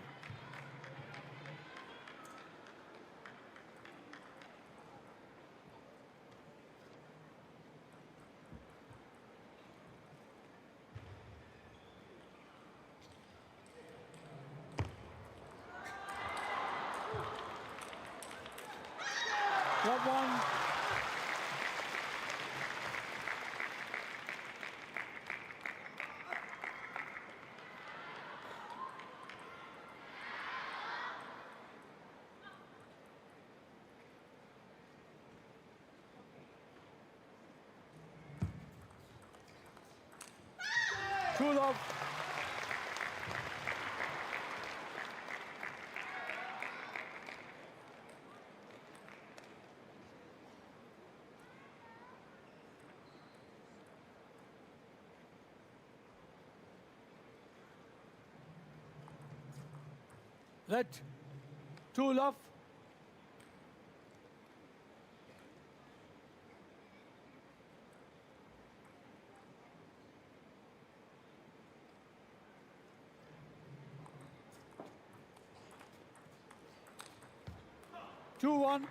Love one. Two love. Let two love. Two one.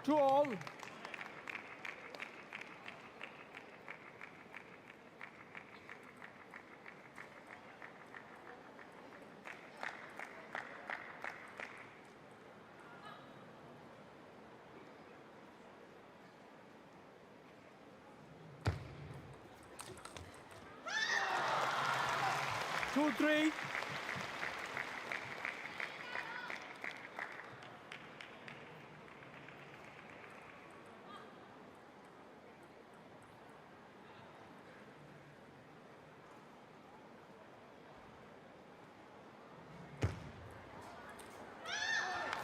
Two all. 2-3.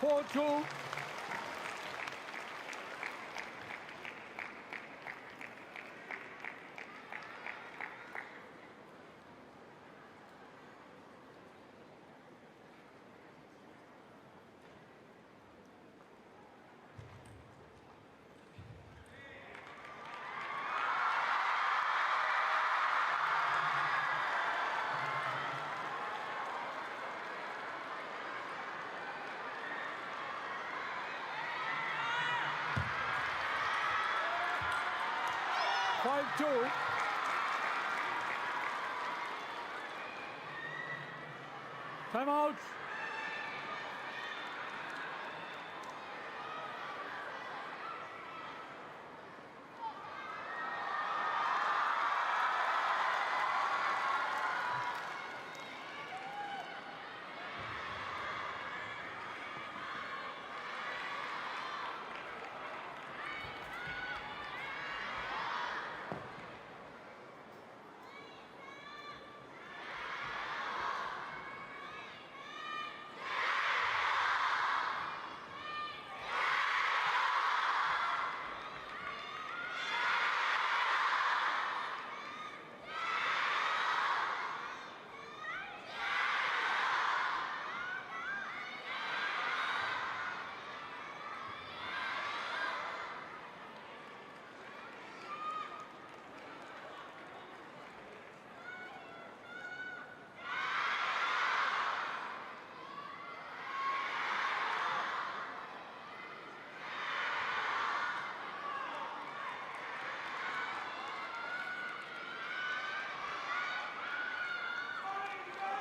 Four, 2. Five, 2. Time out.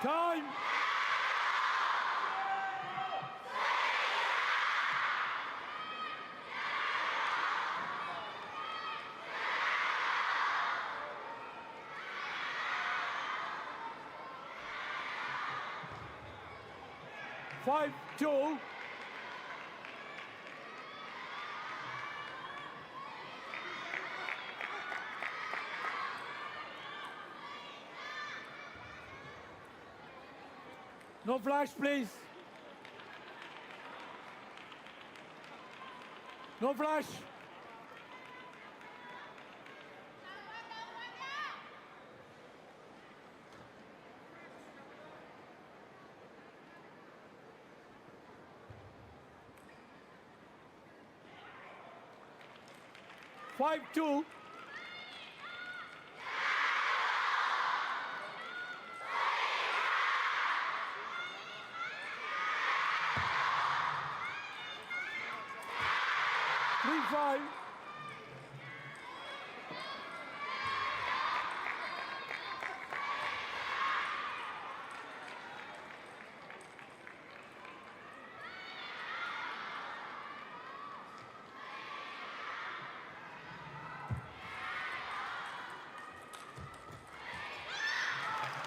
Time. Five, 2. No flash, please. No flash. Five, 2. Three, 5.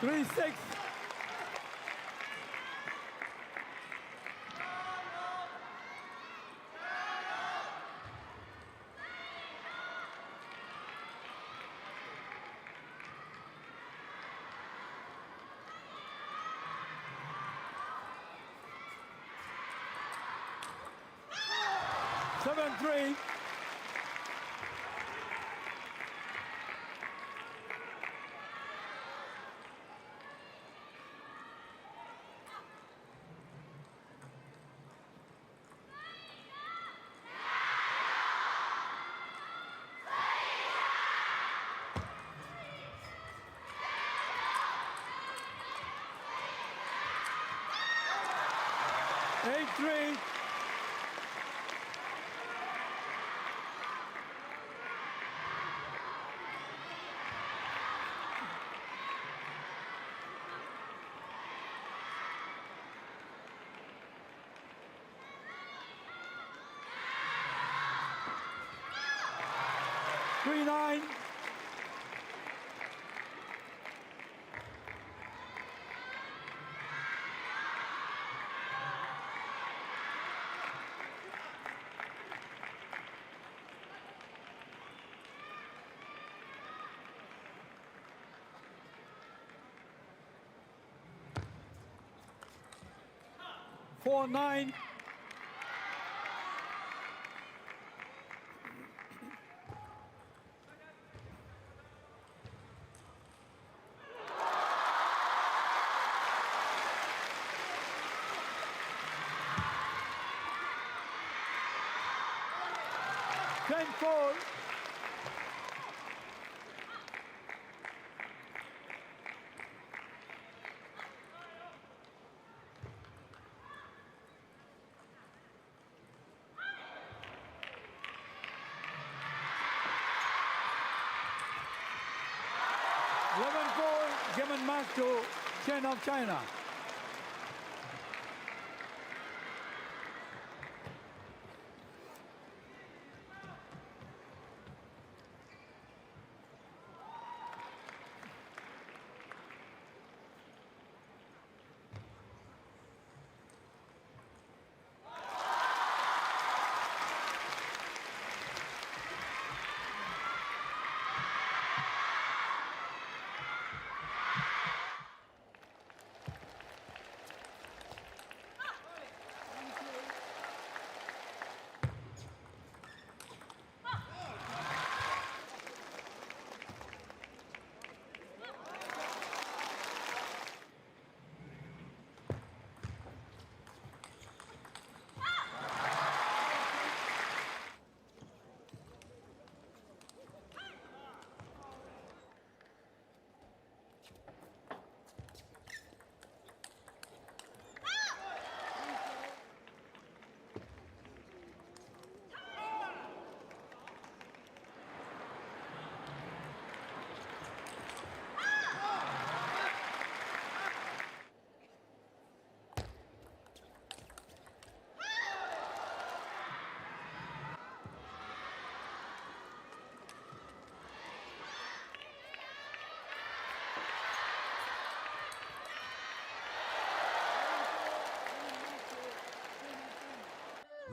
Three, 6. Seven, 3. Eight, 3. Three, 9. 4-9. Four. Given match to Chen of China.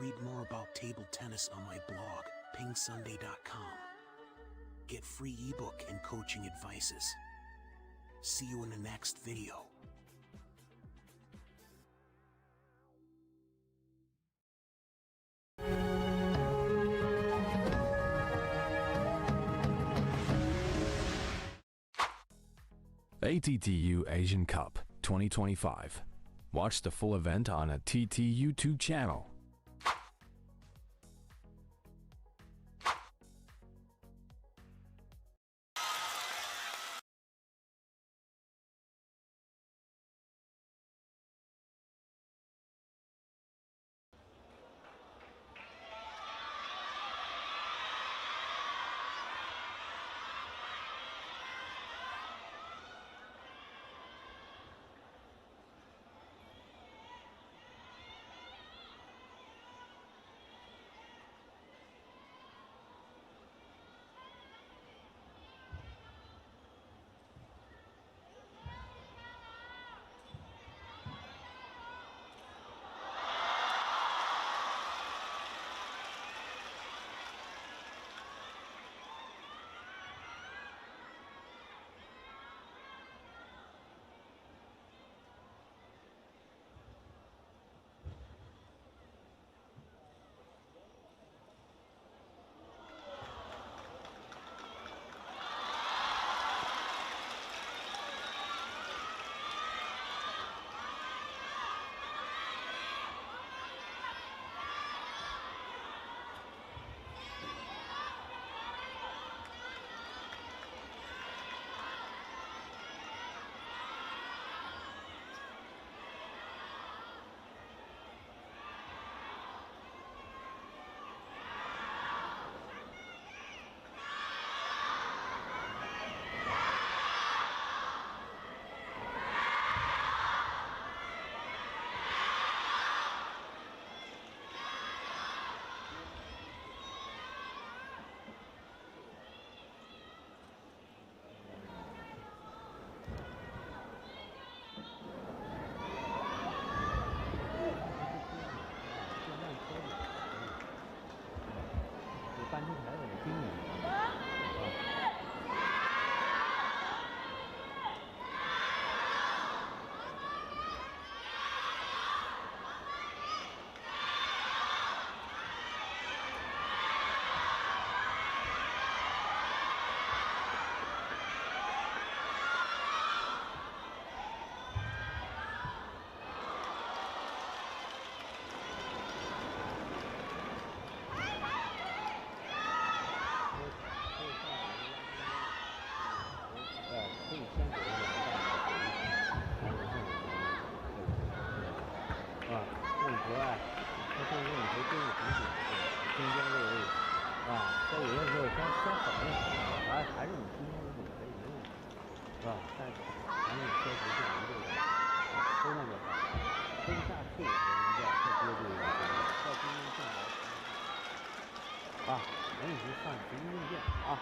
Read more about table tennis on my blog, pingsunday.com. Get free ebook and coaching advices. See you in the next video. ITTU Asian Cup 2025. Watch the full event on ITTF YouTube channel. 是吧？但是咱们确实是能这个都那个分下去的时候，应该特别注意要今天正啊，人已经上随机应变啊。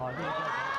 好，这个叫什么？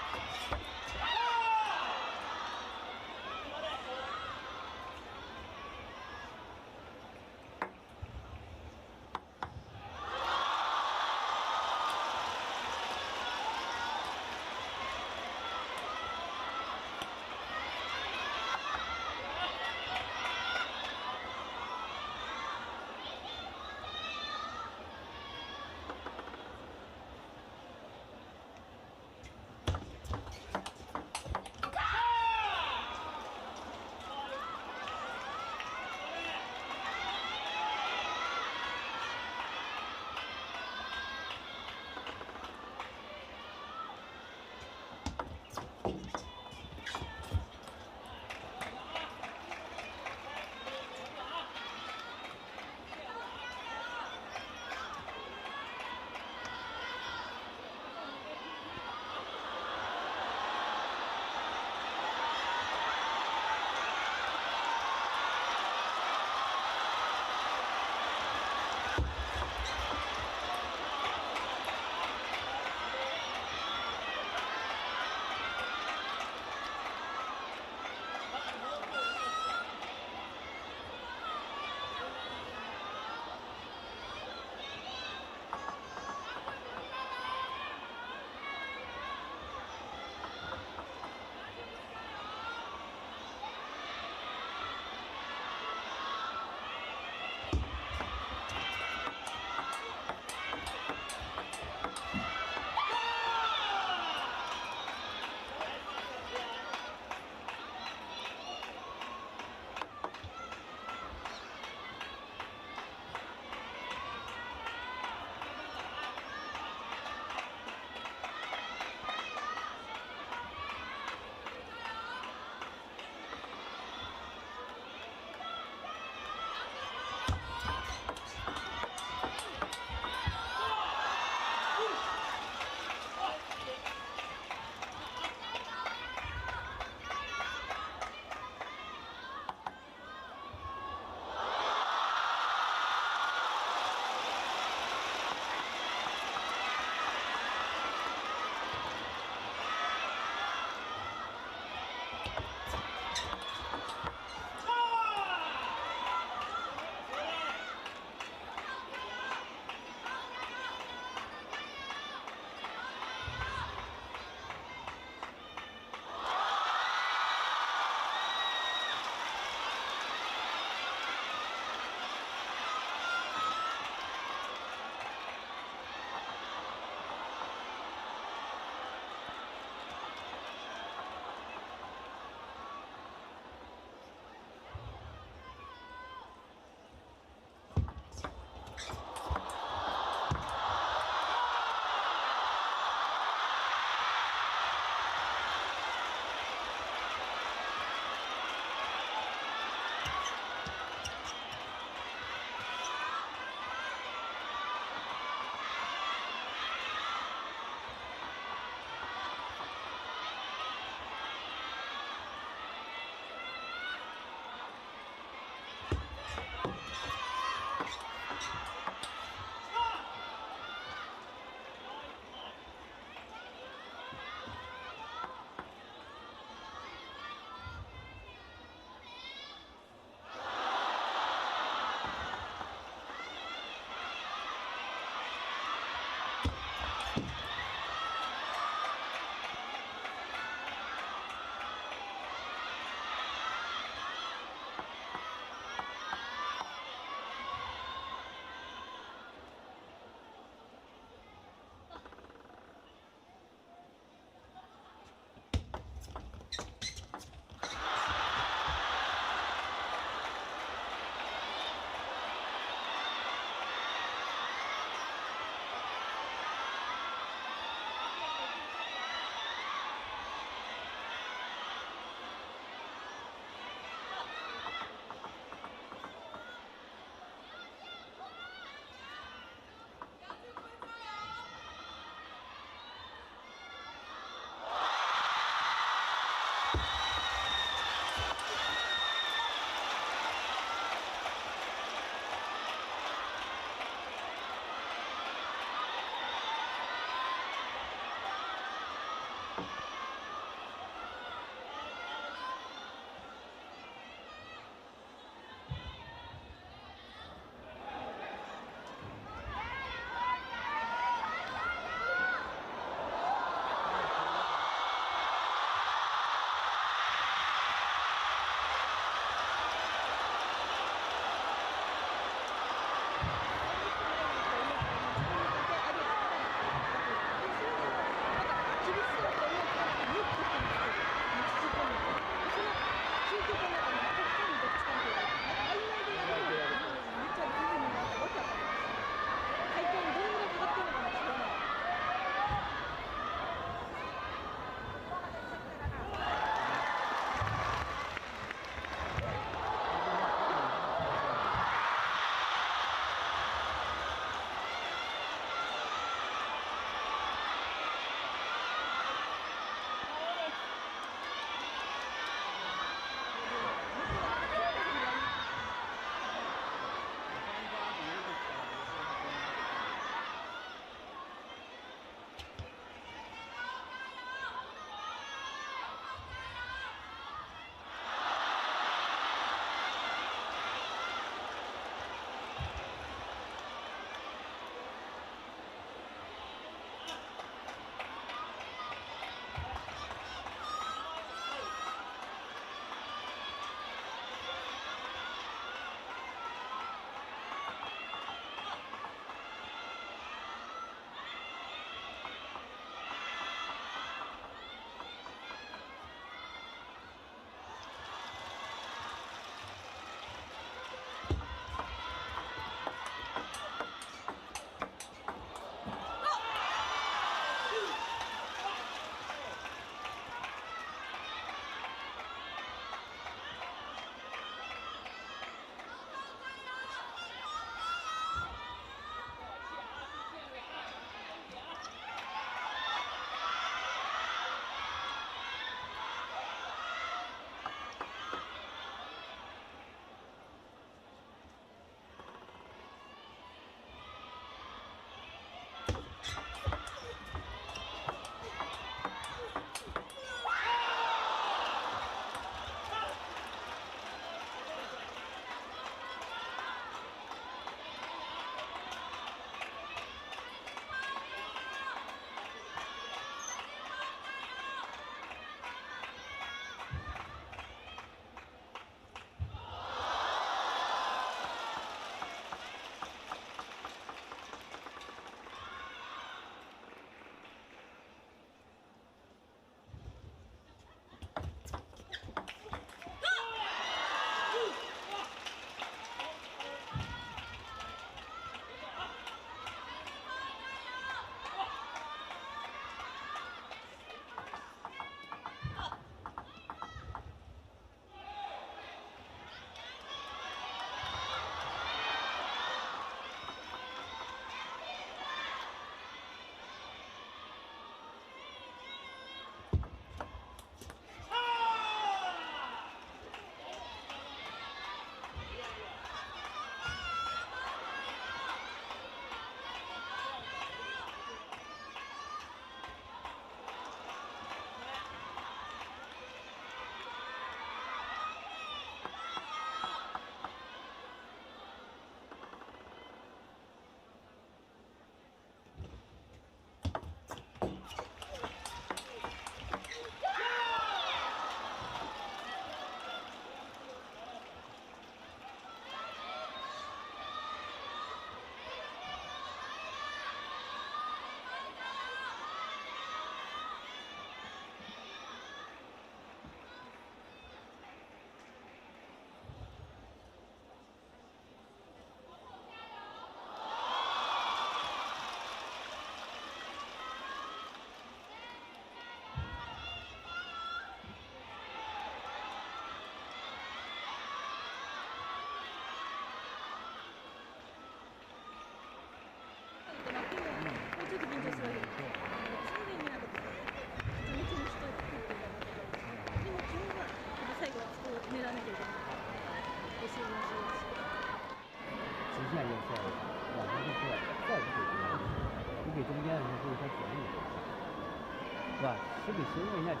是不是形容一下球？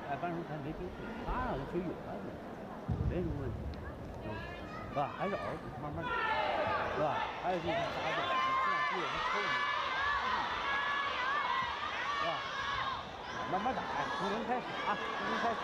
哎，反正他没丢对，他让他球有了，没什么问题，是吧？还是熬，慢慢打，是吧？还有就是啥的，你这样对他扣你，是吧？慢慢打，从零开始啊，从零开始。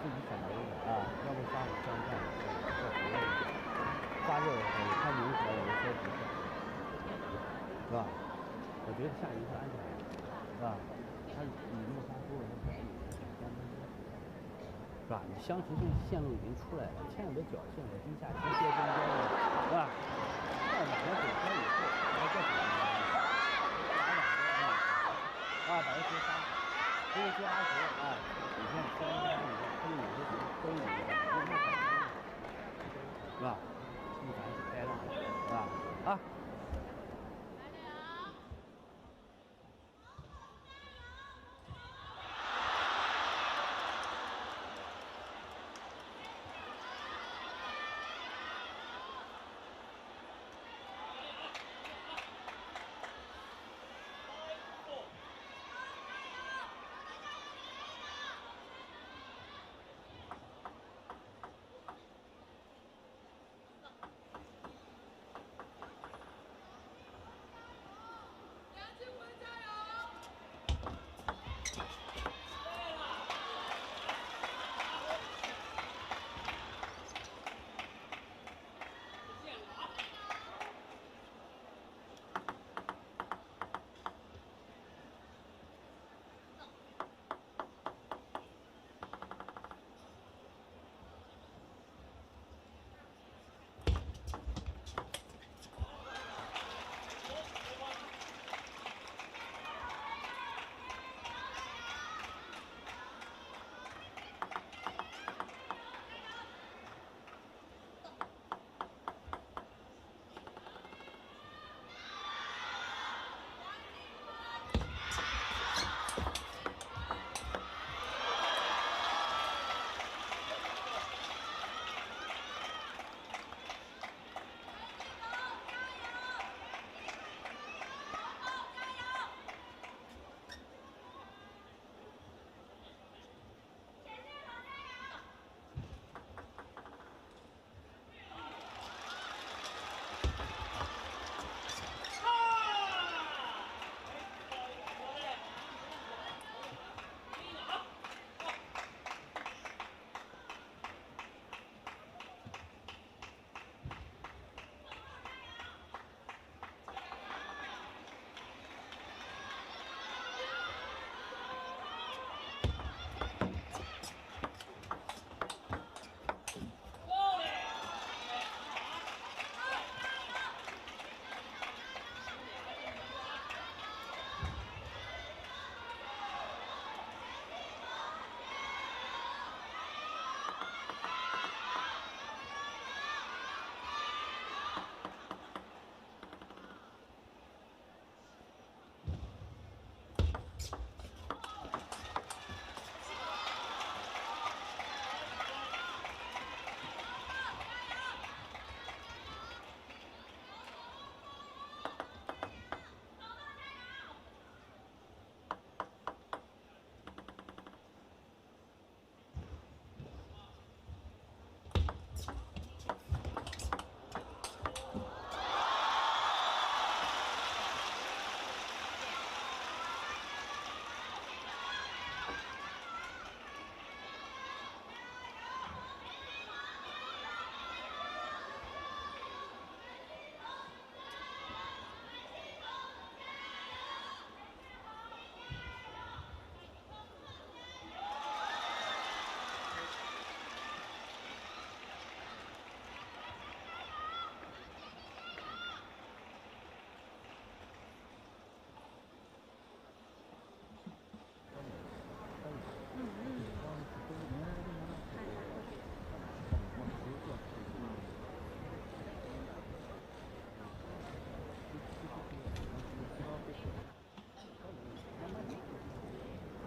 自己选择的啊，要不杀我这样干，这不累。发热的时候，他明显有一些不适，是吧？我觉得下一个安全，是吧？他你没有发出，他是吧？你相持性线路已经出来了，千万别侥幸了，低下先接中间的，是吧？到哪个水平以后，然后再打把它接杀，这个接杀球啊，你看虽然他有些球都有一个，是吧？一反是开浪，是吧？啊。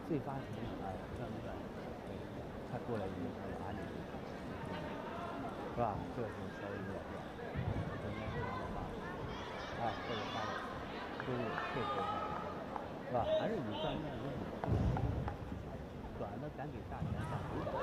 最发情啊，转不转？他过来以后他打你，是吧？这是稍微有点变，中间非常的发，哎，这个发的都有配合上，是吧？还是以锻炼为主，短的敢给大前上回打。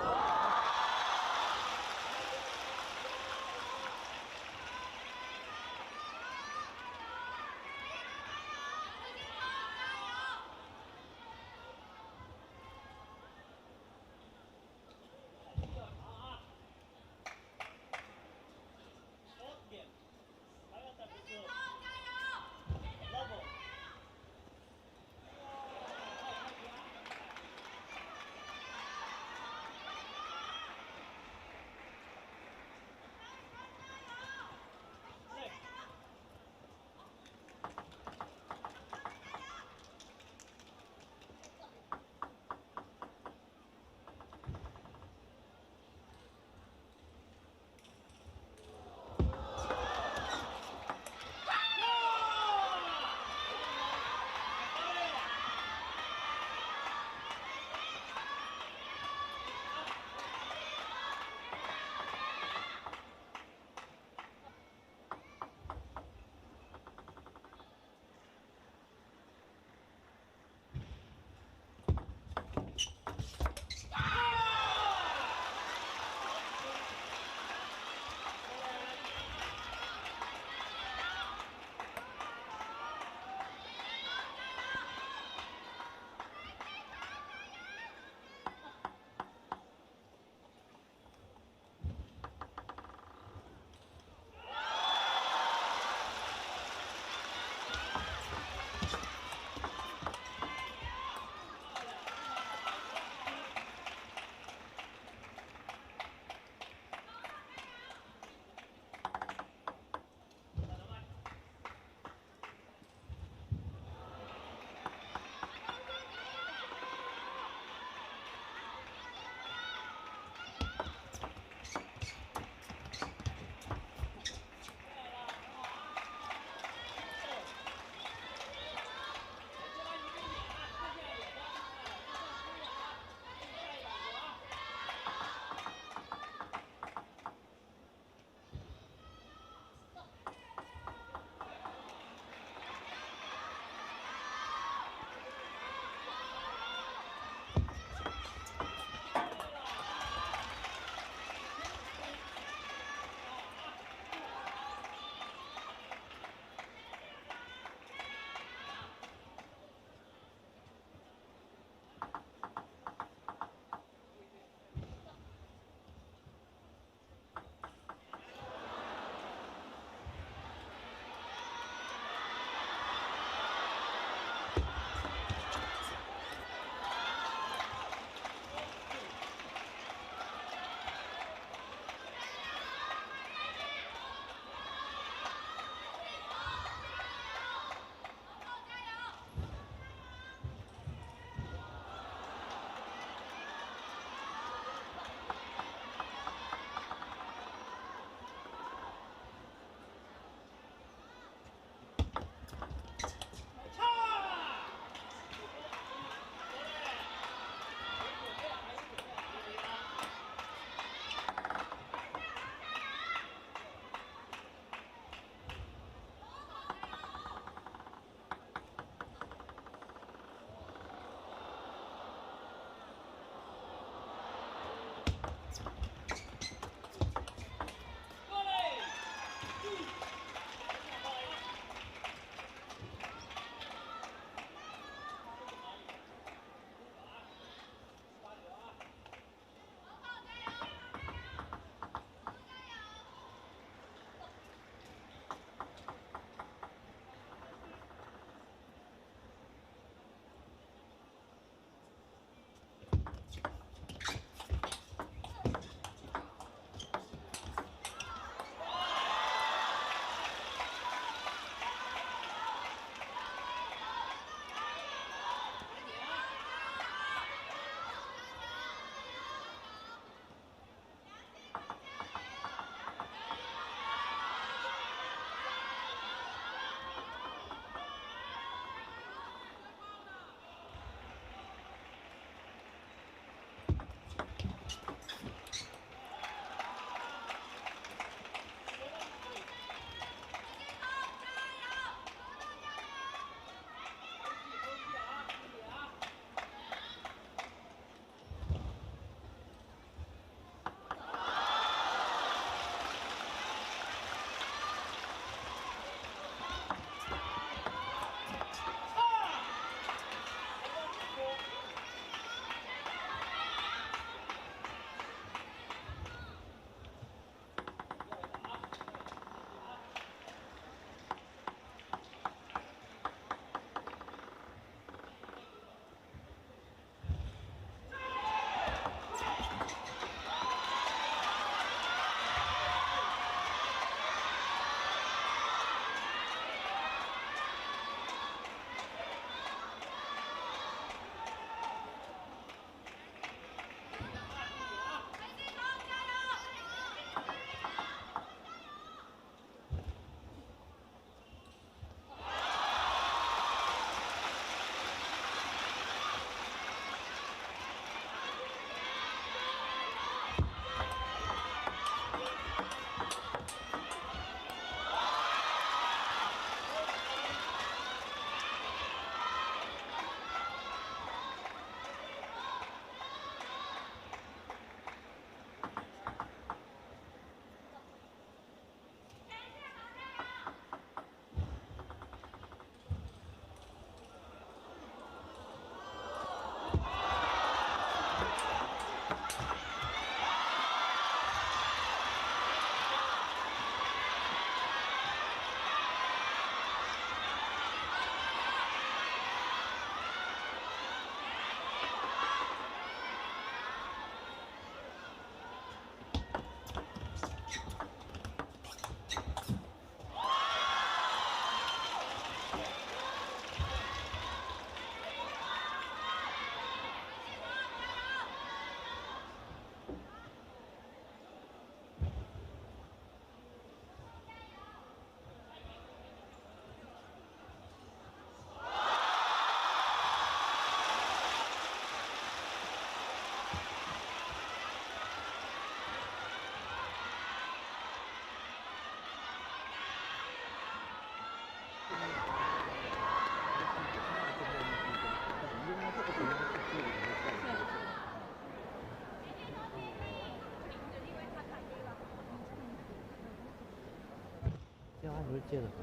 接发球接的很好，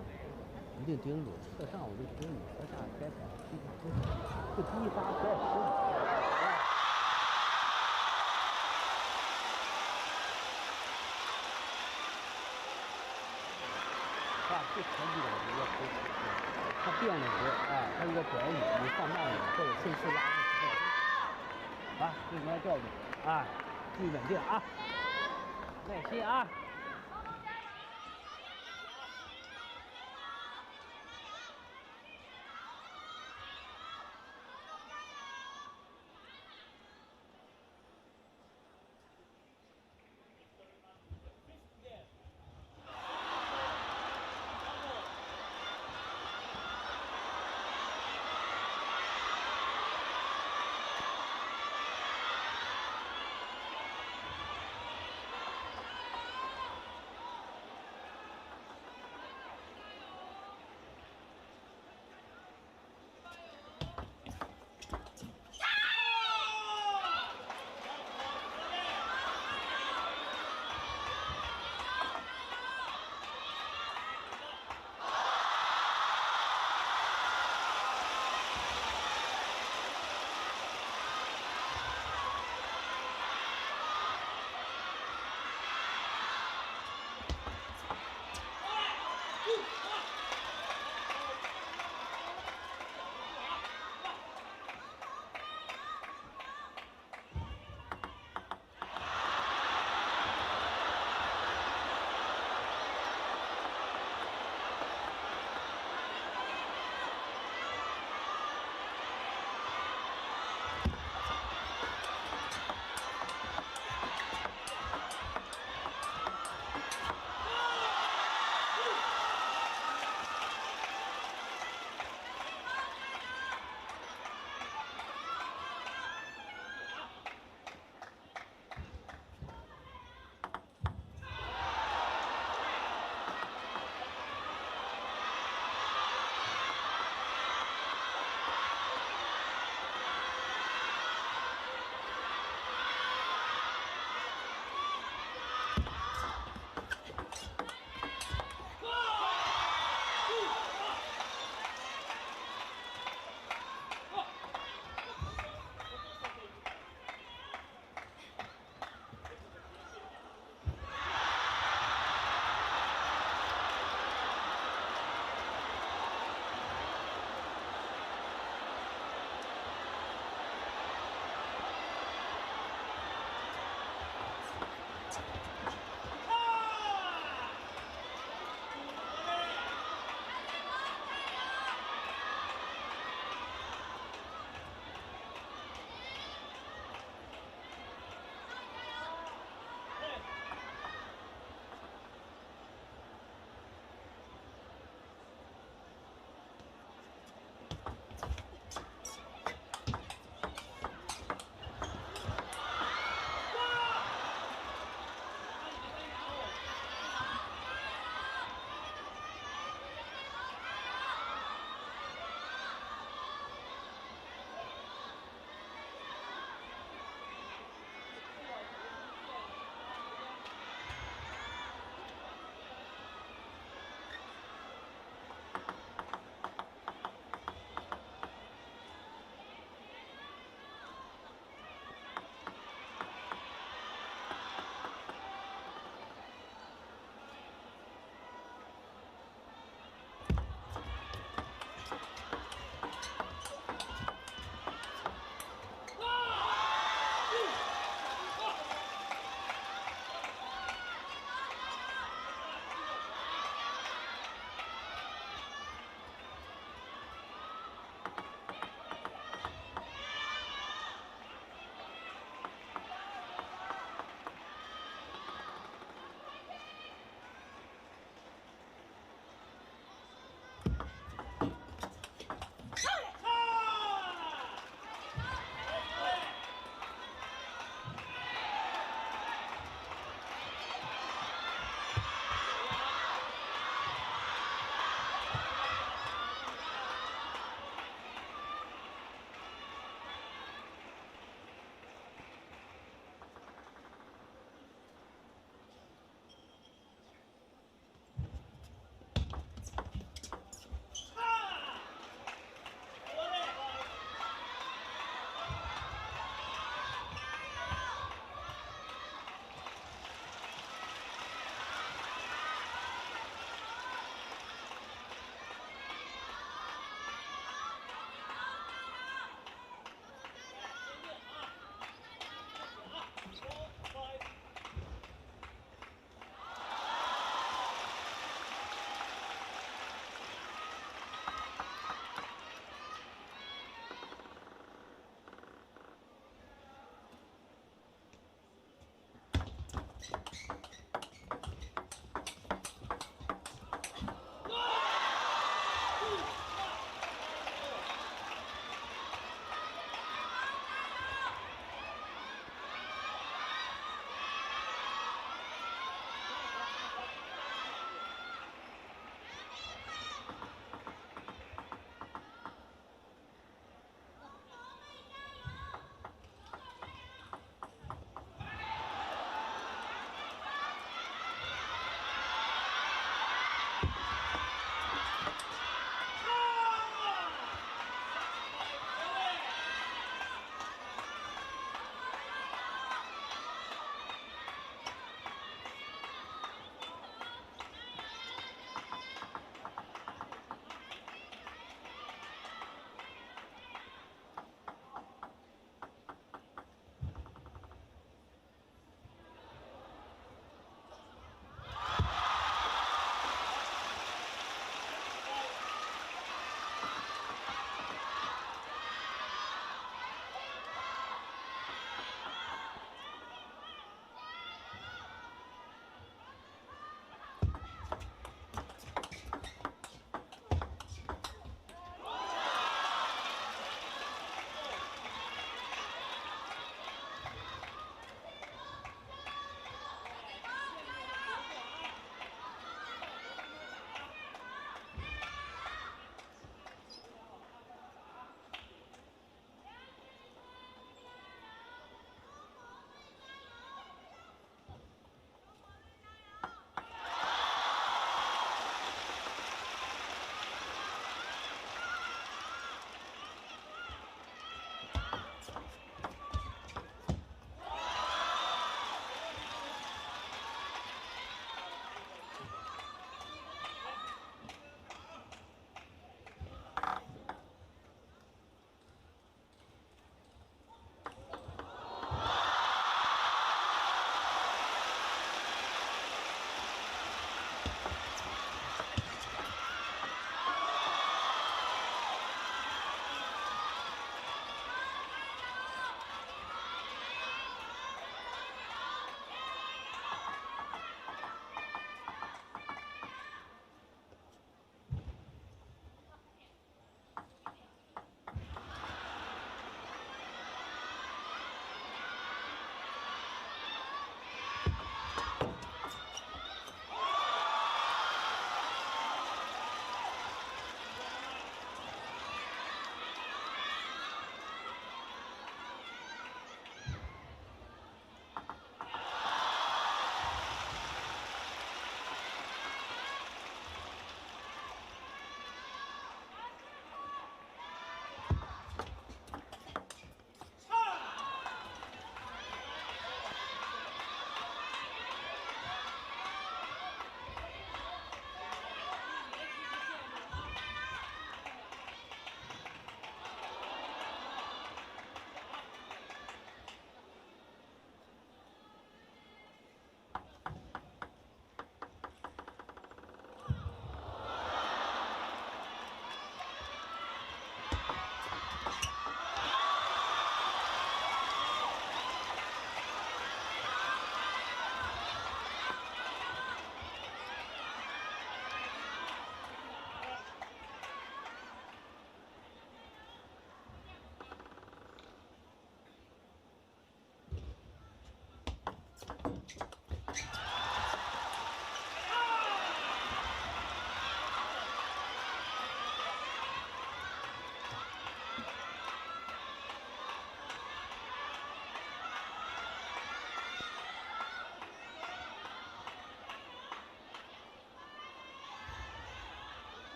一定盯住，侧上我就盯你，侧下该跑就第一发不要失误。最常见的一个他变的时候，哎，他一个转引，你放慢点或者顺势拉住时候，啊，最重要调度，哎，注意稳定啊，耐心啊。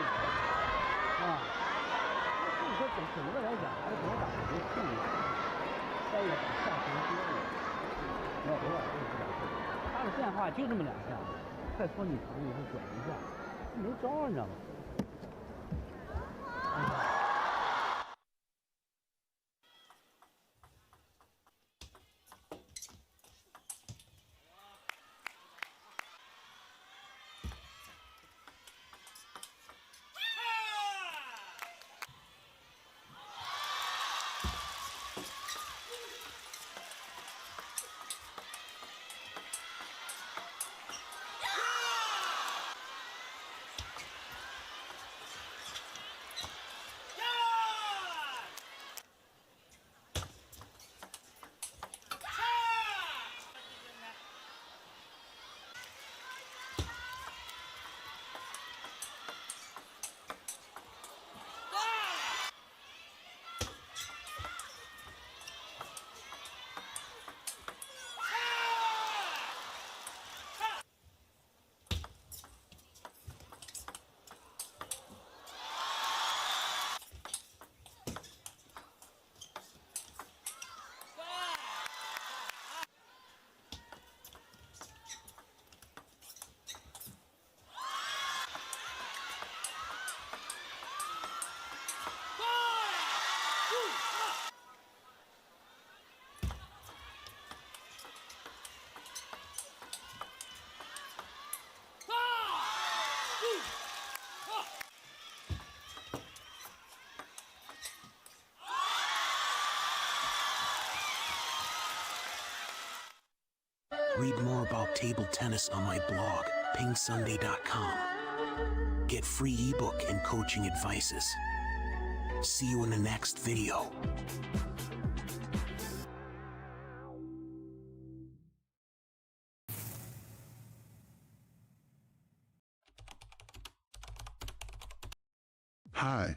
啊，所以说整个来讲还是比较打的注意，再一个打下球多了，要偶尔就是这样。他的变化就这么2下，快拖你长以后转一下，没招你知道吗？ Read more about table tennis on my blog, pingsunday.com. Get free ebook and coaching advices. See you in the next video. Hi,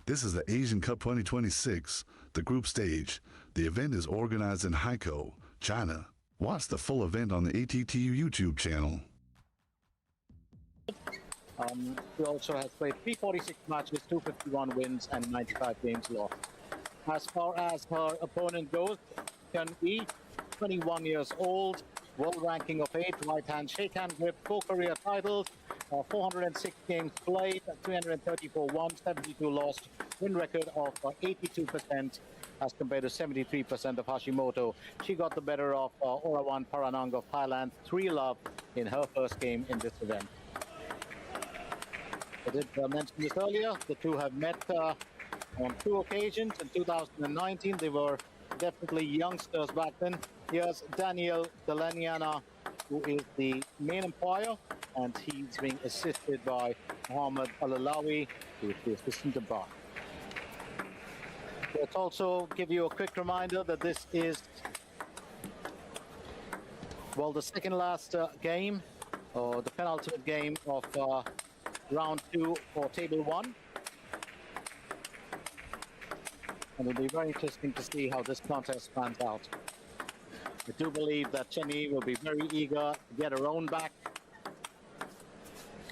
this is the Asian Cup 2026, the group stage. The event is organized in Haikou, China. Watch the full event on the ITTF YouTube channel. She also has played 346 matches, 251 wins, and 95 games lost. As far as her opponent goes, Chen Yi, 21 years old, world ranking of 8, right-hand shake-hand grip, 4 career titles, 406 games played, 334 won, 72 lost, win record of 82% as compared to 73% of Hashimoto. She got the better of Orawan Paranang of Thailand, 3-love in her first game in this event. I did mention this earlier, the two have met on 2 occasions. In 2019, they were definitely youngsters back then. Here's Daniel Delaniana, who is the main umpire, and he's being assisted by Mohammed Alalawi, who is the assistant umpire. Let's also give you a quick reminder that this is, well, the second last game, or the penultimate game of round 2 for table 1. And it'll be very interesting to see how this contest pans out. I do believe that Chen Yi will be very eager to get her own back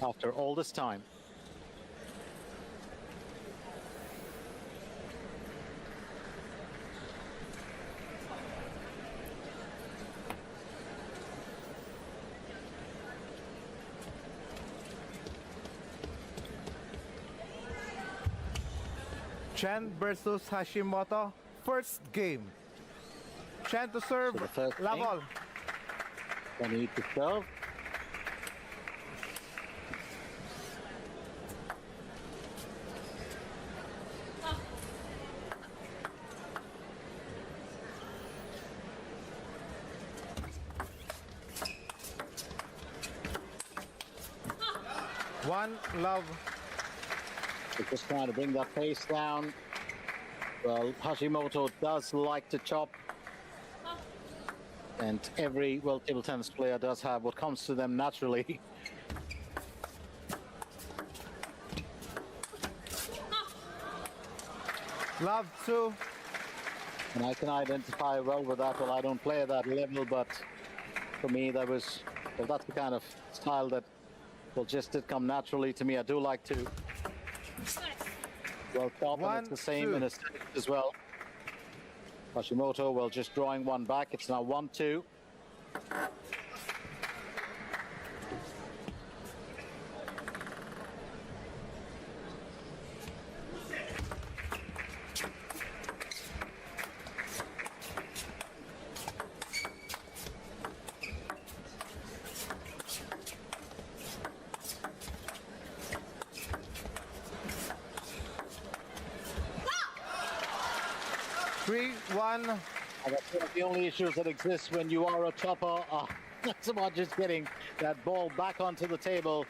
after all this time. Chen versus Hashimoto, first game. Chen to serve, so love all. Chen Yi to serve. One love. They're just trying to bring that pace down. Well, Hashimoto does like to chop. And every world table tennis player does have what comes to them naturally. Love 2. And I can identify well with that. Well, I don't play at that level, but for me, that was, well, that's the kind of style that, well, just did come naturally to me. I do like to Well, top, and it's the same in a set as well. Hashimoto, well, just drawing one back. It's now 1-2. And that's one of the only issues that exist when you are a chopper. That's about just getting that ball back onto the table.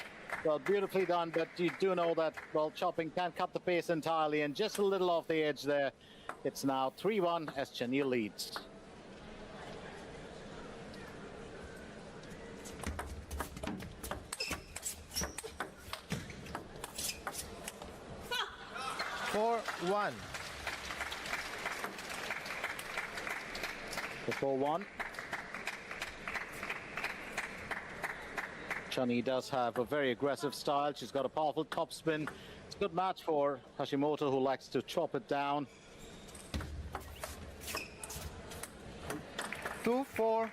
Well, beautifully done, but you do know that, well, chopping can't cut the pace entirely, and just a little off the edge there. It's now 3-1 as Chen Yi leads. The 4-1. Chen Yi does have a very aggressive style. She's got a powerful topspin. It's a good match for Hashimoto, who likes to chop it down. 2-4.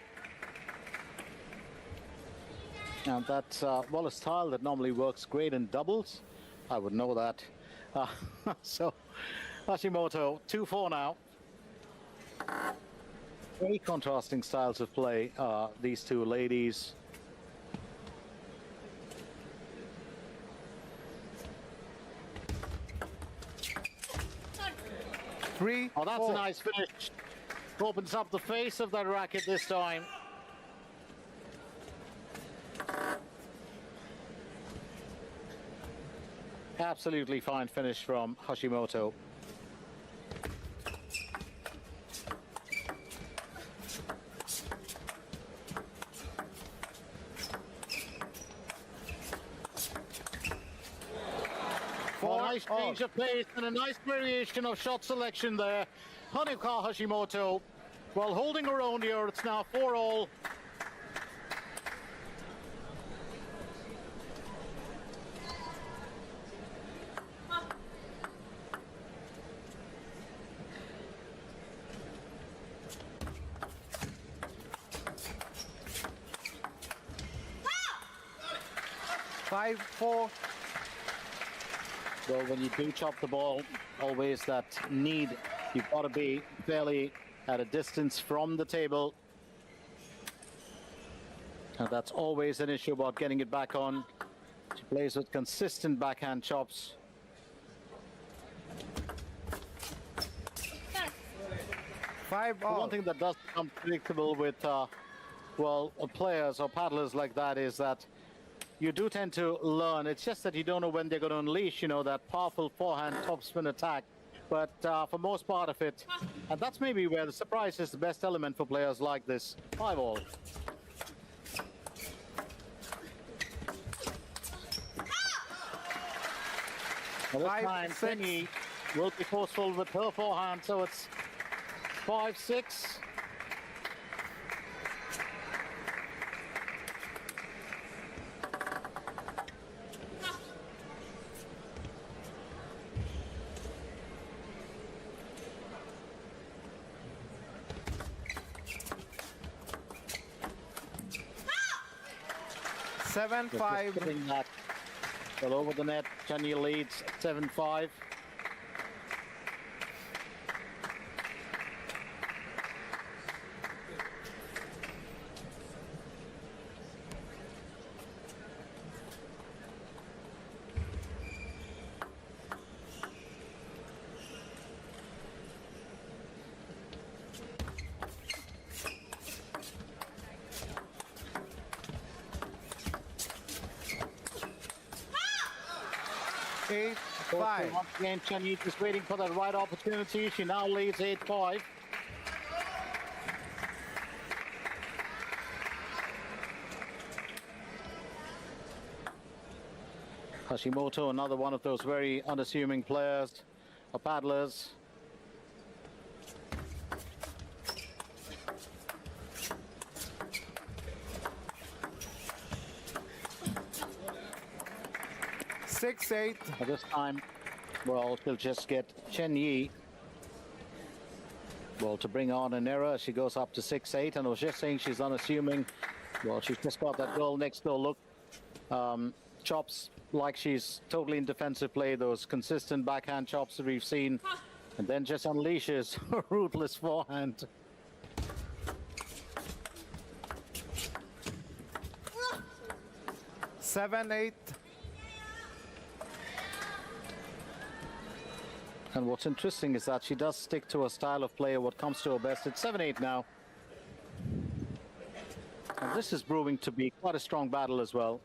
And that's, well, a style that normally works great in doubles. I would know that. So, Hashimoto, 2-4 now. Very contrasting styles of play, these two ladies. Oh, that's a nice finish. Opens up the face of that racket this time. Absolutely fine finish from Hashimoto. A nice change of pace and a nice variation of shot selection there. Hanuka Hashimoto, well, holding her own here. It's now 4-all. Well, when you do chop the ball, always that need, you've got to be fairly at a distance from the table. And that's always an issue about getting it back on. She plays with consistent backhand chops. One thing that does become predictable with, well, players or paddlers like that is that you do tend to learn. It's just that you don't know when they're going to unleash, you know, that powerful forehand topspin attack. But for most part of it, and that's maybe where the surprise is the best element for players like this. 5-all. This time, Chen Yi will be forceful with her forehand, so it's 5-6. Well, over the net, Chen Yi leads 7-5. Once again, Chen Yi is waiting for that right opportunity. She now leads 8-5. Hashimoto, another one of those very unassuming players or paddlers. At this time, Well, she'll just get Chen Yi. Well, to bring on an error, she goes up to 6-8, and I was just saying she's unassuming. Well, she's just got that goal next door look. Chops like she's totally in defensive play, those consistent backhand chops that we've seen, and then just unleashes a ruthless forehand. Seven, 8. And what's interesting is that she does stick to a style of play, what comes to her best. It's 7-8 now. And this is proving to be quite a strong battle as well.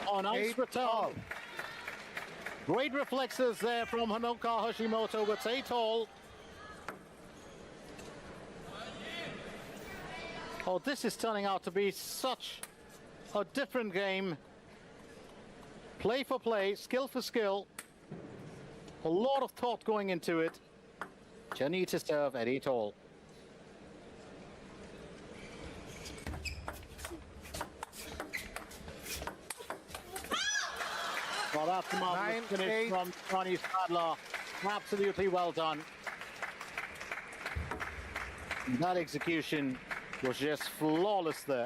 Oh, nice return. Great reflexes there from Hanoka Hashimoto with 8-all. Oh, this is turning out to be such a different game. Play for play, skill for skill. A lot of thought going into it. Chen Yi to serve at 8-all. Well, that's a marvelous finish from Chinese paddler. Absolutely well done. That execution was just flawless there.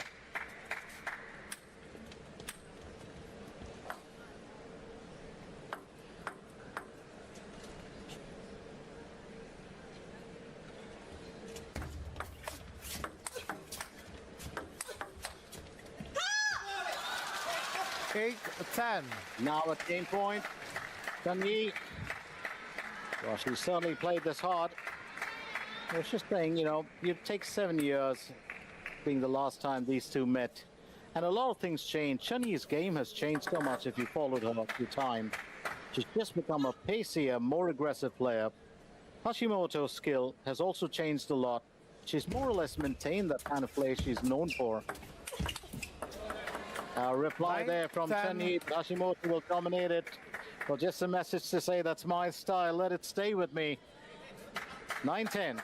Eight, 10. Now at game point, Chen Yi. Well, she certainly played this hard. I was just saying, you know, it takes 7 years being the last time these two met. And a lot of things changed. Chen Yi's game has changed so much if you followed her through time. She's just become a pacier, more aggressive player. Hashimoto's skill has also changed a lot. She's more or less maintained that kind of play she's known for. Reply there from Chen Yi. Hashimoto will dominate it. Well, just a message to say that's my style. Let it stay with me. 9-10.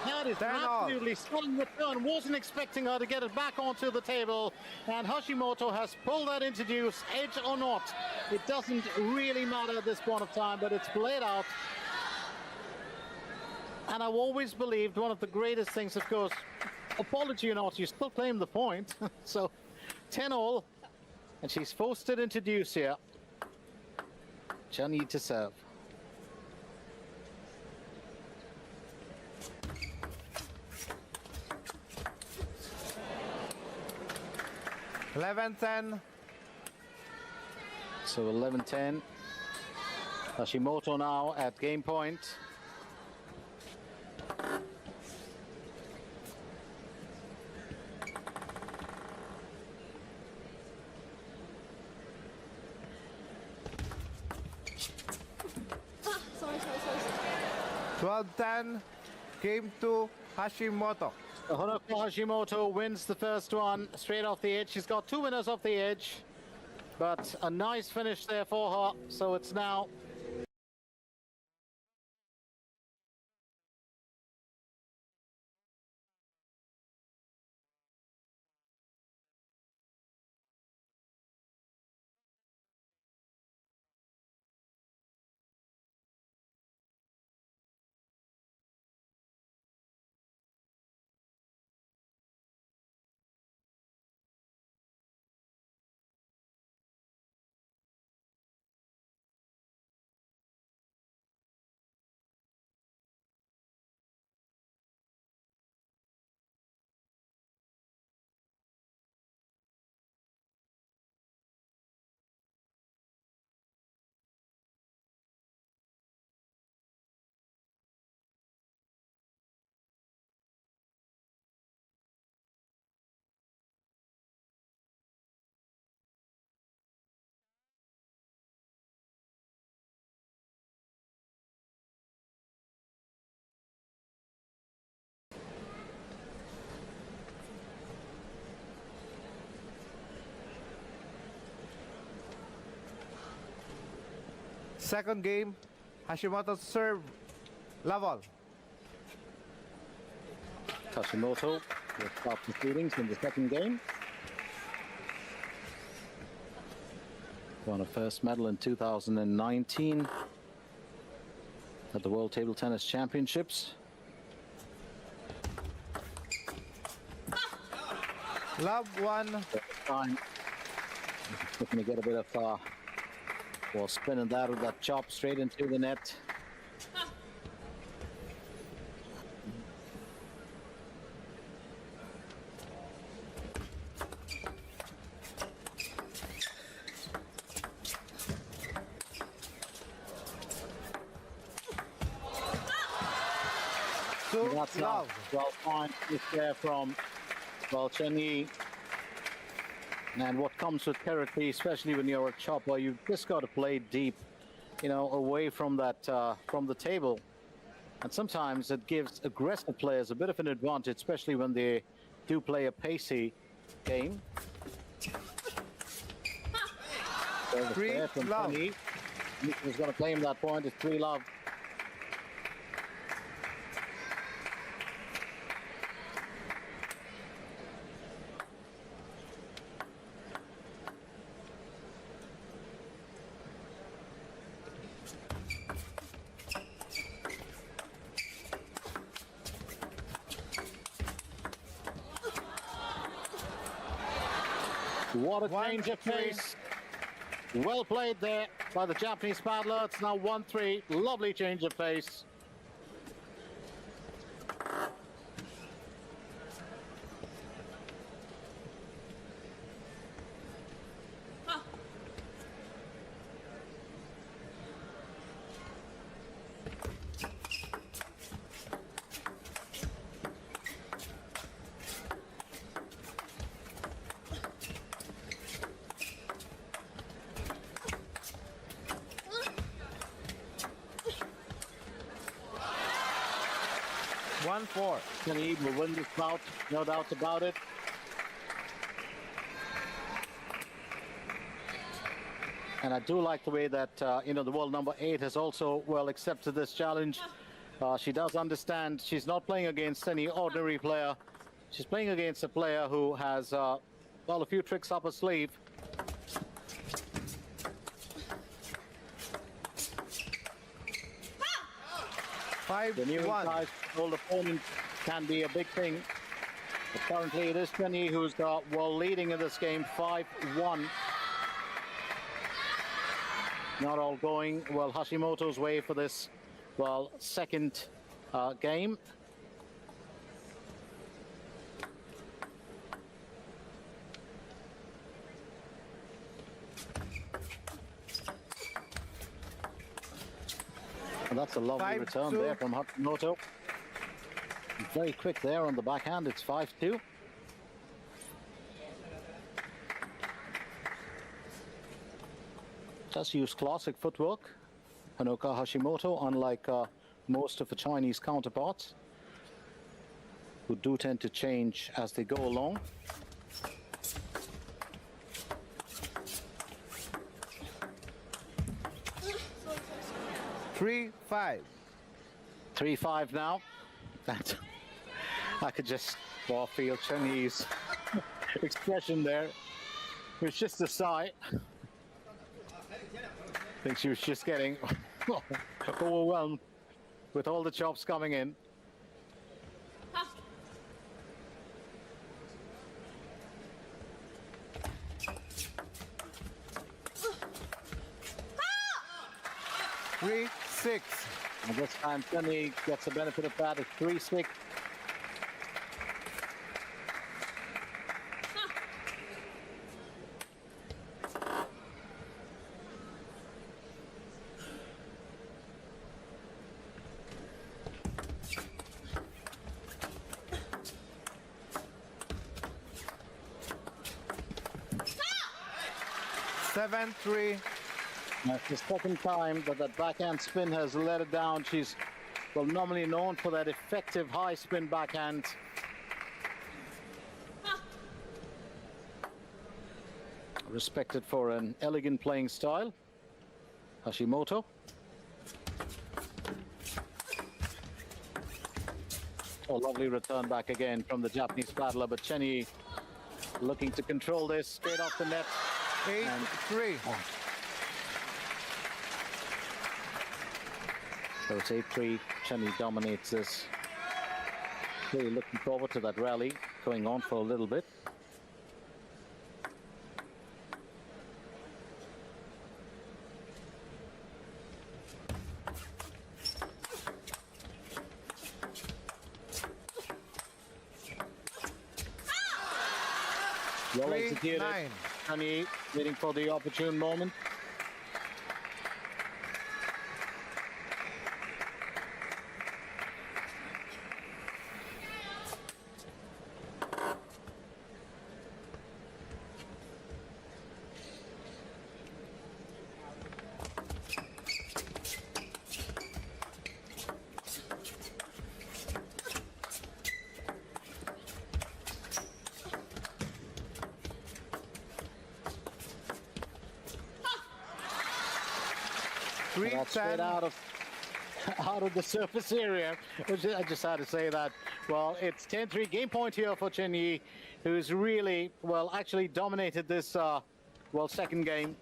That is absolutely stunning return. Wasn't expecting her to get it back onto the table. And Hashimoto has pulled that introduce, edge or not. It doesn't really matter at this point of time, but it's played out. And I've always believed one of the greatest things, of course, apology or not, you still claim the point. So 10-all, and she's forced it introduce here. Chen Yi to serve. 11-10. So 11-10. Hashimoto now at game point. Sorry. 12-10. Game 2, Hashimoto. Honoka Hashimoto wins the first one straight off the edge. She's got two winners off the edge, but a nice finish there for her. So it's now Second game, Hashimoto serve, level. Hashimoto will start proceedings in the second game. Won a first medal in 2019 at the World Table Tennis Championships. Love one. Time. Looking to get a bit of well, spinning that with that chop straight into the net. That's love. Well timed there from Chen Yi. And what comes with territory, especially when you're a chopper, you've just got to play deep, you know, away from that from the table. And sometimes it gives aggressive players a bit of an advantage, especially when they do play a pacey game. Three love. He's going to claim that point. It's 3-love. What a change of pace. Well played there by the Japanese paddler. It's now 1-3. Lovely change of pace. Chen Yi will win this bout, no doubt about it. And I do like the way that, you know, the world number 8 has also, well, accepted this challenge. She does understand she's not playing against any ordinary player. She's playing against a player who has, well, a few tricks up her sleeve. The new size old opponent can be a big thing. But currently it is Chen Yi who's well leading in this game 5-1. Not all going well Hashimoto's way for this, well, second game. And that's a lovely return there from Harimoto. Very quick there on the backhand. It's 5-2. Just use classic footwork. Hanoka Hashimoto, unlike most of the Chinese counterparts, who do tend to change as they go along. Three, 5. 3-5 now. That I could just feel Chen Yi's expression there. It was just a sigh. I think she was just getting overwhelmed with all the chops coming in. Three, 6. And this time Chen Yi gets the benefit of that. It's 3-6. Seven, 3. That's the second time that that backhand spin has let it down. She's, well, normally known for that effective high spin backhand. Respected for an elegant playing style. Hashimoto. Oh, lovely return back again from the Japanese paddler, but Chen Yi looking to control this straight off the net. 8-3. So it's 8-3. Chen Yi dominates this. Really looking forward to that rally going on for a little bit. Well executed. 3-9. Chen Yi waiting for the opportune moment. That's straight out of the surface area. I just had to say that. Well, it's 10-3 game point here for Chen Yi, who's really, well, actually dominated this, second game.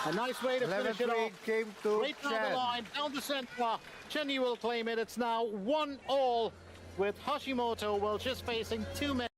A nice way to finish it off. Came to right down Chen. the line, down the center. Chen Yi will claim it. It's now 1-all with Hashimoto, well, just facing two men.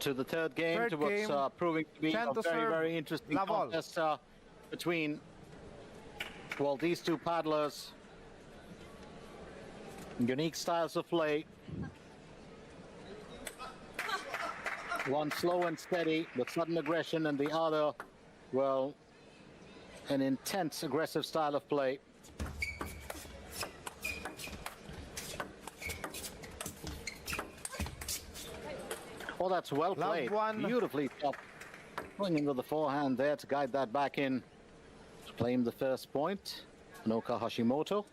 To the third game, to what's proving to be a very, very interesting contest between, well, these two paddlers. Unique styles of play. One slow and steady with sudden aggression, and the other, well, an intense aggressive style of play. Oh, that's well played. Beautifully stopped. Going into the forehand there to guide that back in to claim the first point. Anoka Hashimoto.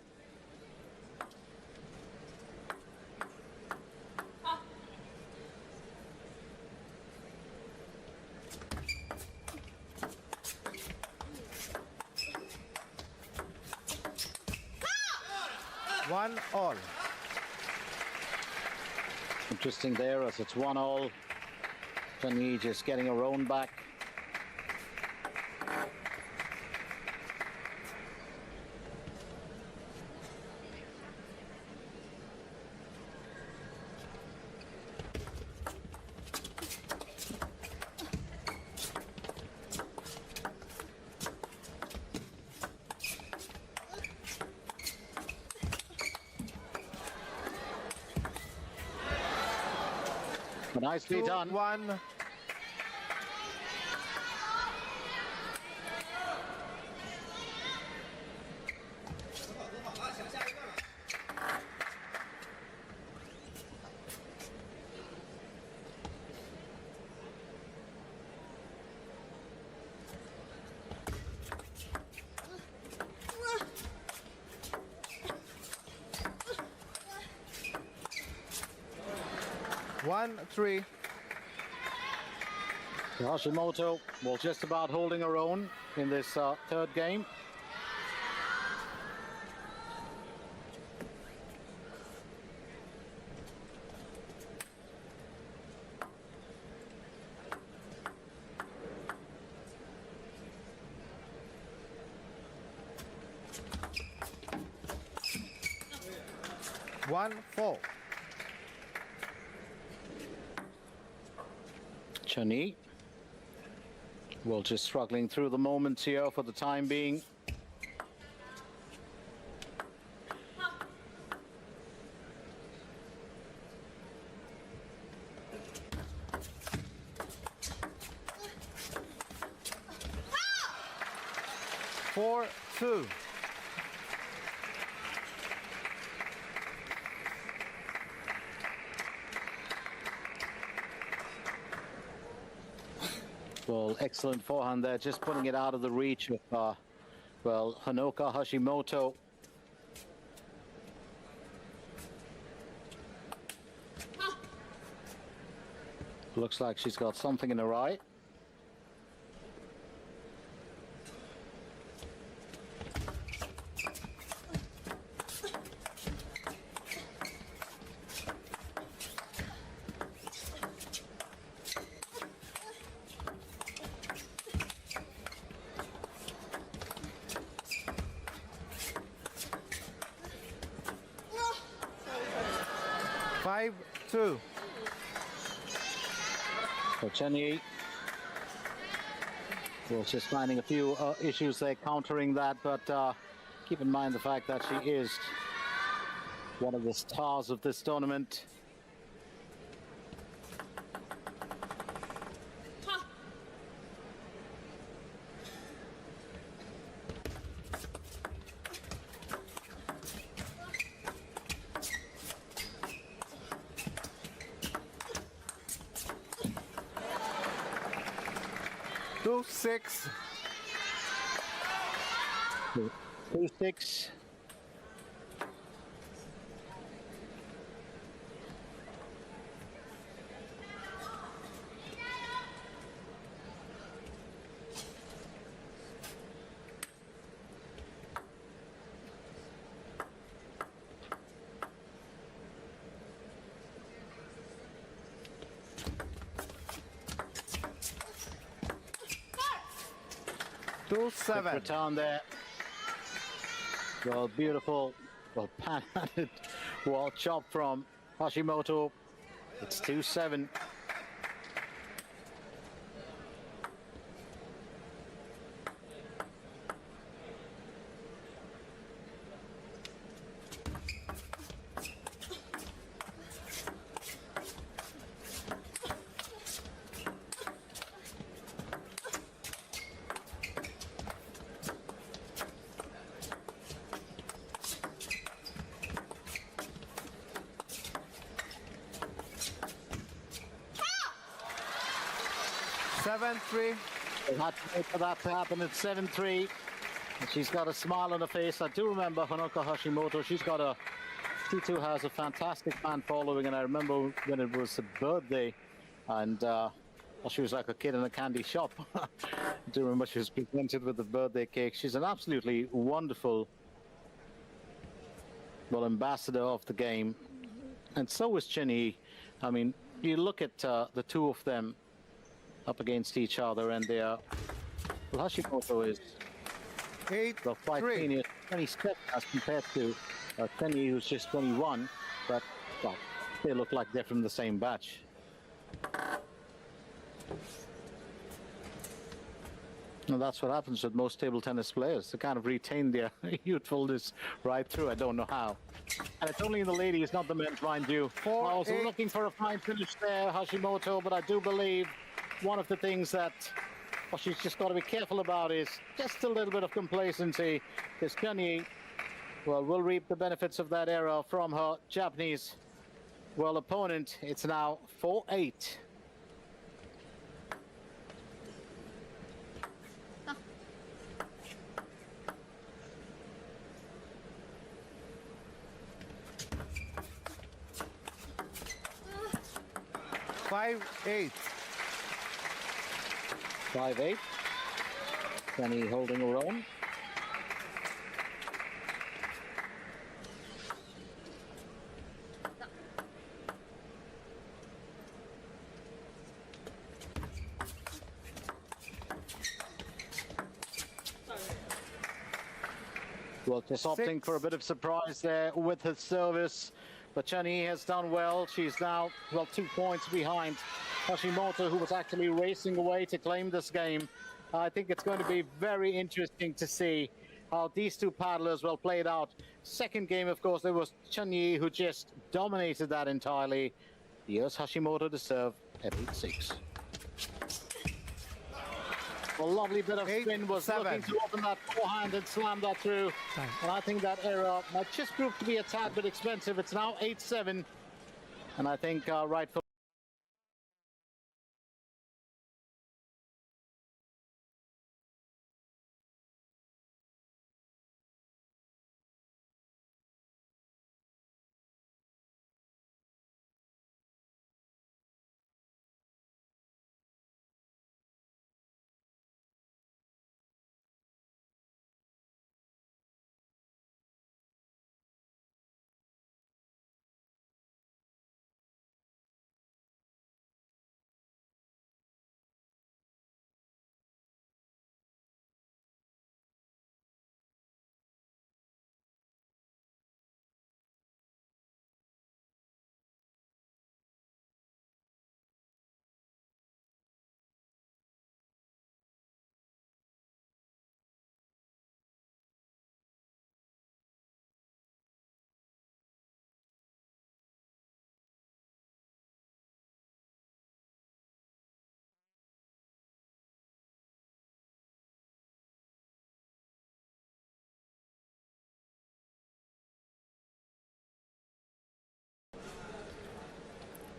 One all. Interesting there as it's 1-all. Chen Yi just getting her own back. Nicely done. 2-1. One, 3. Hashimoto, well, just about holding her own in this third game. 1-4. Chen Yi. Well, just struggling through the moments here for the time being. Four, 2. Well, excellent forehand there, just putting it out of the reach of, well, Hanoka Hashimoto. Looks like she's got something in her eye. Five, 2. So Chen Yi, well, just finding a few issues there countering that, but keep in mind the fact that she is one of the stars of this tournament. Two, 6. 2-6. Two, 7. Return there. Well, beautiful. Well, pan-handed wall chop from Hashimoto. It's 2-7. Seven, 3. We'll have to wait for that to happen at 7-3. And she's got a smile on her face. I do remember Hanoka Hashimoto. She too has a fantastic fan following, and I remember when it was her birthday, and well, she was like a kid in a candy shop. I do remember she was presented with the birthday cake. She's an absolutely wonderful, well, ambassador of the game, and so is Chen Yi. I mean, you look at the two of them up against each other, and they are, well, Hashimoto is 8, well, quite 3. senior, 27 as compared to Chen Yi, who's just 21, but well, they look like they're from the same batch. And that's what happens with most table tennis players. They kind of retain their youthfulness right through. I don't know how. And it's only in the ladies, not the men's, mind you. Also looking for a fine finish there, Hashimoto, but I do believe one of the things that she's just got to be careful about is just a little bit of complacency. Because Chen Yi, well, will reap the benefits of that error from her Japanese, well, opponent. It's now 4-8. Five, 8. 5-8. Chen Yi holding her own. Well, just opting for a bit of surprise there with his service. But Chen Yi has done well. She's now, well, 2 points behind Hashimoto, who was actually racing away to claim this game. I think it's going to be very interesting to see how these two paddlers will play it out. Second game, of course, there was Chen Yi, who just dominated that entirely. Here's Hashimoto to serve at 8-6. A lovely bit of spin, was looking to open that forehand and slam that through. And I think that error might just prove to be a tad bit expensive. It's now 8-7. And I think right for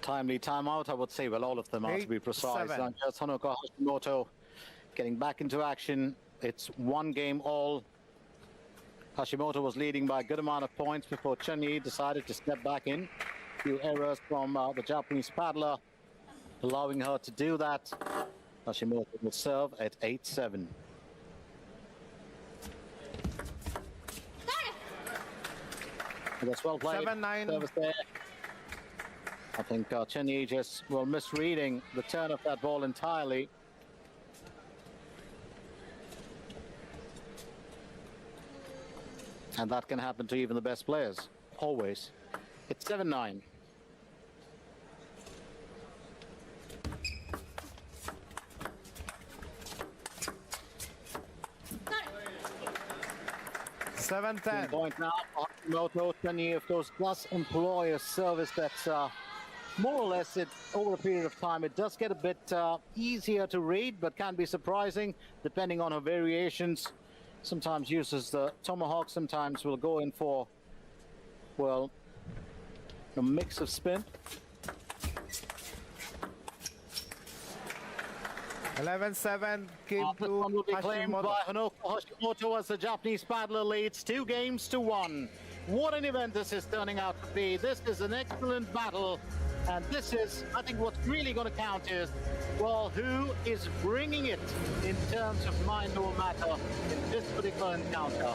timely timeout, I would say. Well, all of them are, to be precise. Just Honoka Hashimoto getting back into action. It's 1 game all. Hashimoto was leading by a good amount of points before Chen Yi decided to step back in. A few errors from the Japanese paddler, allowing her to do that. Hashimoto will serve at 8-7. That's well played. 7-9. Service there. I think Chen Yi just, well, misreading the turn of that ball entirely. And that can happen to even the best players, always. It's 7-9. Point now, Hashimoto. Chen Yi, of course, does employ a service that's more or less, over a period of time, it does get a bit easier to read, but can be surprising depending on her variations. Sometimes uses the tomahawk, sometimes will go in for, well, a mix of spin. 11-7. Game This to one will be claimed Hashimoto. by Hashimoto as the Japanese paddler leads 2 games to 1. What an event this is turning out to be. This is an excellent battle. And this is, I think, what's really going to count is, well, who is bringing it in terms of mind over matter in this particular encounter.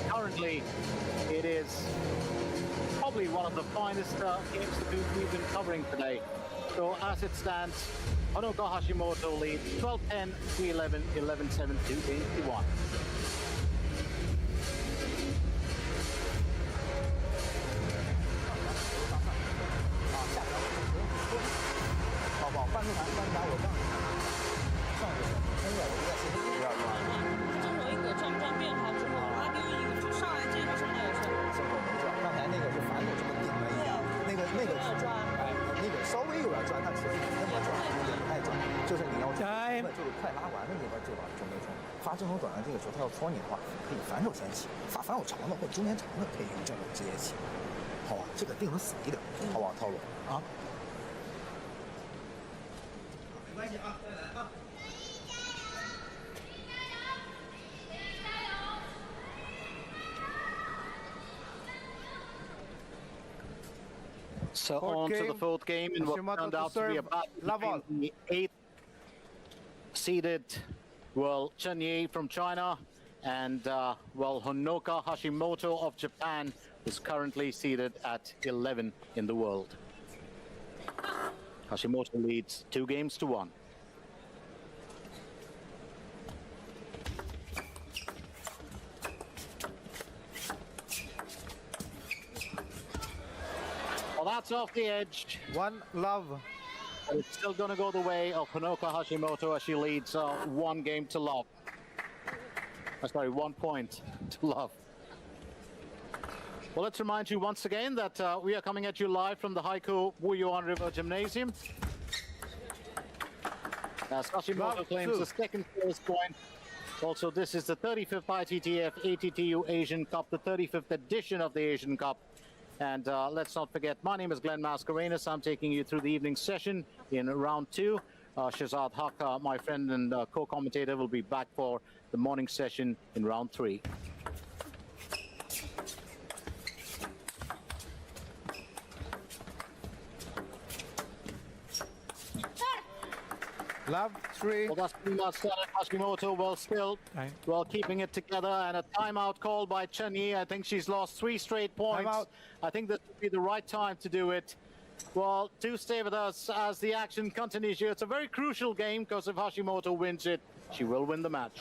Currently, it is probably one of the finest games that we've been covering today. So as it stands, Honoka Hashimoto leads 12-10, 3-11, 11-7, 2 games to 1. So on to the 4th game in what turned out to be a battle between the 8th seeded, well, Chen Yi from China and, well, Honoka Hashimoto of Japan, is currently seeded at 11 in the world. Hashimoto leads 2 games to 1. off the edge. One love. But it's still going to go the way of Honoka Hashimoto as she leads 1 game to love. Sorry, 1 point to love. Well, let's remind you once again that we are coming at you live from the Haikou Wuyuan River Gymnasium. As Hashimoto claims the second place point. Also, this is the 35th ITTF ATTU Asian Cup, the 35th edition of the Asian Cup. And let's not forget, my name is Glenn Mascarenas. I'm taking you through the evening session in round 2. Shahzad Haq, my friend and co-commentator, will be back for the morning session in round 3. Love 3. Well, that's pretty much started. Hashimoto well still, well keeping it together, and a timeout called by Chen Yi. I think she's lost 3 straight points. Timeout. I think this would be the right time to do it. Well, do stay with us as the action continues here. It's a very crucial game because if Hashimoto wins it, she will win the match.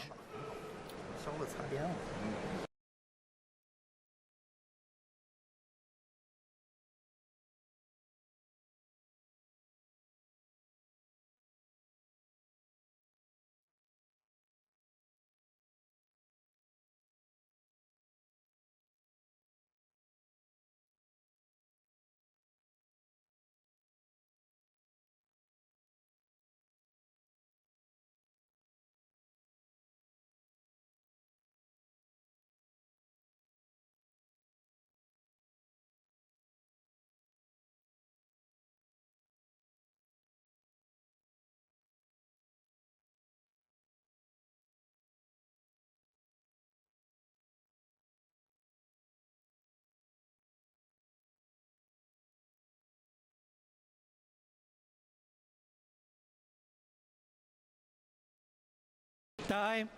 Time.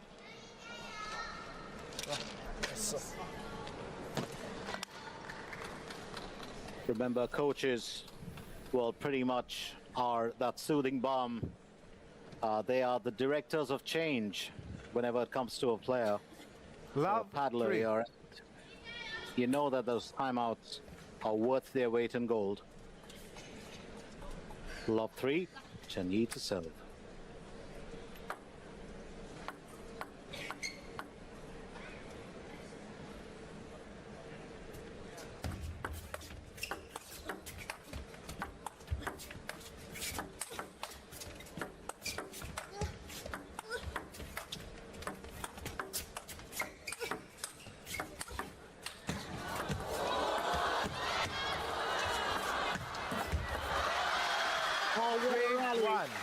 Remember, coaches, well, pretty much are that soothing balm. They are the directors of change whenever it comes to a player. Love or a paddler 3. here. You know that those timeouts are worth their weight in gold. Love 3, Chen Yi to serve.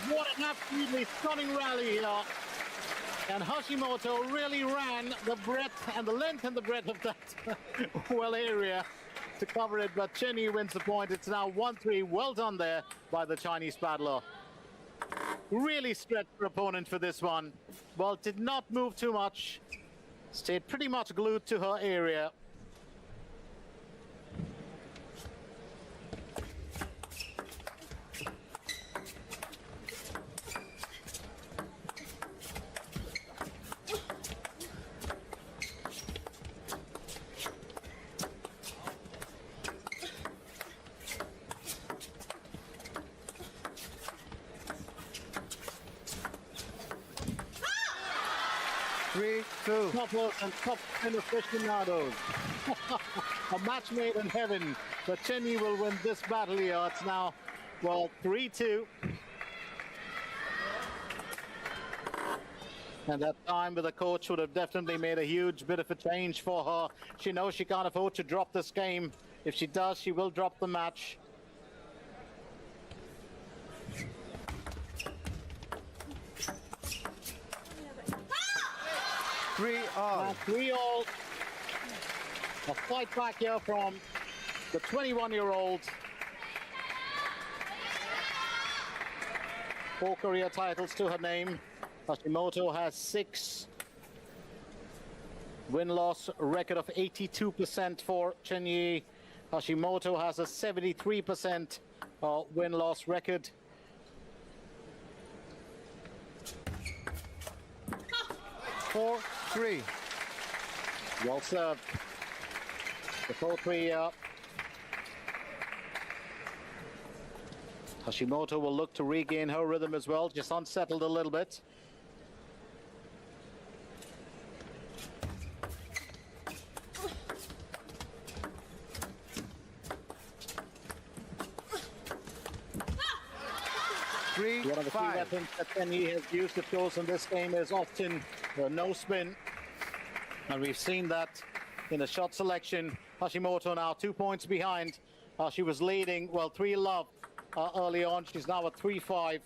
What an absolutely stunning rally here. And Hashimoto really ran the breadth and the length and the breadth of that well area to cover it, but Chen Yi wins the point. It's now 1-3. Well done there by the Chinese paddler. Really stretched her opponent for this one. Well, did not move too much. Stayed pretty much glued to her area. Tougher and tough kind of aficionados. A match made in heaven. But Chen Yi will win this battle here. It's now, well, 3-2. And that time with the coach would have definitely made a huge bit of a change for her. She knows she can't afford to drop this game. If she does, she will drop the match. Three all. 3-all. A fight back here from the 21-year-old. 4 career titles to her name. Hashimoto has 6. Win-loss record of 82% for Chen Yi. Hashimoto has a 73% win-loss record. Four, 3. Well served. The 4-3 Hashimoto will look to regain her rhythm as well, just unsettled a little bit. One of the key weapons that Chen Yi has used, of course, in this game is often no spin. And we've seen that in the shot selection. Hashimoto now 2 points behind. She was leading, well, 3-love early on. She's now at 3-5.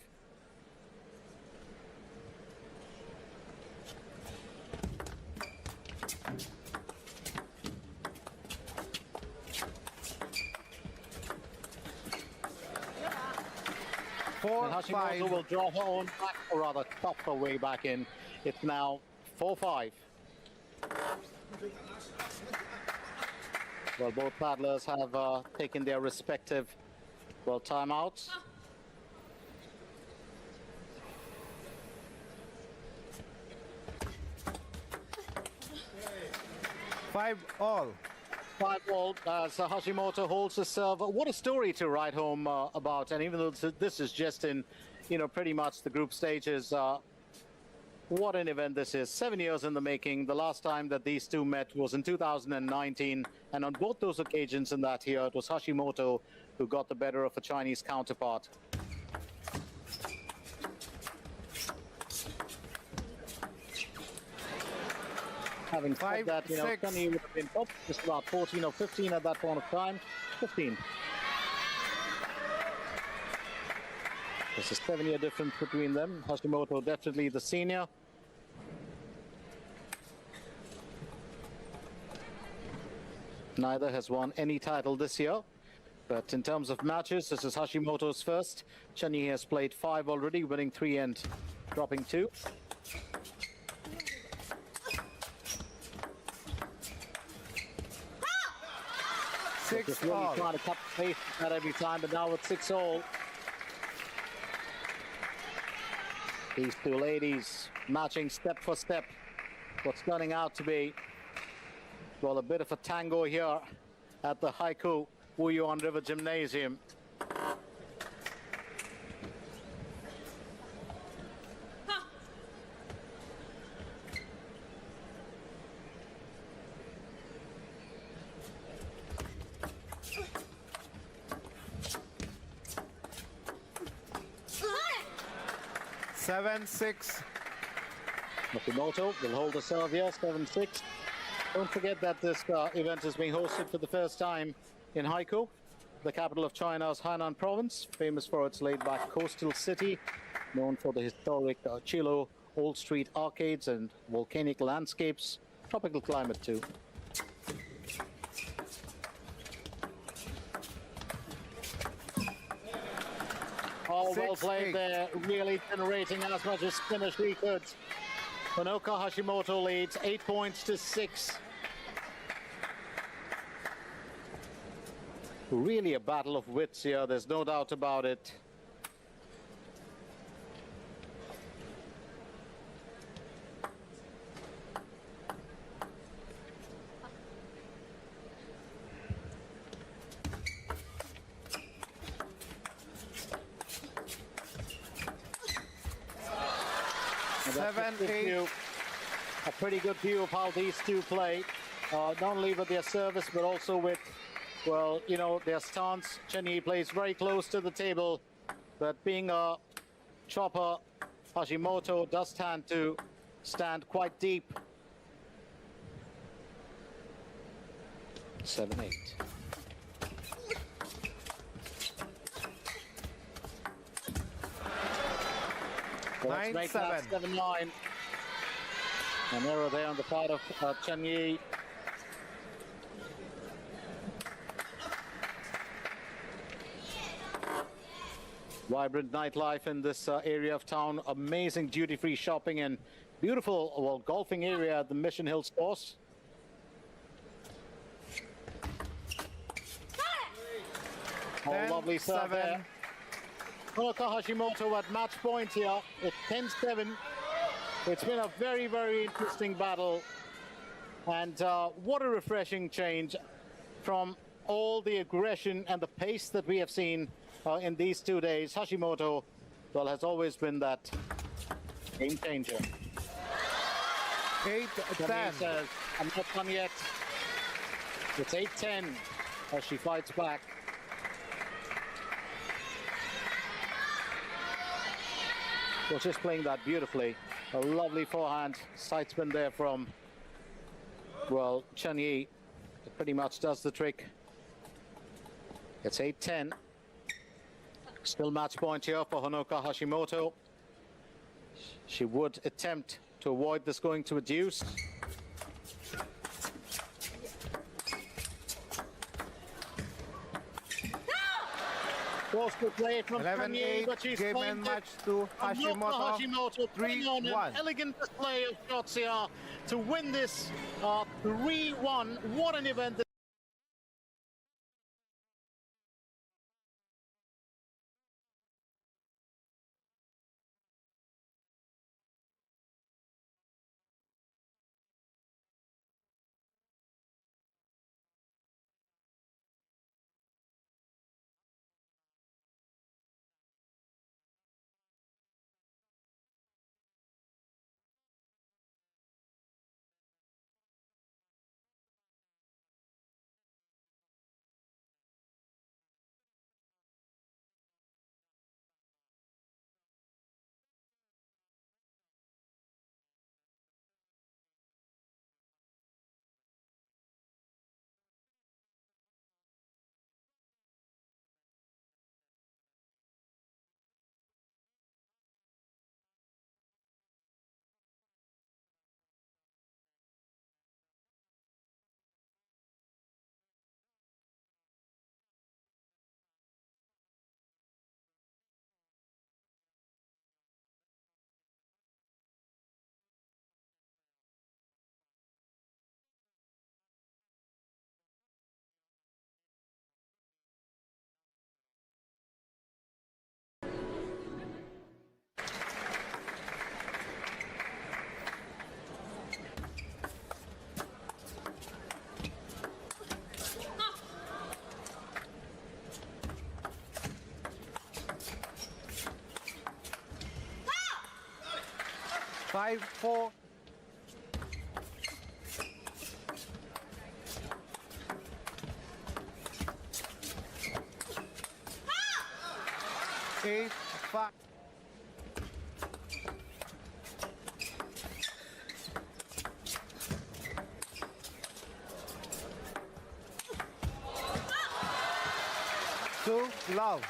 Hashimoto will draw her own back, or rather top her way back in. It's now 4-5. Well, both paddlers have taken their respective, well, timeouts. Five all as Hashimoto holds the serve. What a story to write home about. And even though this is just in, pretty much the group stages, what an event this is. 7 years in the making. The last time that these two met was in 2019. And on both those occasions in that year, it was Hashimoto who got the better of a Chinese counterpart. Having said that, Chen Yi would have been top, just about 14 or 15 at that point of time. 15. There's a 7-year difference between them. Hashimoto definitely the senior. Neither has won any title this year. But in terms of matches, this is Hashimoto's first. Chen Yi has played 5 already, winning 3 and dropping 2. Just really trying to cut the pace at every time, but now it's 6-all. These two ladies matching step for step. What's turning out to be, well, a bit of a tango here at the Haikou Wuyuan River Gymnasium. Seven, 6. Hashimoto will hold the serve here, 7-6. Don't forget that this event is being hosted for the first time in Haikou, the capital of China's Hainan province, famous for its laid-back coastal city, known for the historic Chilo Old Street arcades and volcanic landscapes, tropical climate too. Oh, well played there, really generating as much as spin as she could. Honoka Hashimoto leads 8 points to 6. Really a battle of wits here, there's no doubt about it. A pretty good view of how these two play, not only with their service but also with, well, their stance. Chen Yi plays very close to the table, but being a chopper, Hashimoto does tend to stand quite deep. 7-8. Well, 9-7. 7-9. An error there on the part of Chen Yi. Vibrant nightlife in this area of town. Amazing duty-free shopping and beautiful, well, golfing area at the Mission Hills course. Oh, lovely serve there. Honoka Hashimoto at match point here. It's 10-7. It's been a very, very interesting battle. And what a refreshing change from all the aggression and the pace that we have seen in these 2 days. Hashimoto, well, has always been that game changer. 8-10. Says, I'm not done yet. It's 8-10 as she fights back. Well, just playing that beautifully. A lovely forehand. Side spin there from, well, Chen Yi. It pretty much does the trick. It's 8-10. Still match point here for Honoka Hashimoto. She would attempt to avoid this going to a deuce. Forced to play from 11-8, but she's game playing and match to Hashimoto. Hashimoto putting on an 3-1. elegant display of shots here to win this 3-1. What an event! Five, 4. Eight, 5. Two, love.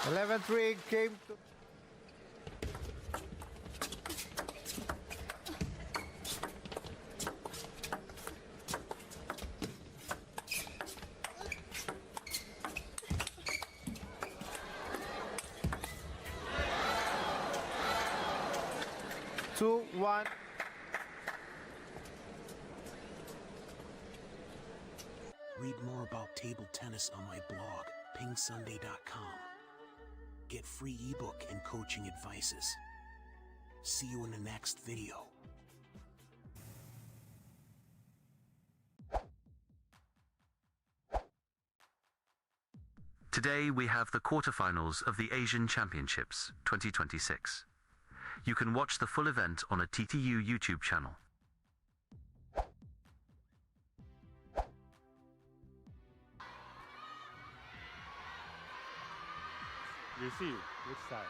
Eleven three came to 2-1. Read more about table tennis on my blog, pingsunday.com. Get free ebook and coaching advices. See you in the next video. Today we have the quarterfinals of the Asian Championships 2026. You can watch the full event on a TTU YouTube channel. Receive, which side?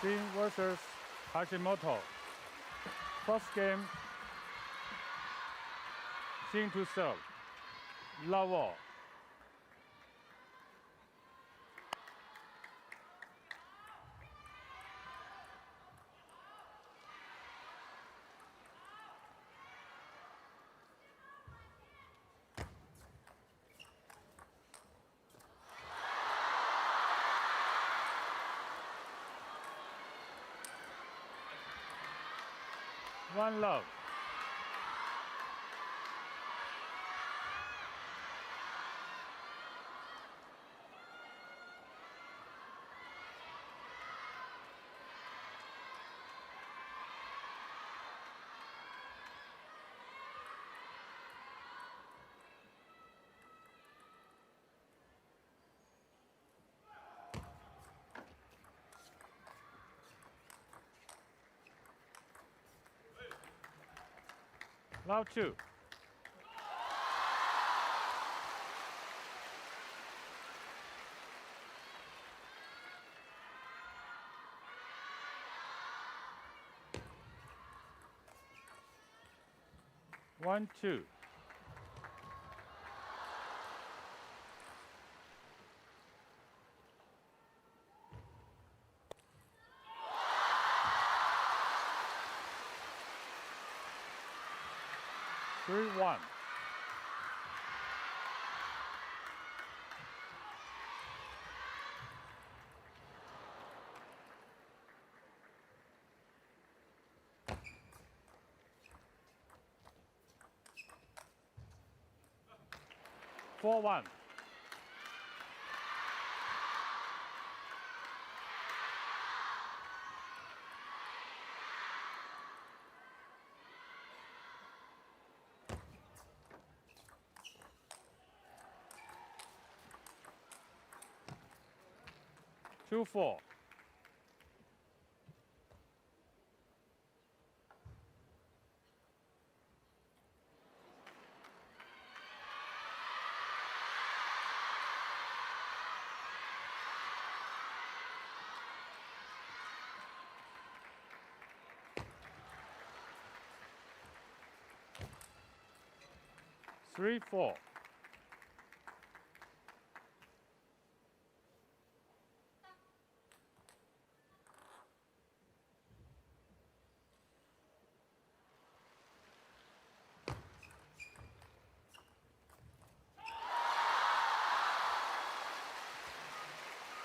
Jin versus Hashimoto. First game, Jin to serve. Love all. One love. Love 2. One, two. Three, one. Four, one. Two, four. Three, four.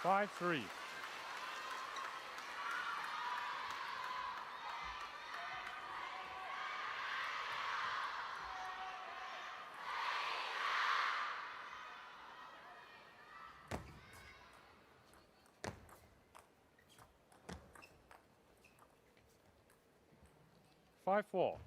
Five, three. Five, four.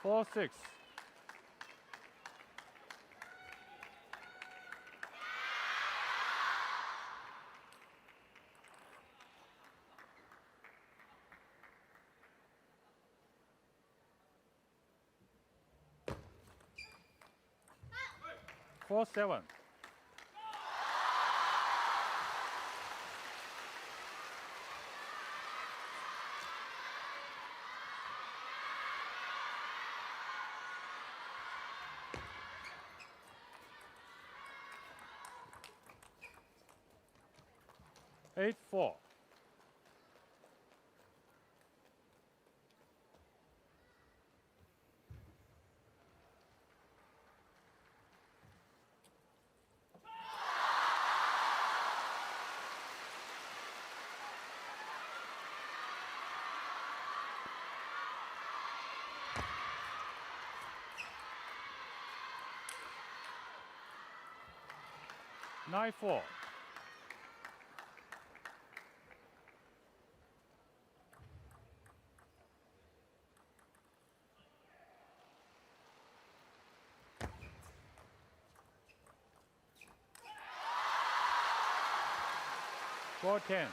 Four, six. Four, seven. Eight, four. Nine, four. 4-10.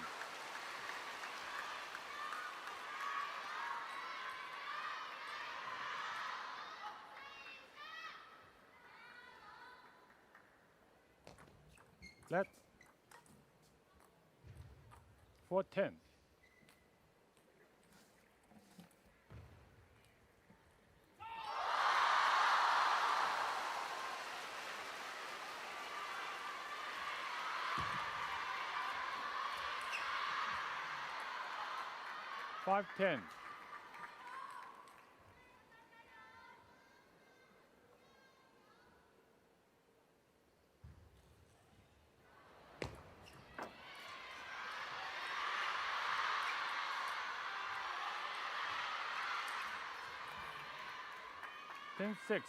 Let 4-10. $5-10. $10-6.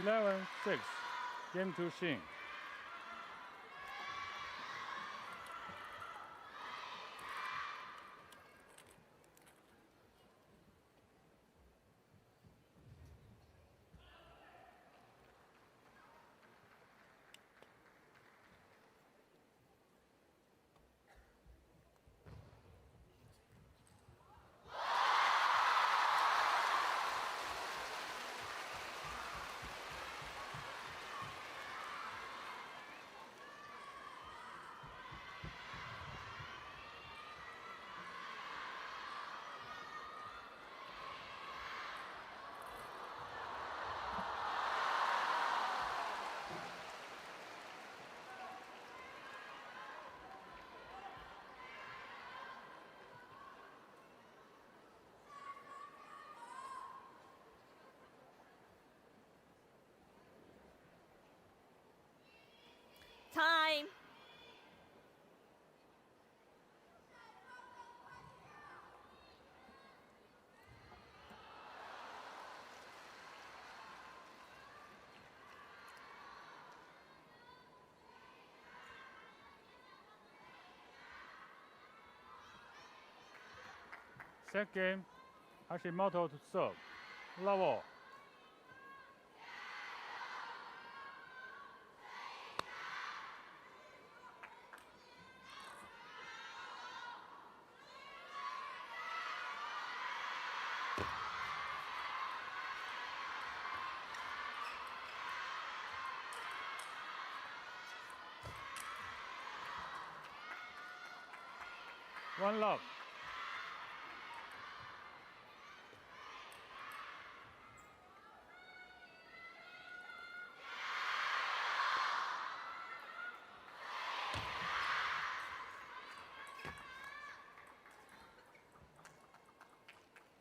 $11-6. Game to Xin. Time. Set game, Hashimoto to serve. Level. One love.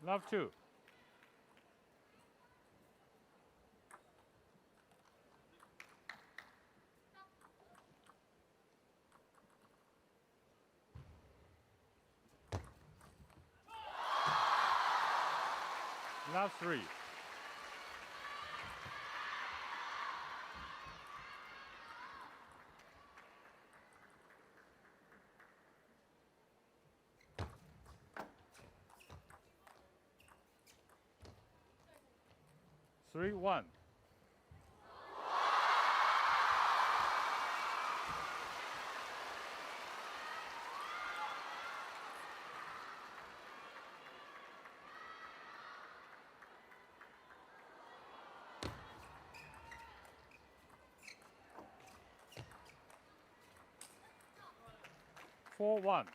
Love 2. Love 3. Three, 1. Four, 1.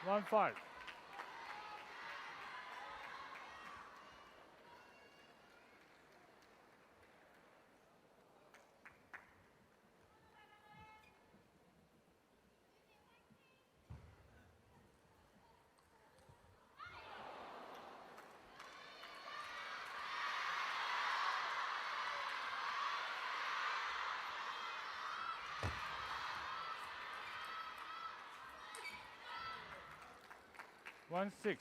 One, 5. 1-6.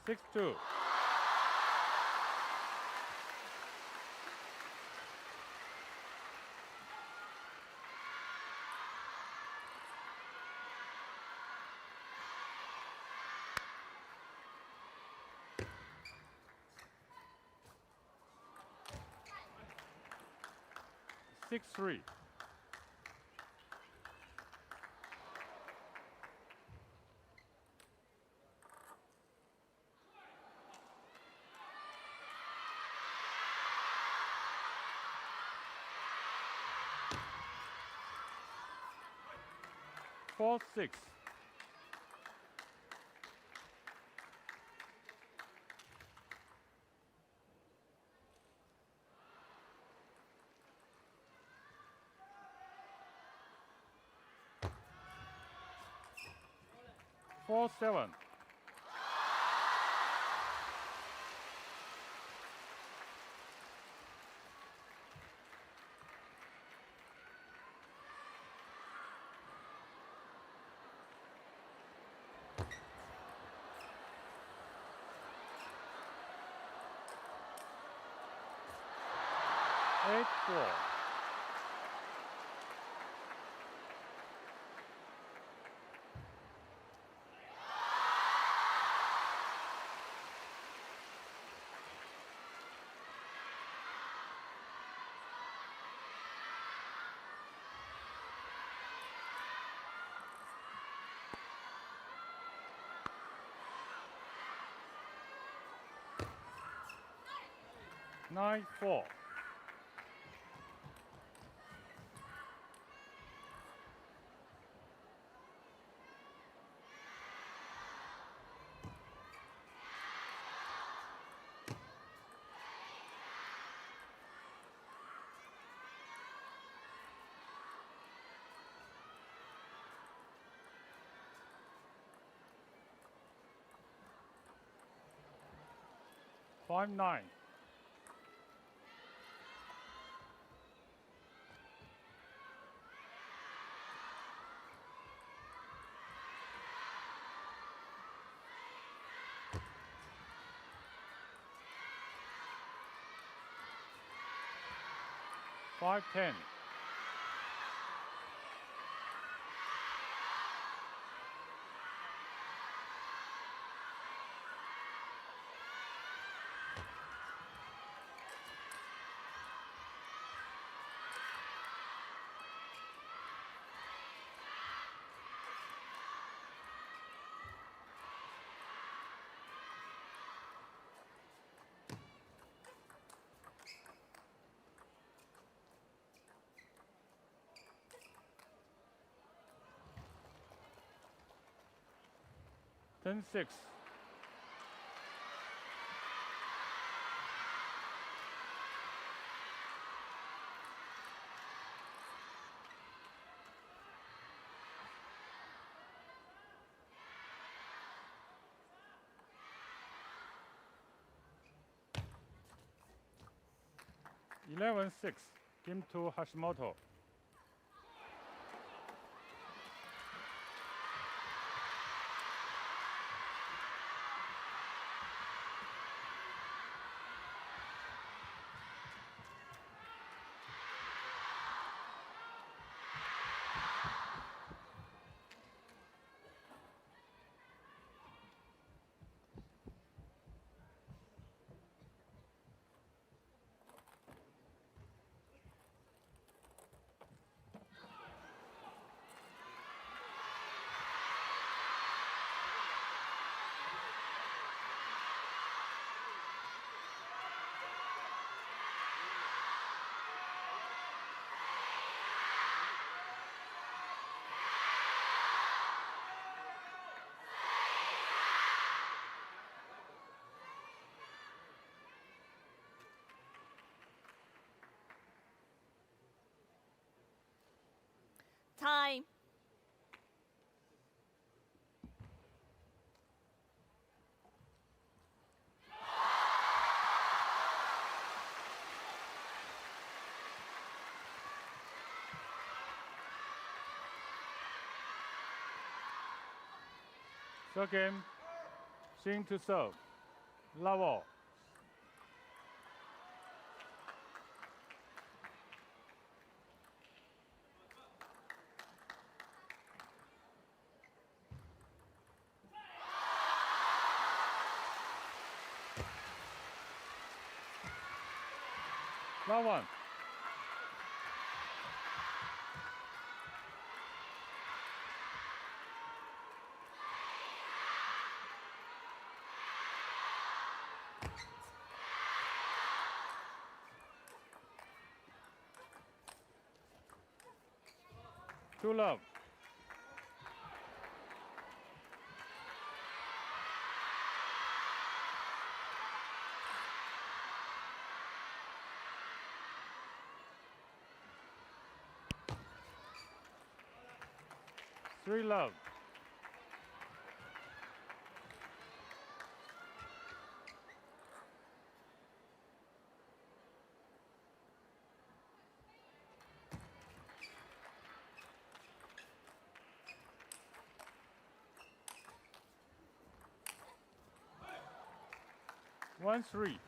Six two. Six three. Four six. Four seven. Eight four. Nine four. Five nine. Five ten. Ten six. Eleven six. Game to Hashimoto. Time. Second, Xing to serve. Love all. Love one. Two love. Three love. One three.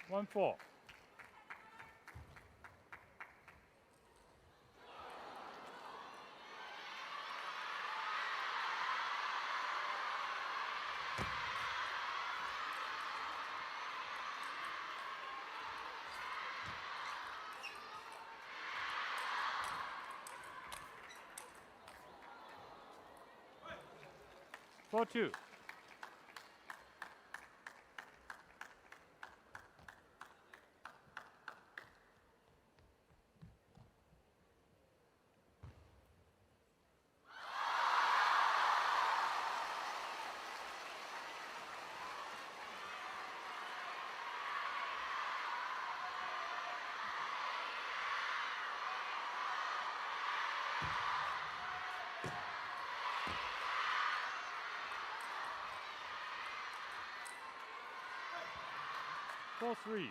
One four. Four two. Four three.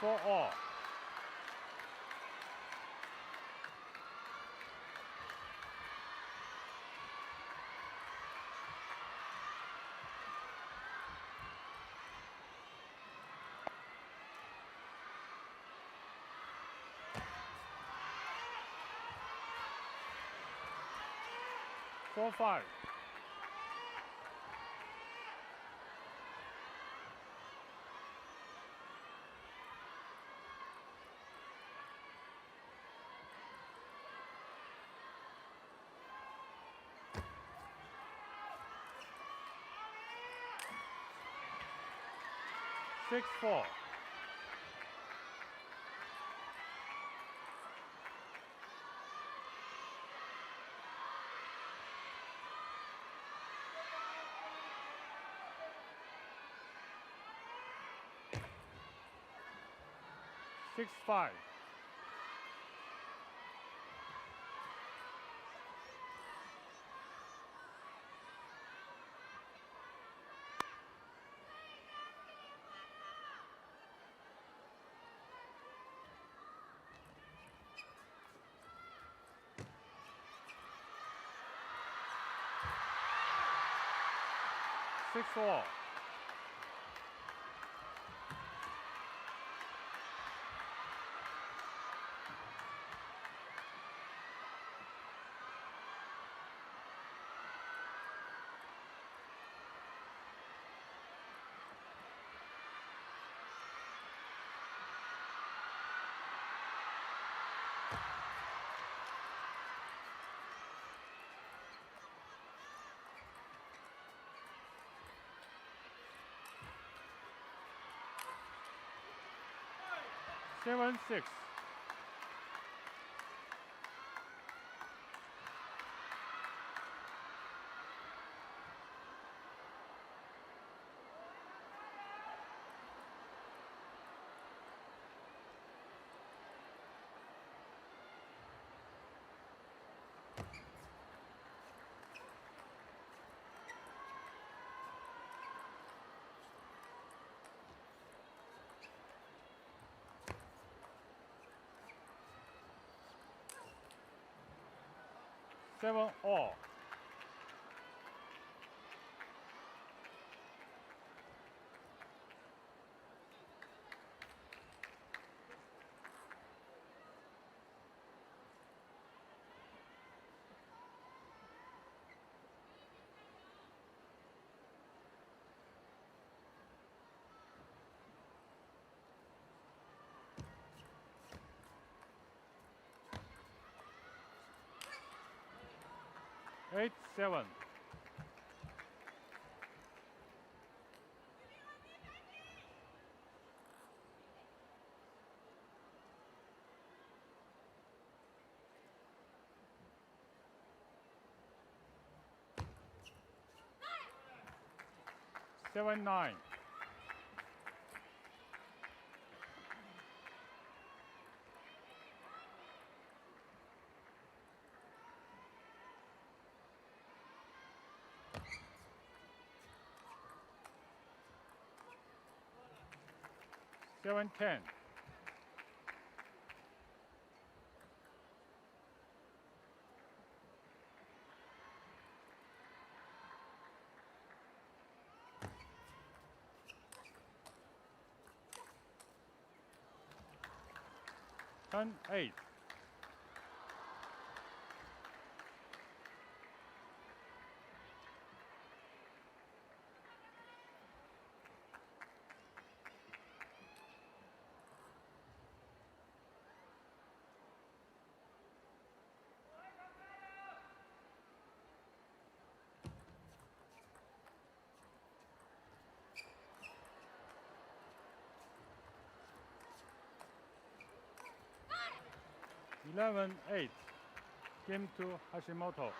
For all. Four five. Six four. Six five. Six all. 7-6. Seven all. Eight, 7. Seven, 9. Seven, 10. Ten, 8. Eleven, 8. Game to Hashimoto.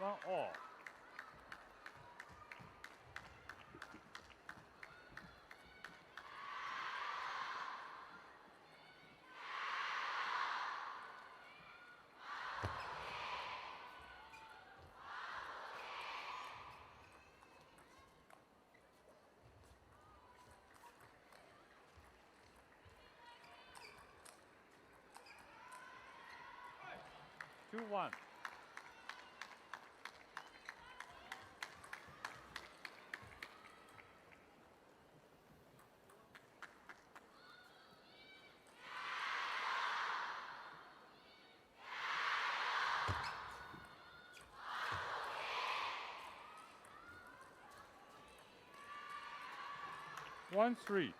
One all. 2-1. One, 3.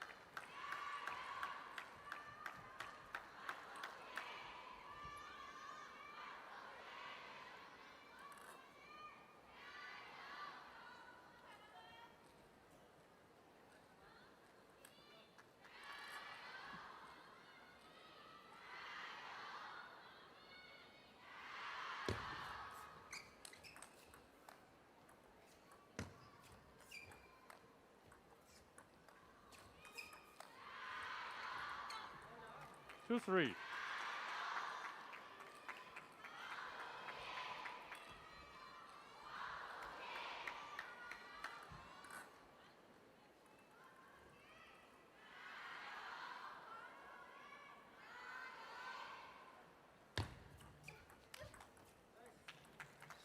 Two, 3.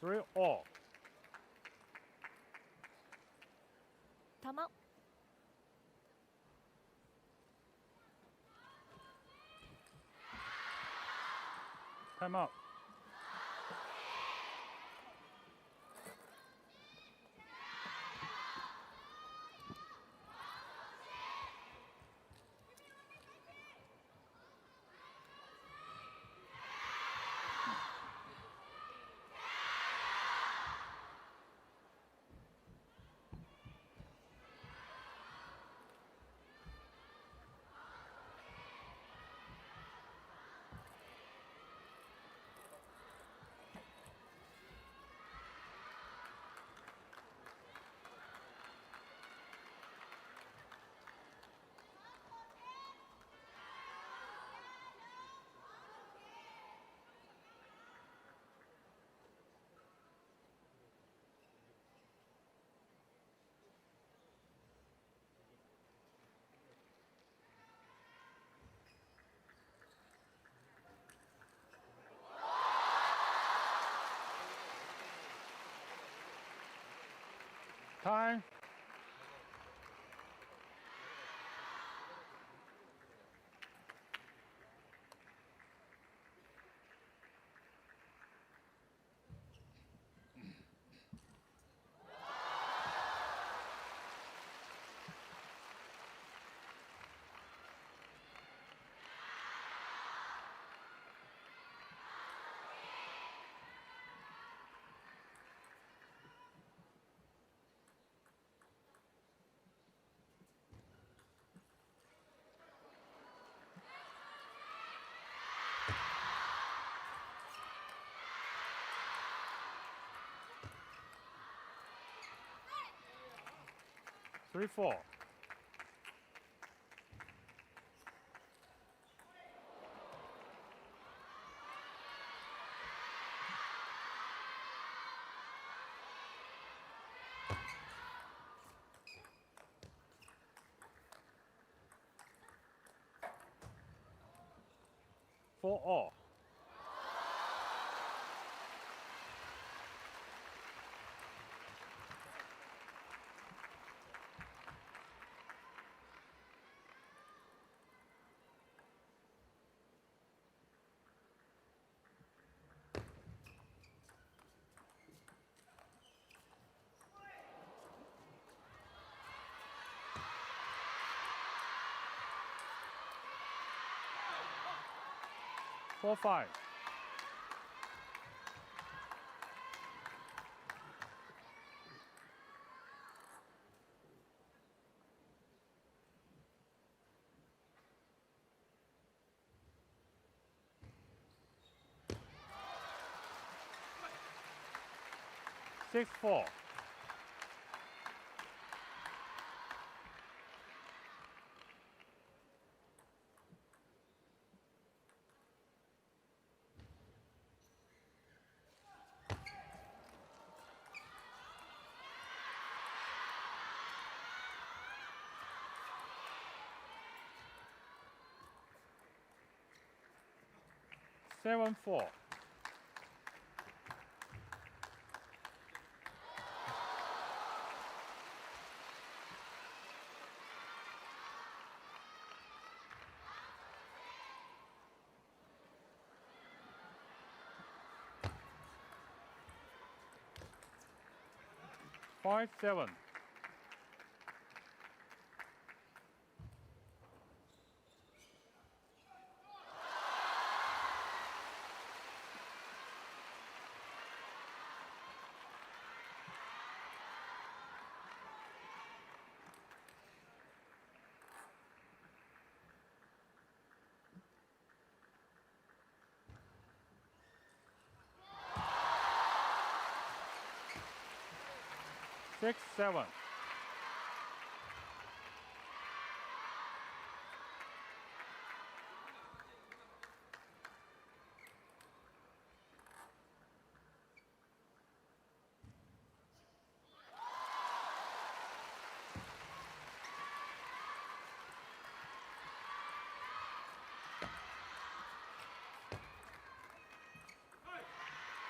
Three all. Time out. Time out. Time. Three, 4. Four all. Four, 5. Six, 4. Seven, 4. 5-7. Six, 7.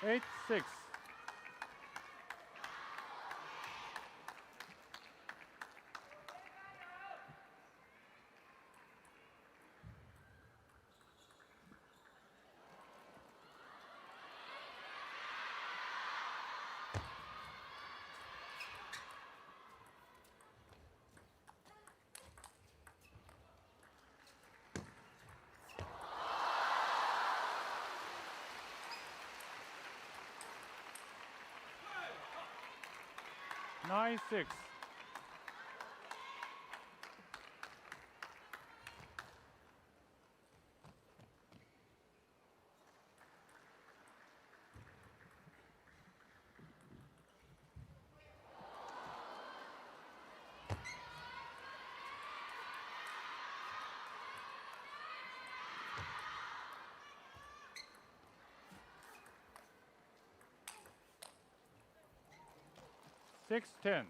Eight, 6. Nine, 6. Six, 10.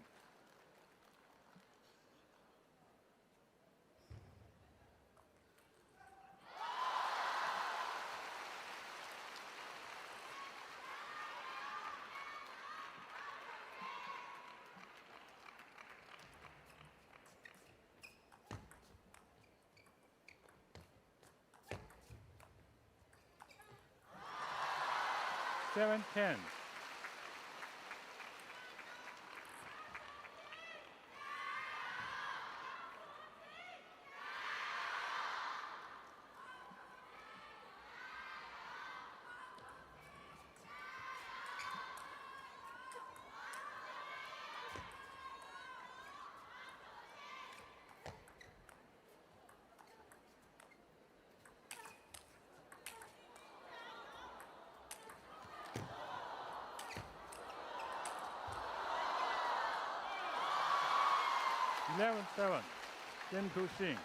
Seven, 10. Eleven, 7. Game to Xing.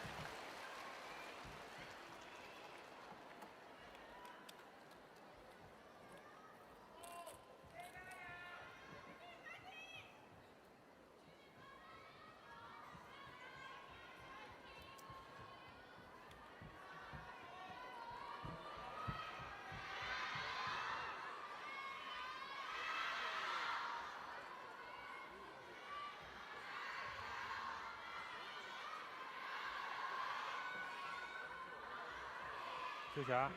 Sư Xạ,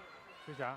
Sư Xạ.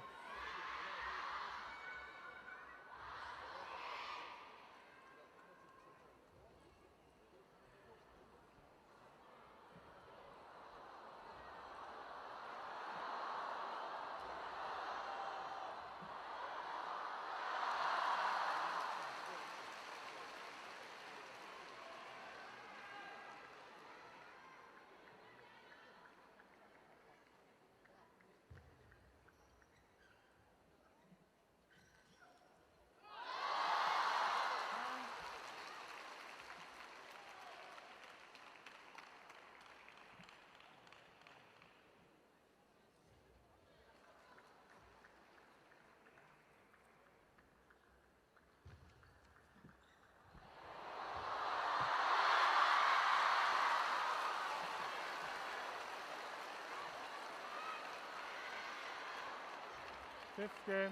Fifth game,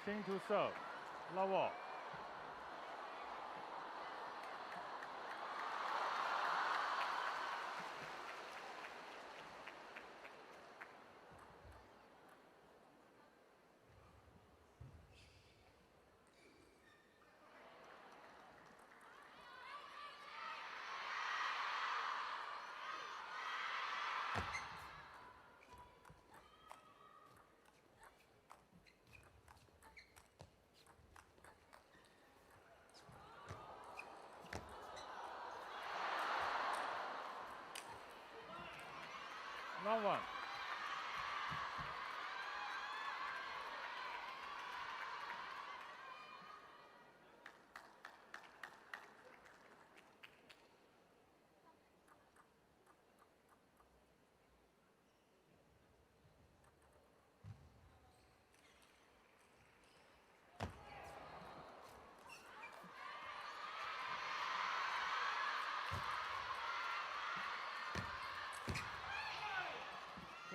Xing to serve. Love all. Round one.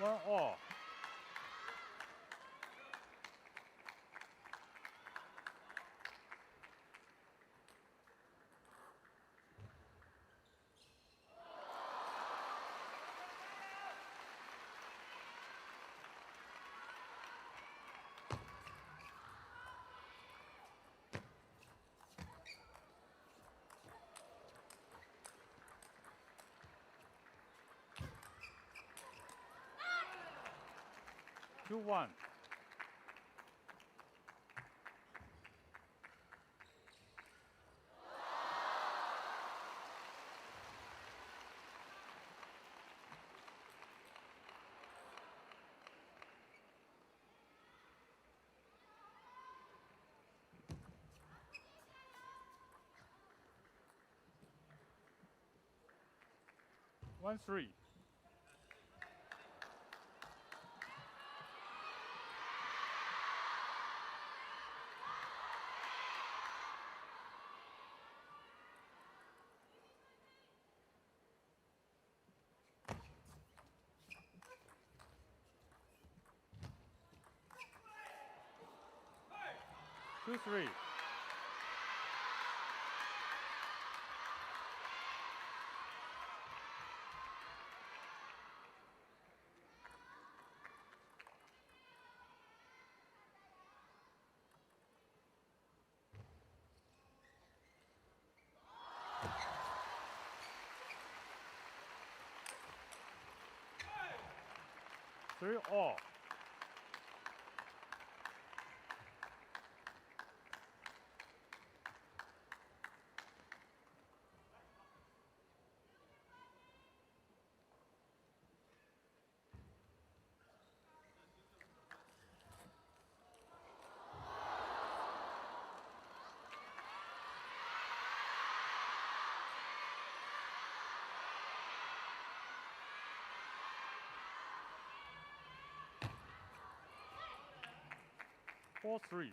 One all. Two one. One three. Two three. Three all. Four three.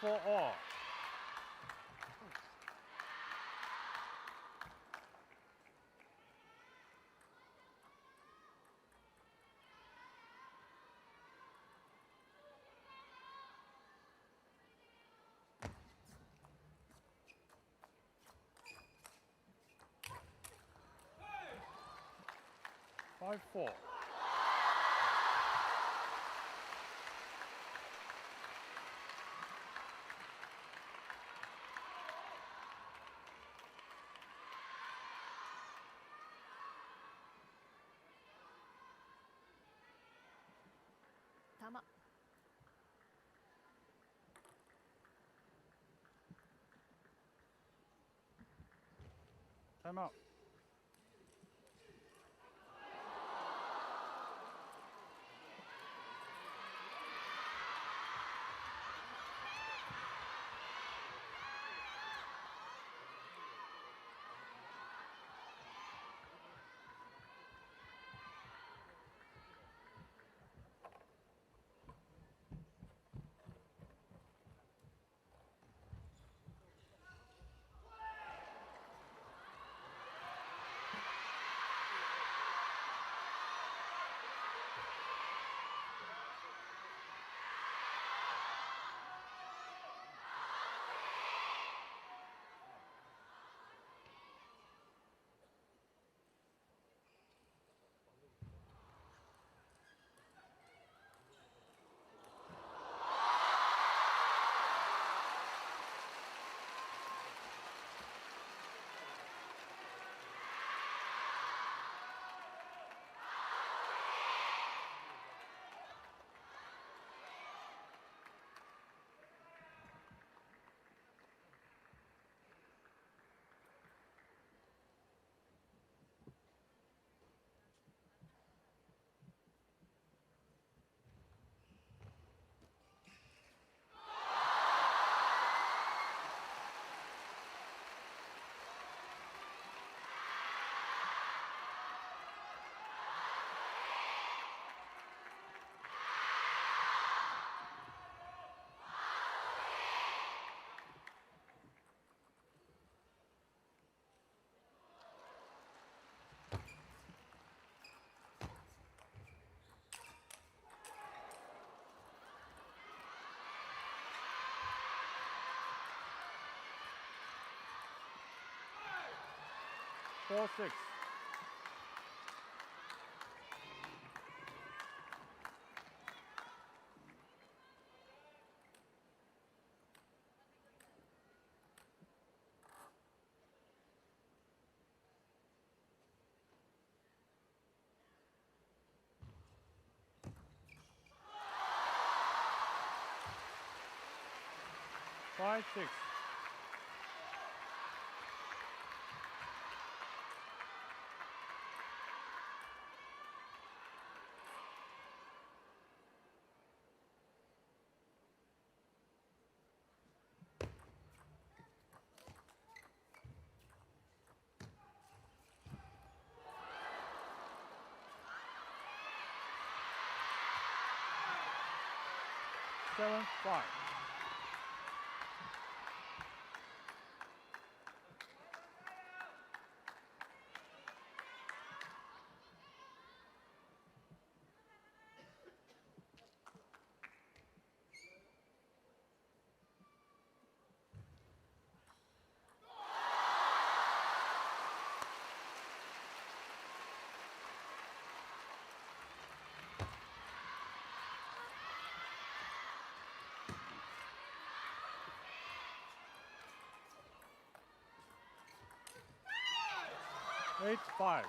Four all. Five four. Time up. Time out. 4-6. Five, 6. Seven, 5. Eight, 5.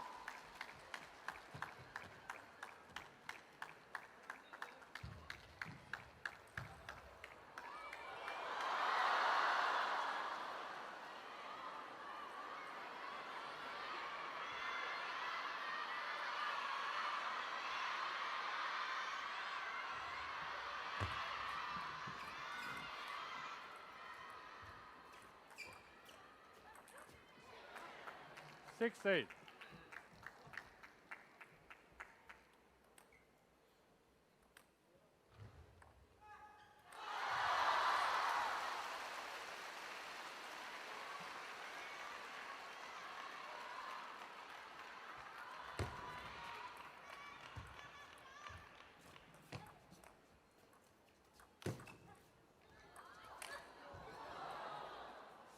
Six, 8.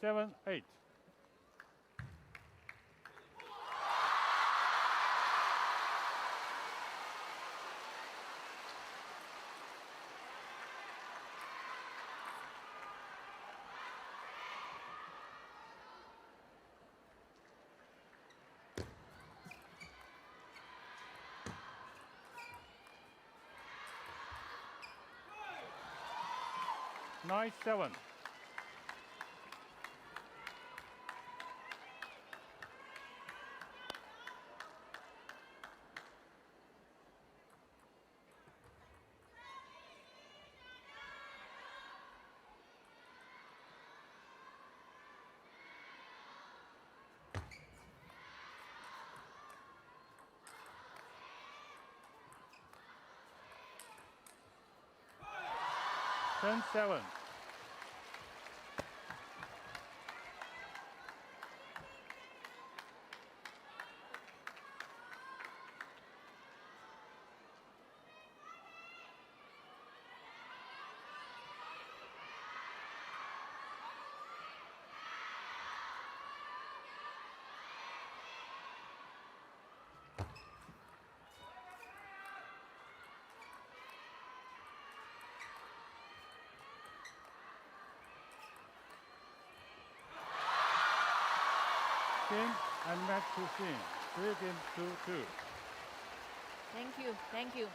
Seven, 8. Nine, 7. Ten, 7. Game and match to Xin. 3 games to 2. Thank you. Thank you.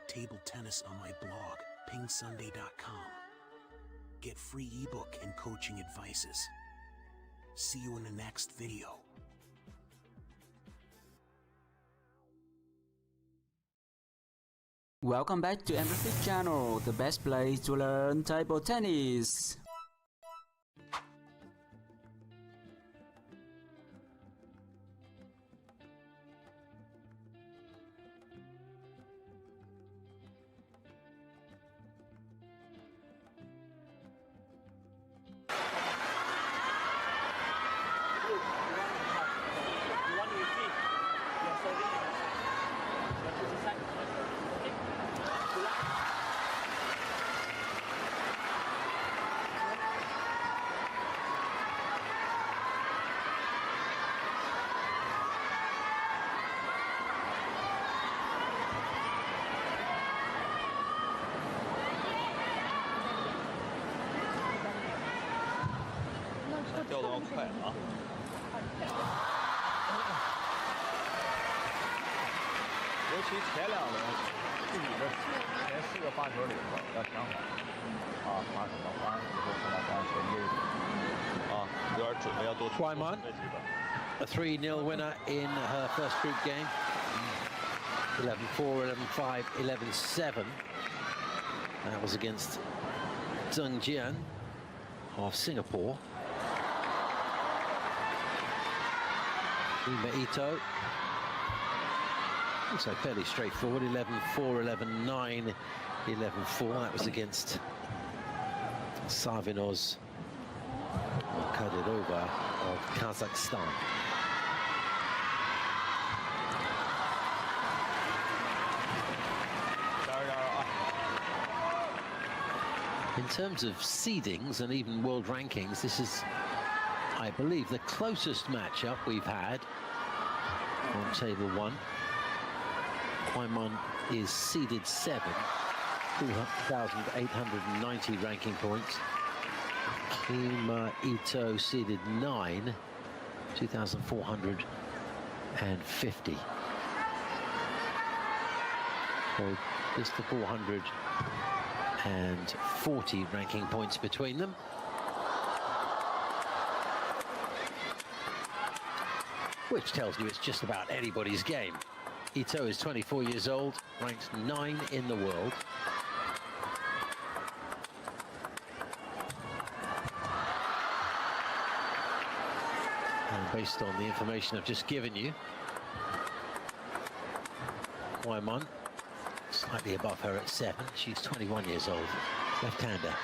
about table tennis on my blog, pingsunday.com. Get free ebook and coaching advices. See you in the next video. Welcome back to Amplify Channel, the best place to learn table tennis. Wang Manyu, a 3-0 winner in her first group game. 11-4, 11-5, 11-7. That was against Chen Yi of Singapore. Ito, also fairly straightforward, 11-4, 11-9, 11-4. That was against Savinoz Kadyrova of Kazakhstan. In terms of seedings and even world rankings, this is, I believe, the closest matchup we've had on table 1. Wang Manyu is seeded 7, 2,890 ranking points. Ito seeded 9, 2,450. So just the 440 ranking points between them. Which tells you it's just about anybody's game. Ito is 24 years old, ranked 9 in the world. And based on the information I've just given you, Wang Manyu slightly above her at 7. She's 21 years old, left-hander.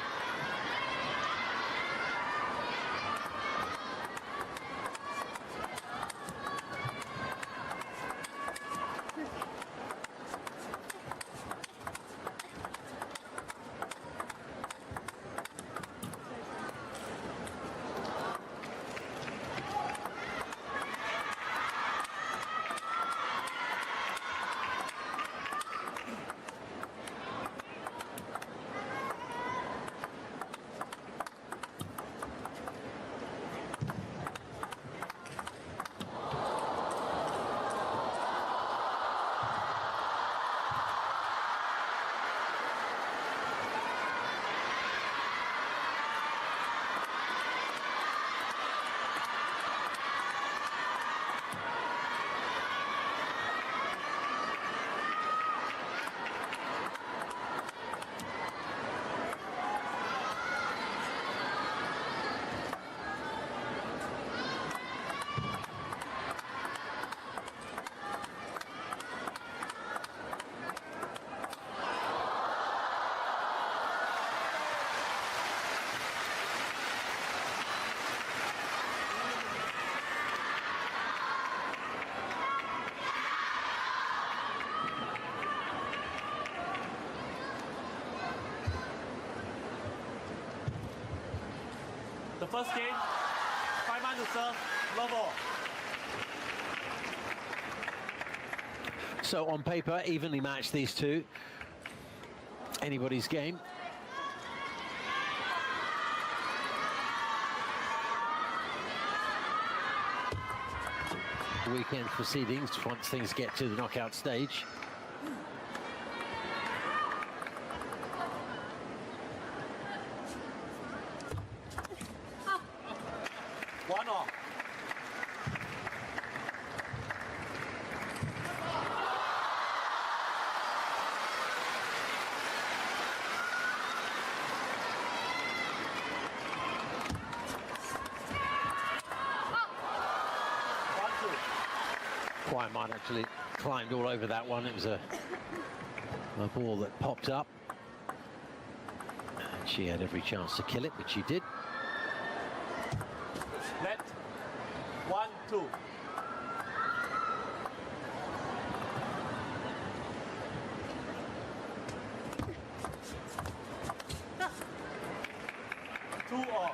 The first game, 5-man to serve, love all. So on paper, evenly matched, these two. Anybody's game. Weekend proceedings once things get to the knockout stage. Quiet Mind actually climbed all over that one. It was a ball that popped up. And she had every chance to kill it, but she did. Net. 1-2. All.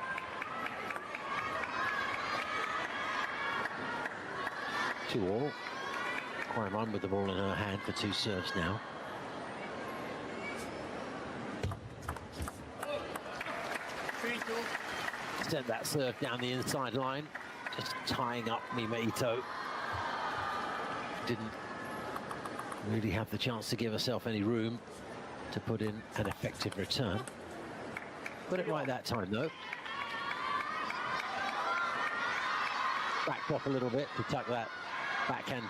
2-all. Quaiman with the ball in her hand for 2 serves now. Sent that serve down the inside line, just tying up Mima Ito. Didn't really have the chance to give herself any room to put in an effective return. Put it right that time, though. Backed off a little bit to tuck that backhand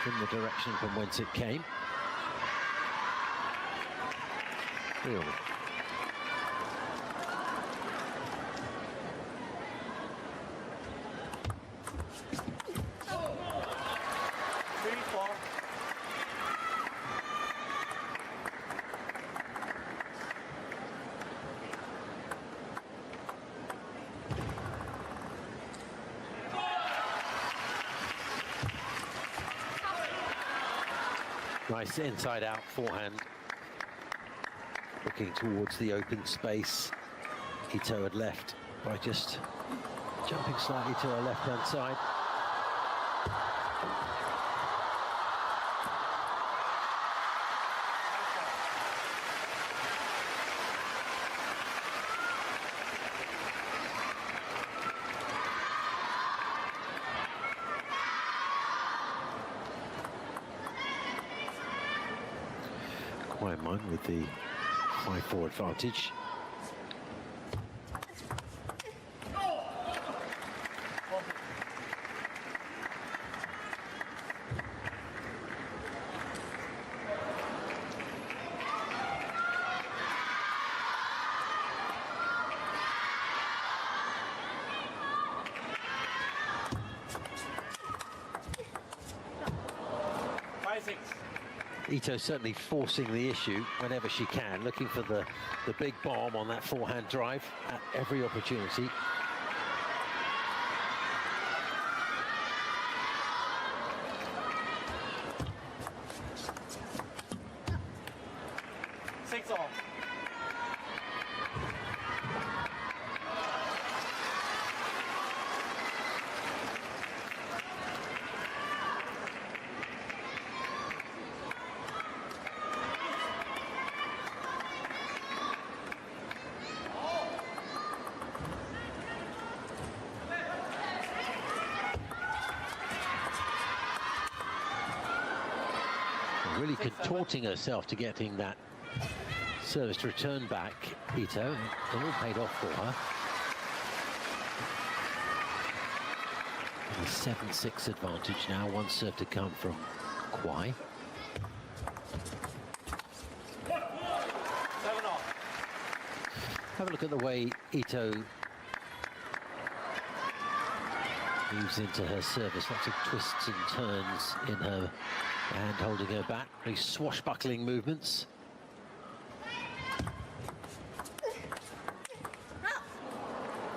in the direction from whence it came. Real. Nice inside-out forehand. Looking towards the open space Ito had left by just jumping slightly to her left-hand side. Quaiman with the 5-4 advantage. Ito certainly forcing the issue whenever she can, looking for the big bomb on that forehand drive at every opportunity. Really contorting herself to getting that service to return back, Ito. It all paid off for her. And a 7-6 advantage now, one serve to come from Kwai. 7-all. Have a look at the way Ito moves into her service. Lots of twists and turns in her hand, holding her back. Very swashbuckling movements.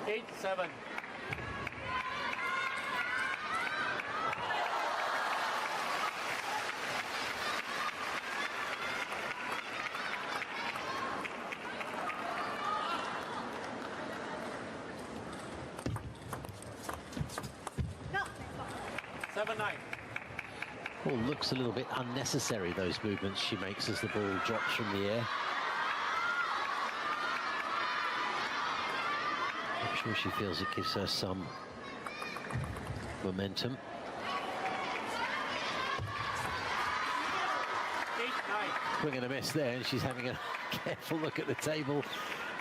Eight, 7. No. 7-9. Well, looks a little bit unnecessary, those movements she makes as the ball drops from the air. I'm sure she feels it gives her some momentum. 8-9. Swing and a miss there, and she's having a careful look at the table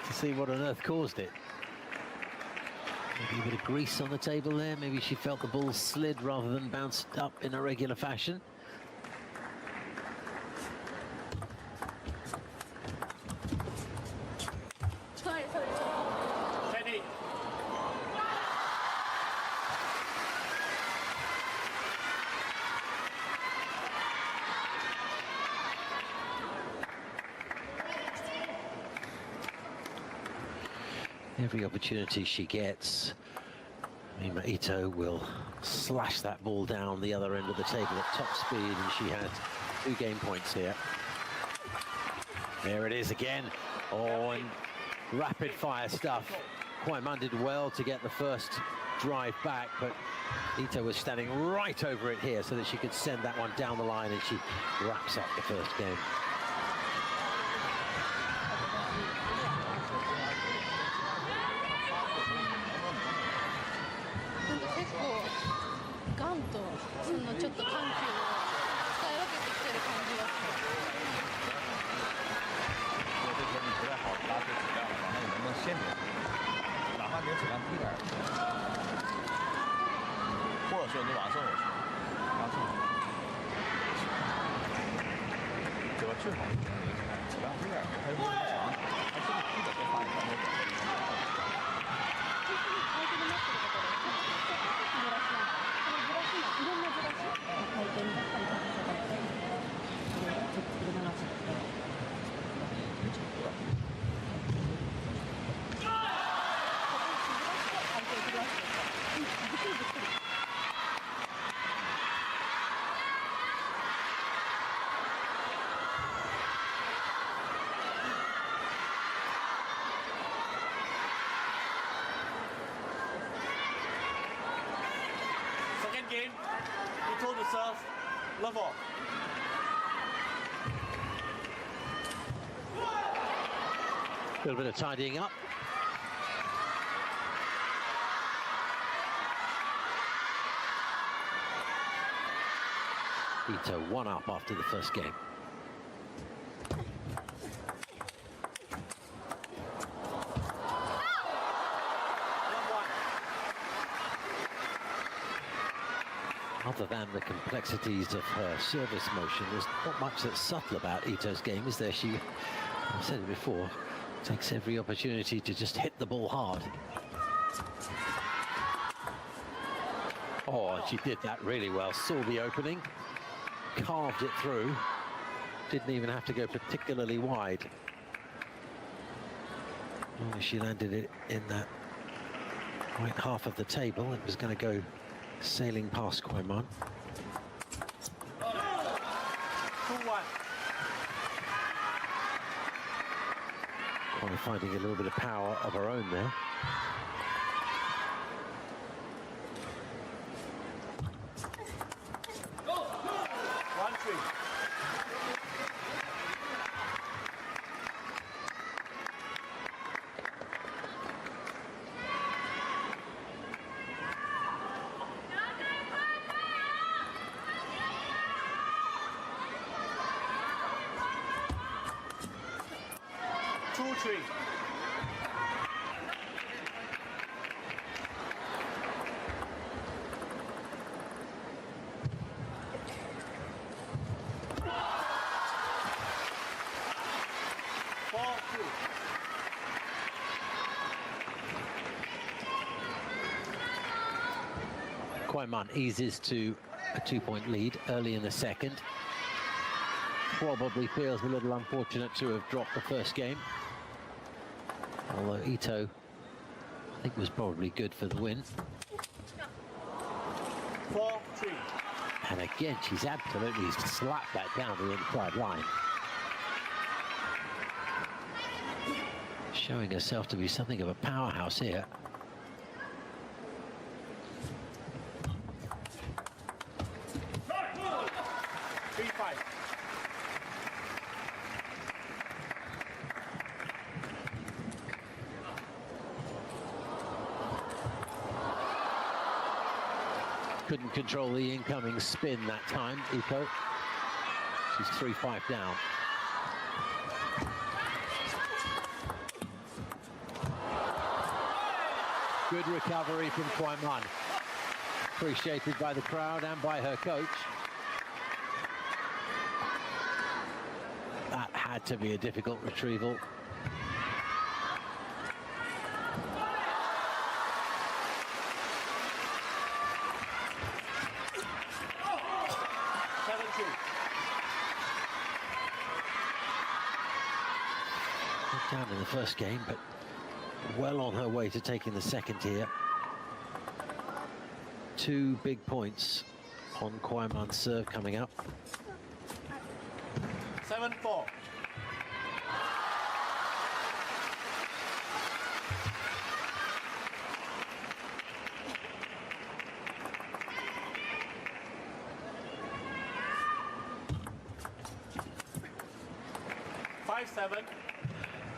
to see what on earth caused it. Maybe a bit of grease on the table there. Maybe she felt the ball slid rather than bounced up in a regular fashion. Every opportunity she gets, Ito will slash that ball down the other end of the table at top speed, and she has 2 game points here. There it is again. Oh, and rapid fire stuff. Wang Manyu did well to get the first drive back, but Ito was standing right over it here so that she could send that one down the line, and she wraps up the first game. Second game, Ito to serve, love off. A little bit of tidying up. Ito 1 up after the first game. Other than the complexities of her service motion, there's not much that's subtle about Ito's game, is there? She, I've said it before, takes every opportunity to just hit the ball hard. Oh, she did that really well. Saw the opening, carved it through, didn't even have to go particularly wide. Oh, she landed it in that right half of the table. It was going to go sailing past Wang Manyu. 2-1. Finding a little bit of power of her own there. Wang Manyu eases to a 2-point lead early in the second. Probably feels a little unfortunate to have dropped the first game. Although Ito, I think, was probably good for the win. 4-3. And again, she's absolutely slapped that down the inside line. Showing herself to be something of a powerhouse here. Couldn't control the incoming spin that time, Ito. She's 3-5 down. Good recovery from Wang Manyu. Appreciated by the crowd and by her coach. That had to be a difficult retrieval. Down in the first game, but well on her way to taking the second here. 2 big points on Kwaiman's serve coming up. 7-4.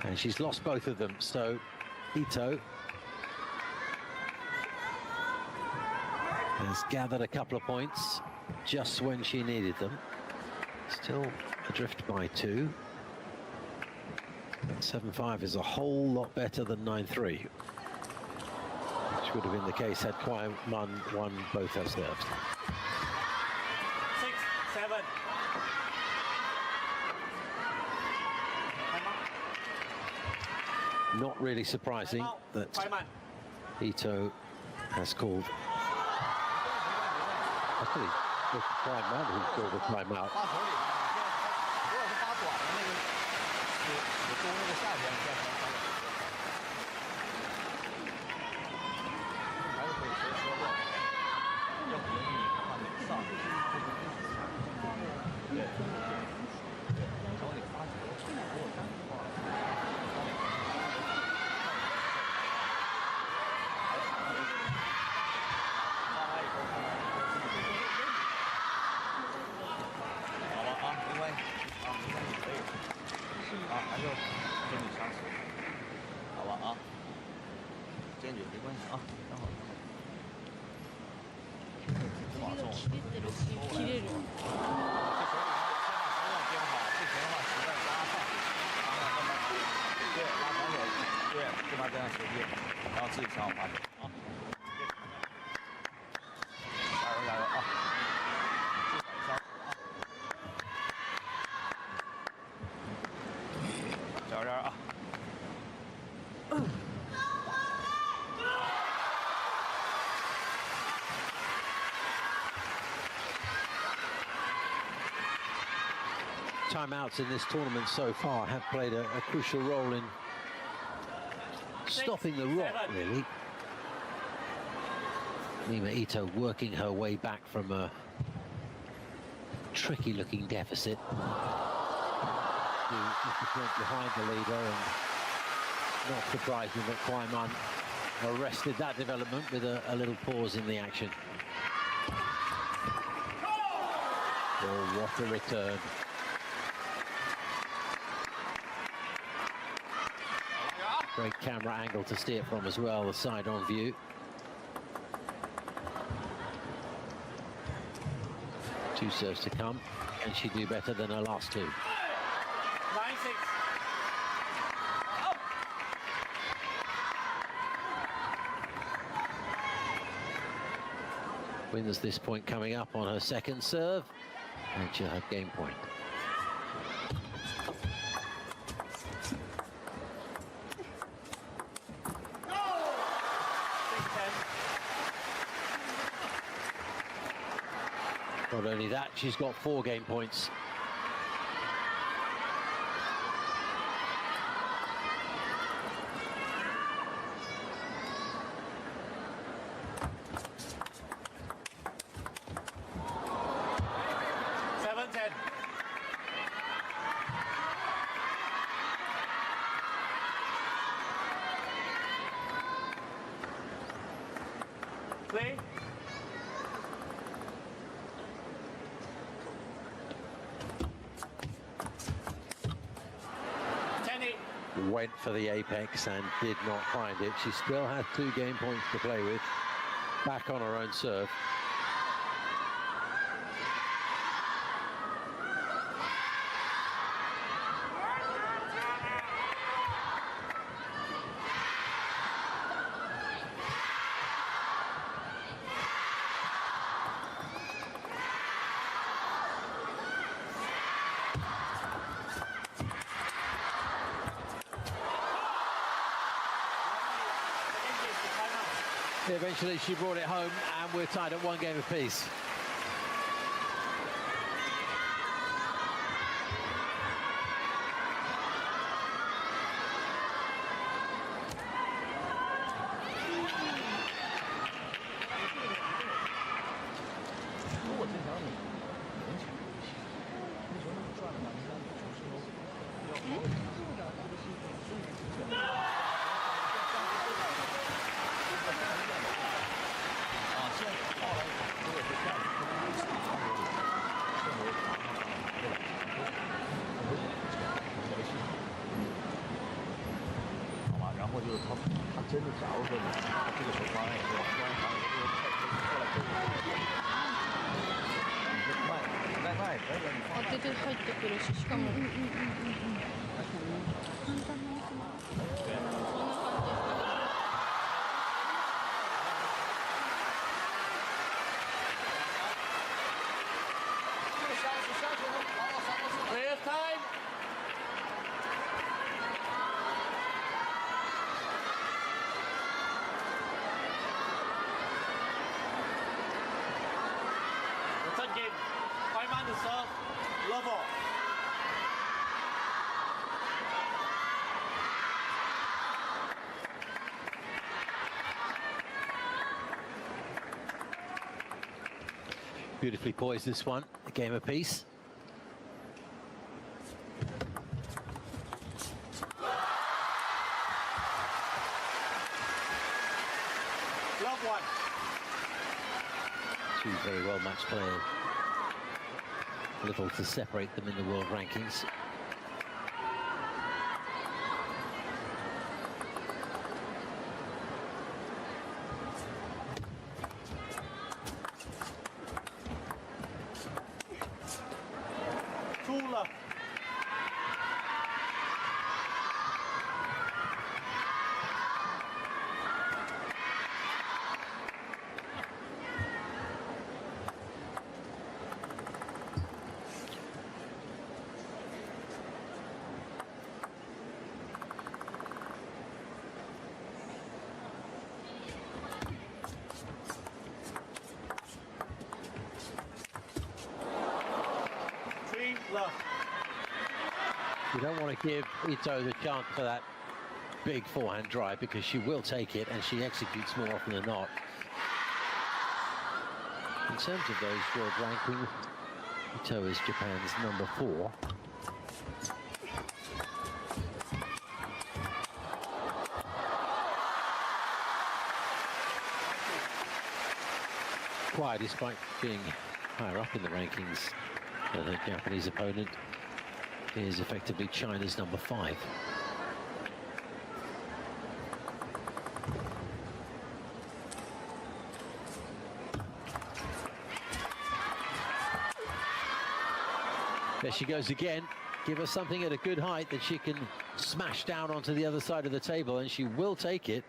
And she's lost both of them, so Ito has gathered a couple of points just when she needed them. Still adrift by 2. 7-5 is a whole lot better than 9-3, which would have been the case had Kwai Mun won both her serves. 6-7. Not really surprising that Ito has called. Actually, it's Kwai Mun who called the timeout. Timeouts in this tournament so far have played a crucial role in stopping the rot, really. Mima Ito working her way back from a tricky-looking deficit to just a point behind the leader, and not surprising that Kwai Mun arrested that development with a little pause in the action. Oh, what a return. Great camera angle to see it from as well, the side-on view. Two serves to come. Can she do better than her last two? 9-6. Wins this point coming up on her second serve, and she'll have game point. Not only that, she's got 4 game points. Went for the apex and did not find it. She still has 2 game points to play with. Back on her own serve. Eventually she brought it home, and we're tied at 1 game apiece. 真的，假如说他这个球发完以后，突然发现这个过来跟你前，当てて入ってくるし、しかも。Beautifully poised, this one, a game apiece. Love one. Two very well matched players. Little to separate them in the world rankings. You don't want to give Ito the chance for that big forehand drive because she will take it and she executes more often than not. In terms of those world rankings, Ito is Japan's number 4. Quiet, despite being higher up in the rankings, the Japanese opponent is effectively China's number 5. There she goes again. Give her something at a good height that she can smash down onto the other side of the table, and she will take it.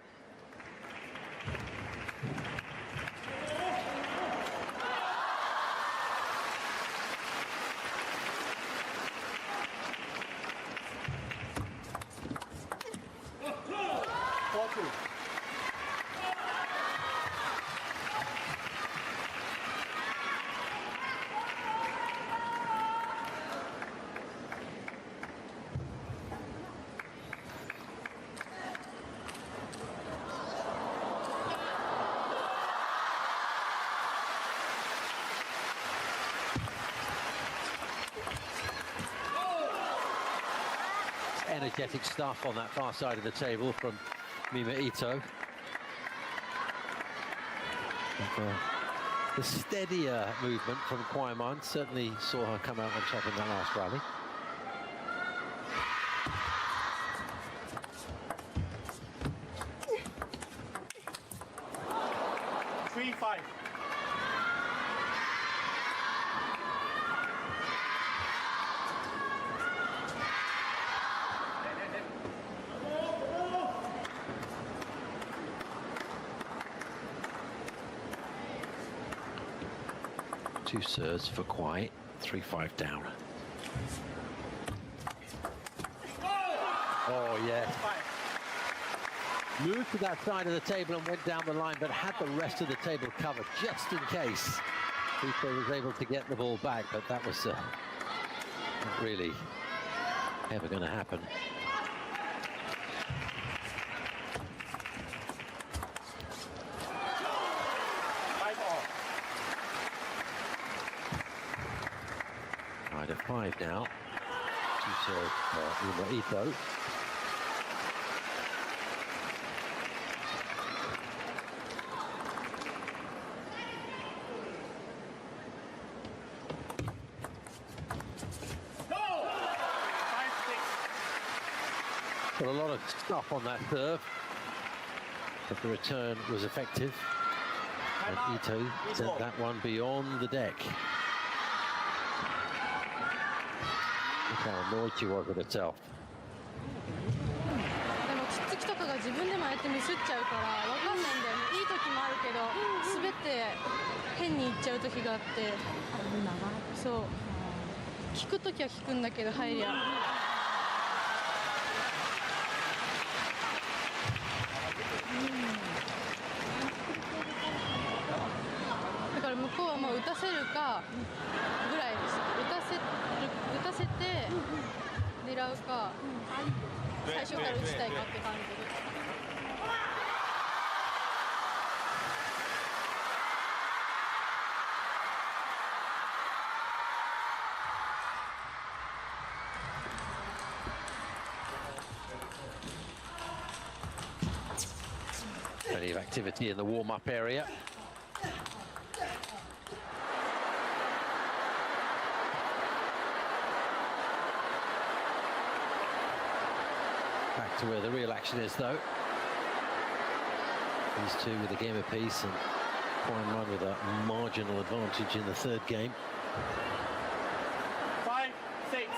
Energetic stuff on that far side of the table from Mima Ito. And, the steadier movement from Kwaiman certainly saw her come out on top in that last rally. Two serves for Kwai, 3-5 down. Oh, yeah. Moved to that side of the table and went down the line, but had the rest of the table covered just in case Ito was able to get the ball back, but that was not really ever going to happen. inside of 5 now to serve Ito. Got a lot of stuff on that serve, but the return was effective, and Ito sent that one beyond the deck. Look how annoyed she was at herself. でもきっつきとかが自分でもああやってミスっちゃうからわかんないんだよね。いい時もあるけど滑って変にいっちゃう時があって、そう効く時は効くんだけど入りゃ。だから向こうはもう打たせるかぐらいです。打たせて狙うか最初から打ちたいかって感じです。Plenty of activity in the warm-up area. Back to where the real action is, though. These two with a game apiece, and Prime One with a marginal advantage in the third game. 5, 6.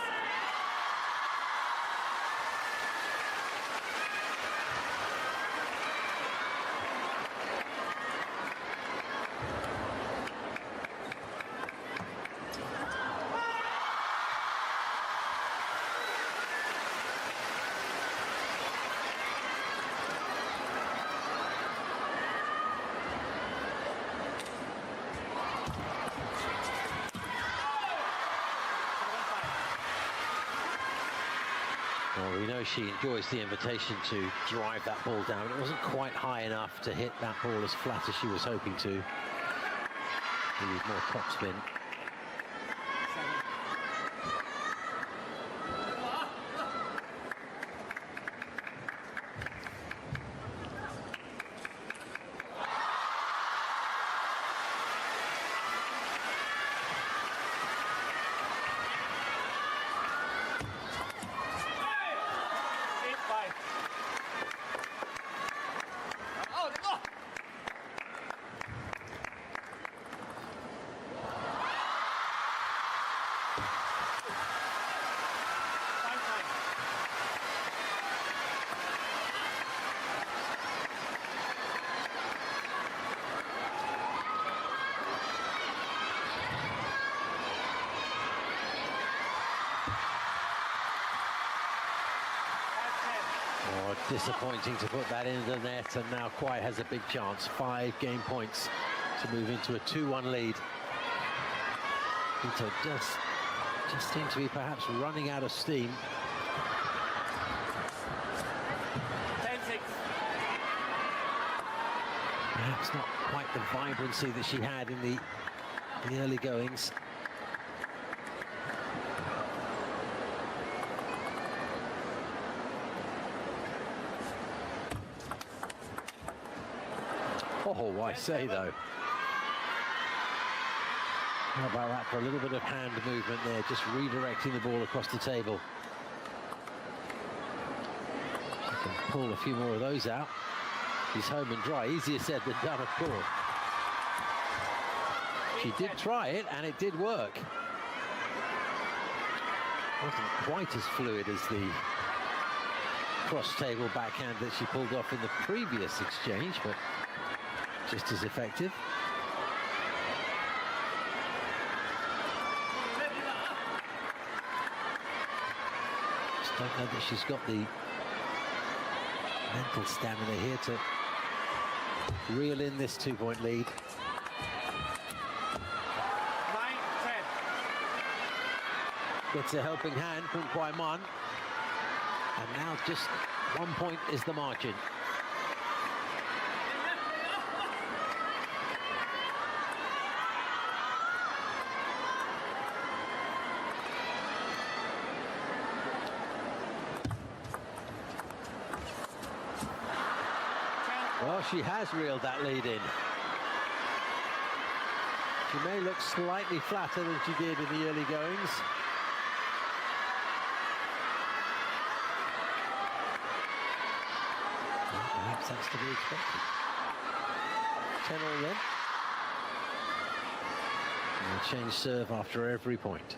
Well, we know she enjoys the invitation to drive that ball down. It wasn't quite high enough to hit that ball as flat as she was hoping to. She needs more topspin. Disappointing to put that into the net, and now Kwai has a big chance. 5 game points to move into a 2-1 lead. Ito just seems to be perhaps running out of steam. 10-6. Perhaps not quite the vibrancy that she had in the early goings. Oh, I say though. How about that for a little bit of hand movement there, just redirecting the ball across the table. She can pull a few more of those out. She's home and dry. Easier said than done, of course. She did try it, and it did work. Wasn't quite as fluid as the cross-table backhand that she pulled off in the previous exchange, but just as effective. Just don't know that she's got the mental stamina here to reel in this 2-point lead. 9-10. Gets a helping hand from Kwai Man. And now just 1 point is the margin. Oh, she has reeled that lead in. She may look slightly flatter than she did in the early goings. Perhaps that's to be expected. 10-all then. And they change serve after every point.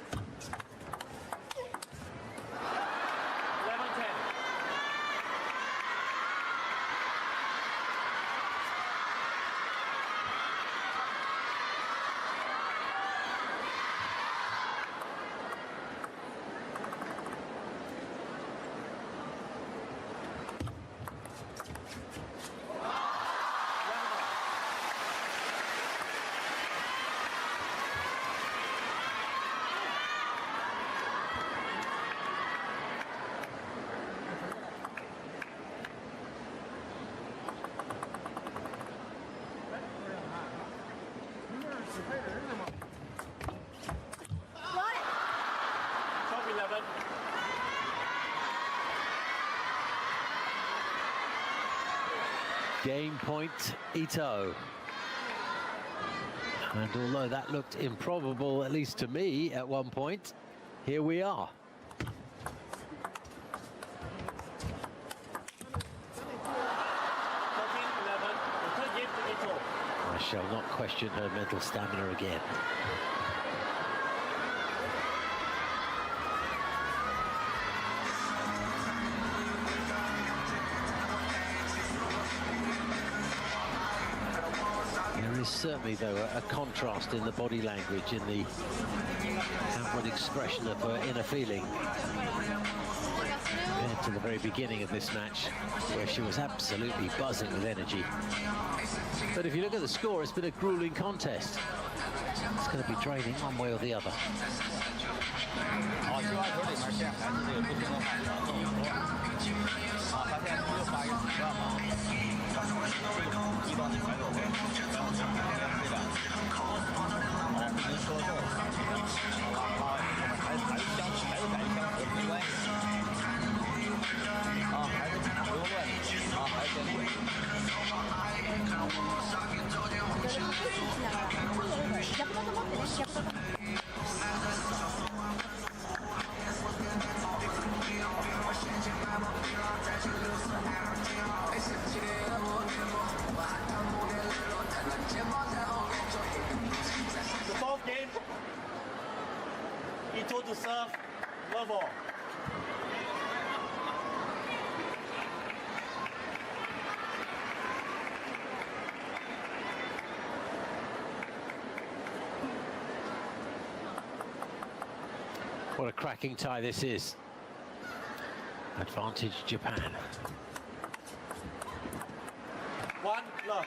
Game point, Ito. And although that looked improbable, at least to me, at one point, here we are. I shall not question her mental stamina again. Certainly, though, a contrast in the body language, in the outward expression of her inner feeling, compared to the very beginning of this match, where she was absolutely buzzing with energy. But if you look at the score, it's been a grueling contest. It's going to be draining one way or the other. The fourth game, Ito to serve, love all. What a cracking tie this is. Advantage Japan. One love.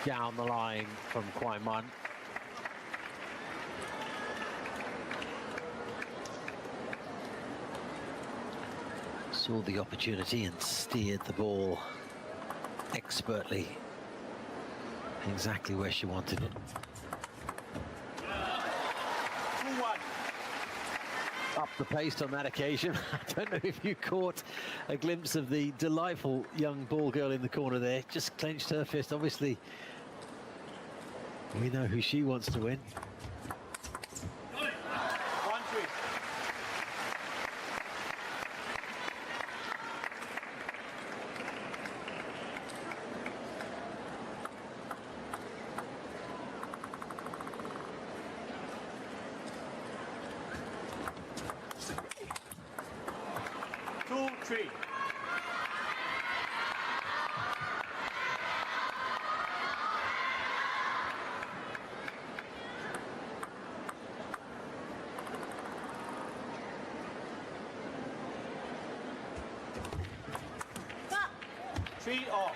Down the line from Wang Manyu. Saw the opportunity and steered the ball expertly, exactly where she wanted it. 2-1. Up the pace on that occasion. I don't know if you caught a glimpse of the delightful young ball girl in the corner there. Just clenched her fist. Obviously, we know who she wants to win. 1-3. Three all.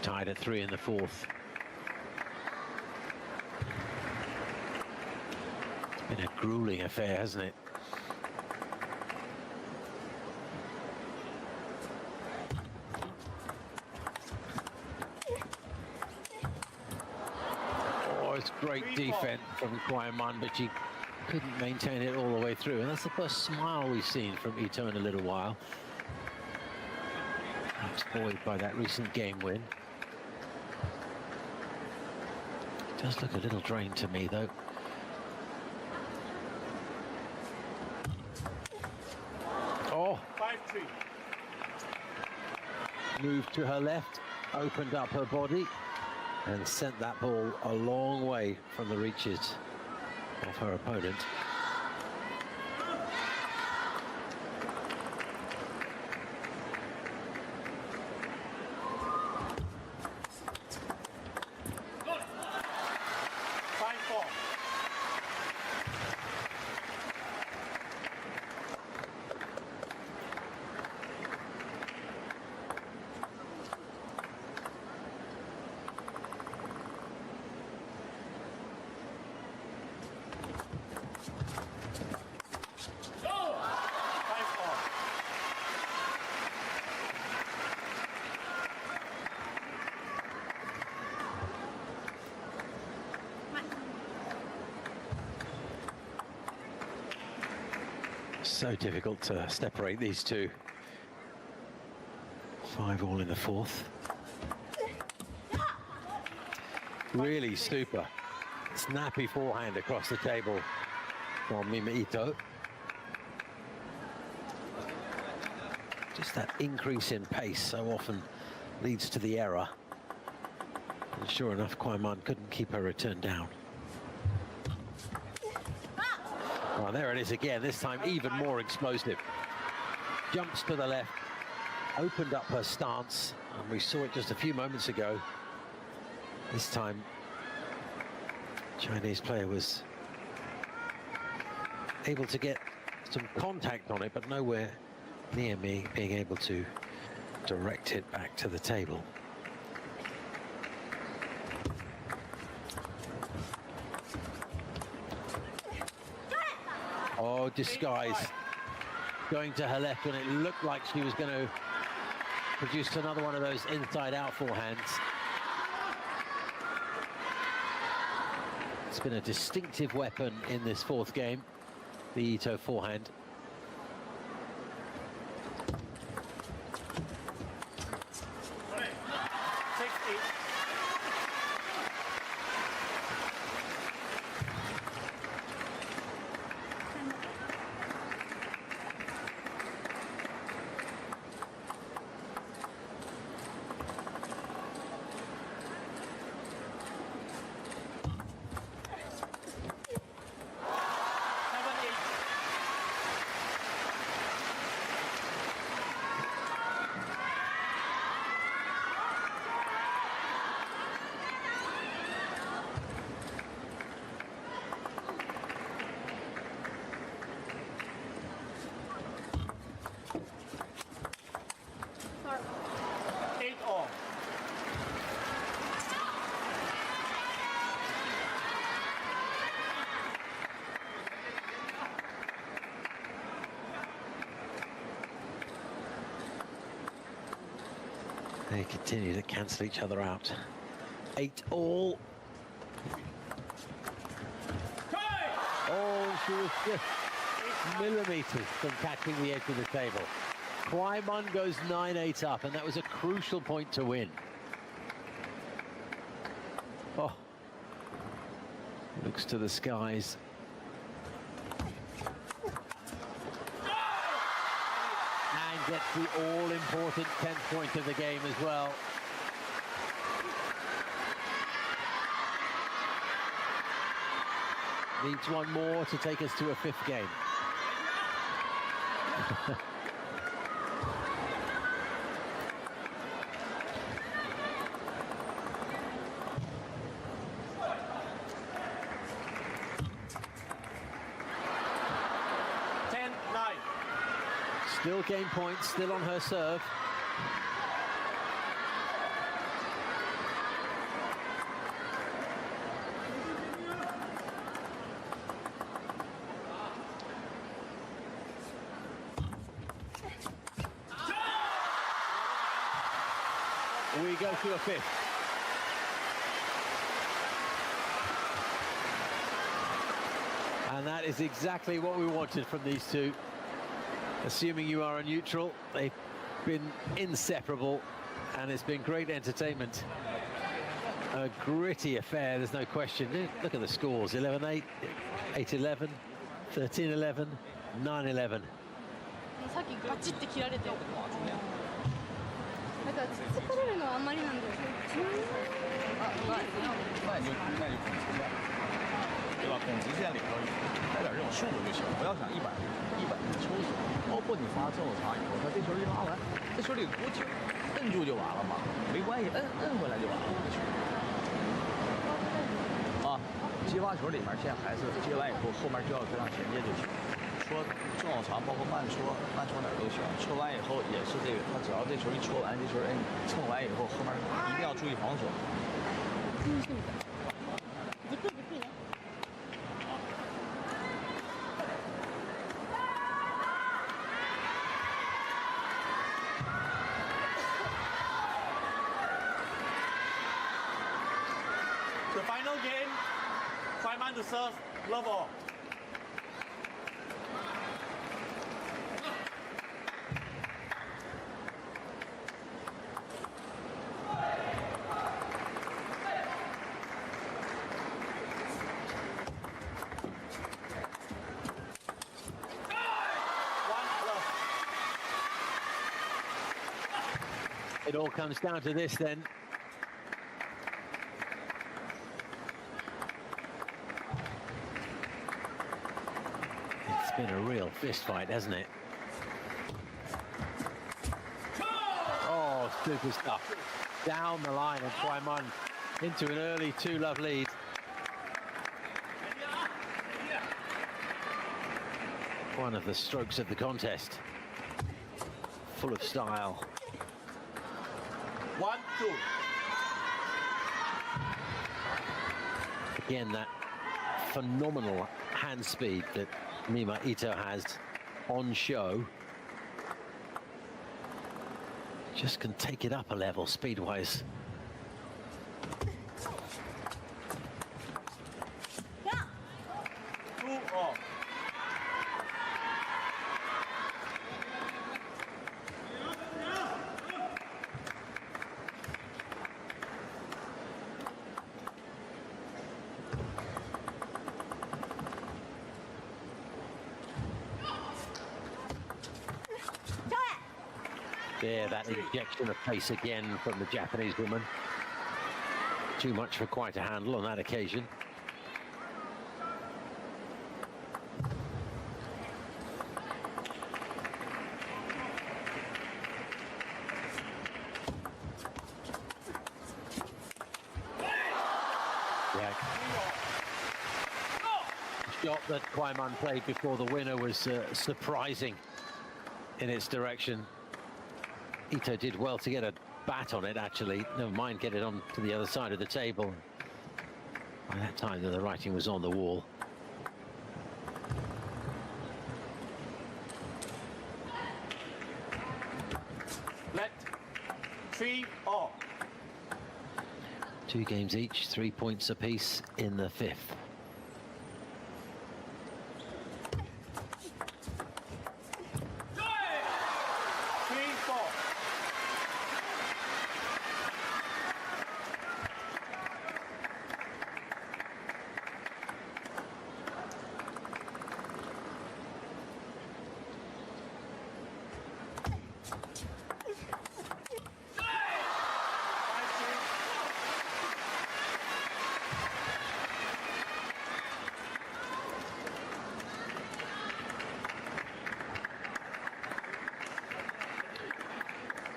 tied at 3 in the fourth. It's been a grueling affair, hasn't it? Oh, it's great defense from Kwai-man, but she couldn't maintain it all the way through. And that's the first smile we've seen from Ito in a little while. Perhaps buoyed by that recent game win. Does look a little drained to me, though. Oh! 5-3. Moved to her left, opened up her body, and sent that ball a long way from the reaches of her opponent. So difficult to separate these two. 5-all in the fourth. Really super. Snappy forehand across the table from Mima Ito. Just that increase in pace so often leads to the error. And sure enough, Kwai-man couldn't keep her return down. Oh, there it is again, this time even more explosive. Jumps to the left, opened up her stance, and we saw it just a few moments ago. This time, Chinese player was able to get some contact on it, but nowhere near me being able to direct it back to the table. Oh, disguise. Going to her left when it looked like she was going to produce another one of those inside-out forehands. It's been a distinctive weapon in this fourth game, the Ito forehand. They continue to cancel each other out. 8-all. Oh, she was just millimeters from catching the edge of the table. Kwai-man goes 9-8 up, and that was a crucial point to win. Oh, looks to the skies. And gets the all-important 10th point of the game as well. Needs one more to take us to a 5th game. Still game points, still on her serve. we go to a fifth. And that is exactly what we wanted from these two. Assuming you are a neutral, they've been inseparable, and it's been great entertainment. A gritty affair, there's no question. Look at the scores: 11-8, 8-11, 13-11, 9-11. さっきガチって切られて、だから突っ張れるのはあんまりなんだよ。对吧？拱直线里头带点这种速度就行，不要想100的抽死。包括你发正手长以后，他这球一拉完，这球里鼓起摁住就完了嘛，没关系，摁回来就完了。啊，接发球里面现在还是接完以后，后面就要跟上衔接就行。说正手长，包括慢戳哪儿都行。戳完以后也是这个，他只要这球一戳完，这球蹭完以后，后面一定要注意防守。The final game, 5 man to serve, love all. It all comes down to this then. It's been a real fist fight, hasn't it? Oh, super stuff. Down the line, and Kwaiman into an early 2-love lead. One of the strokes of the contest. Full of style. 1-2. Again, that phenomenal hand speed that Mima Ito has on show. Just can take it up a level speed-wise. Yeah. 2-all. There, that injection of pace again from the Japanese woman. Too much for quite a handle on that occasion. Yeah. The shot that Kwaiman played before the winner was surprising in its direction. Ito did well to get a bat on it, actually. Never mind, get it on to the other side of the table. By that time, the writing was on the wall. Let 3-all. 2 games each, 3 points apiece in the fifth.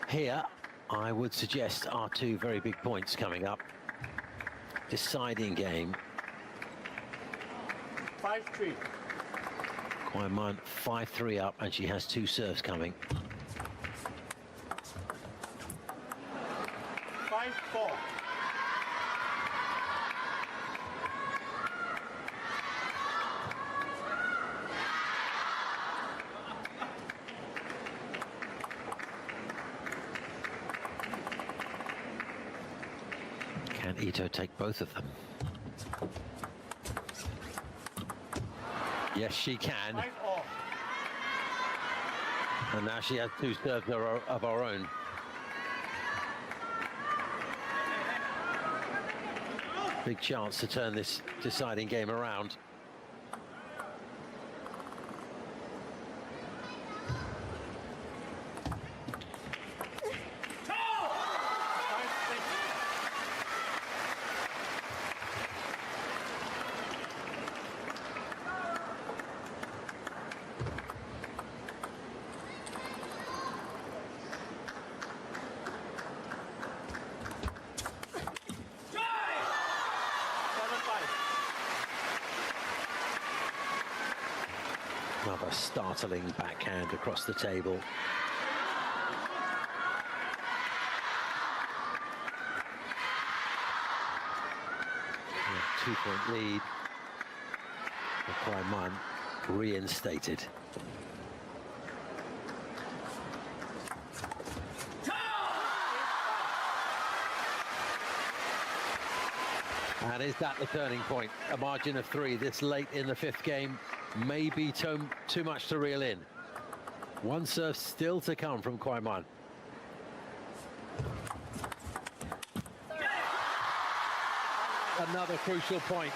Here, I would suggest are 2 very big points coming up. Deciding game. 5-3. Kwaiman 5-3 up, and she has 2 serves coming. 5-4. Can Ito take both of them? Yes, she can. And now she has two serves of her own. Big chance to turn this deciding game around. Another startling backhand across the table. A 2-point lead. Kwai Man reinstated. And is that the turning point? A margin of 3 this late in the 5th game may be too much to reel in. One serve still to come from Kwai Man. Another crucial point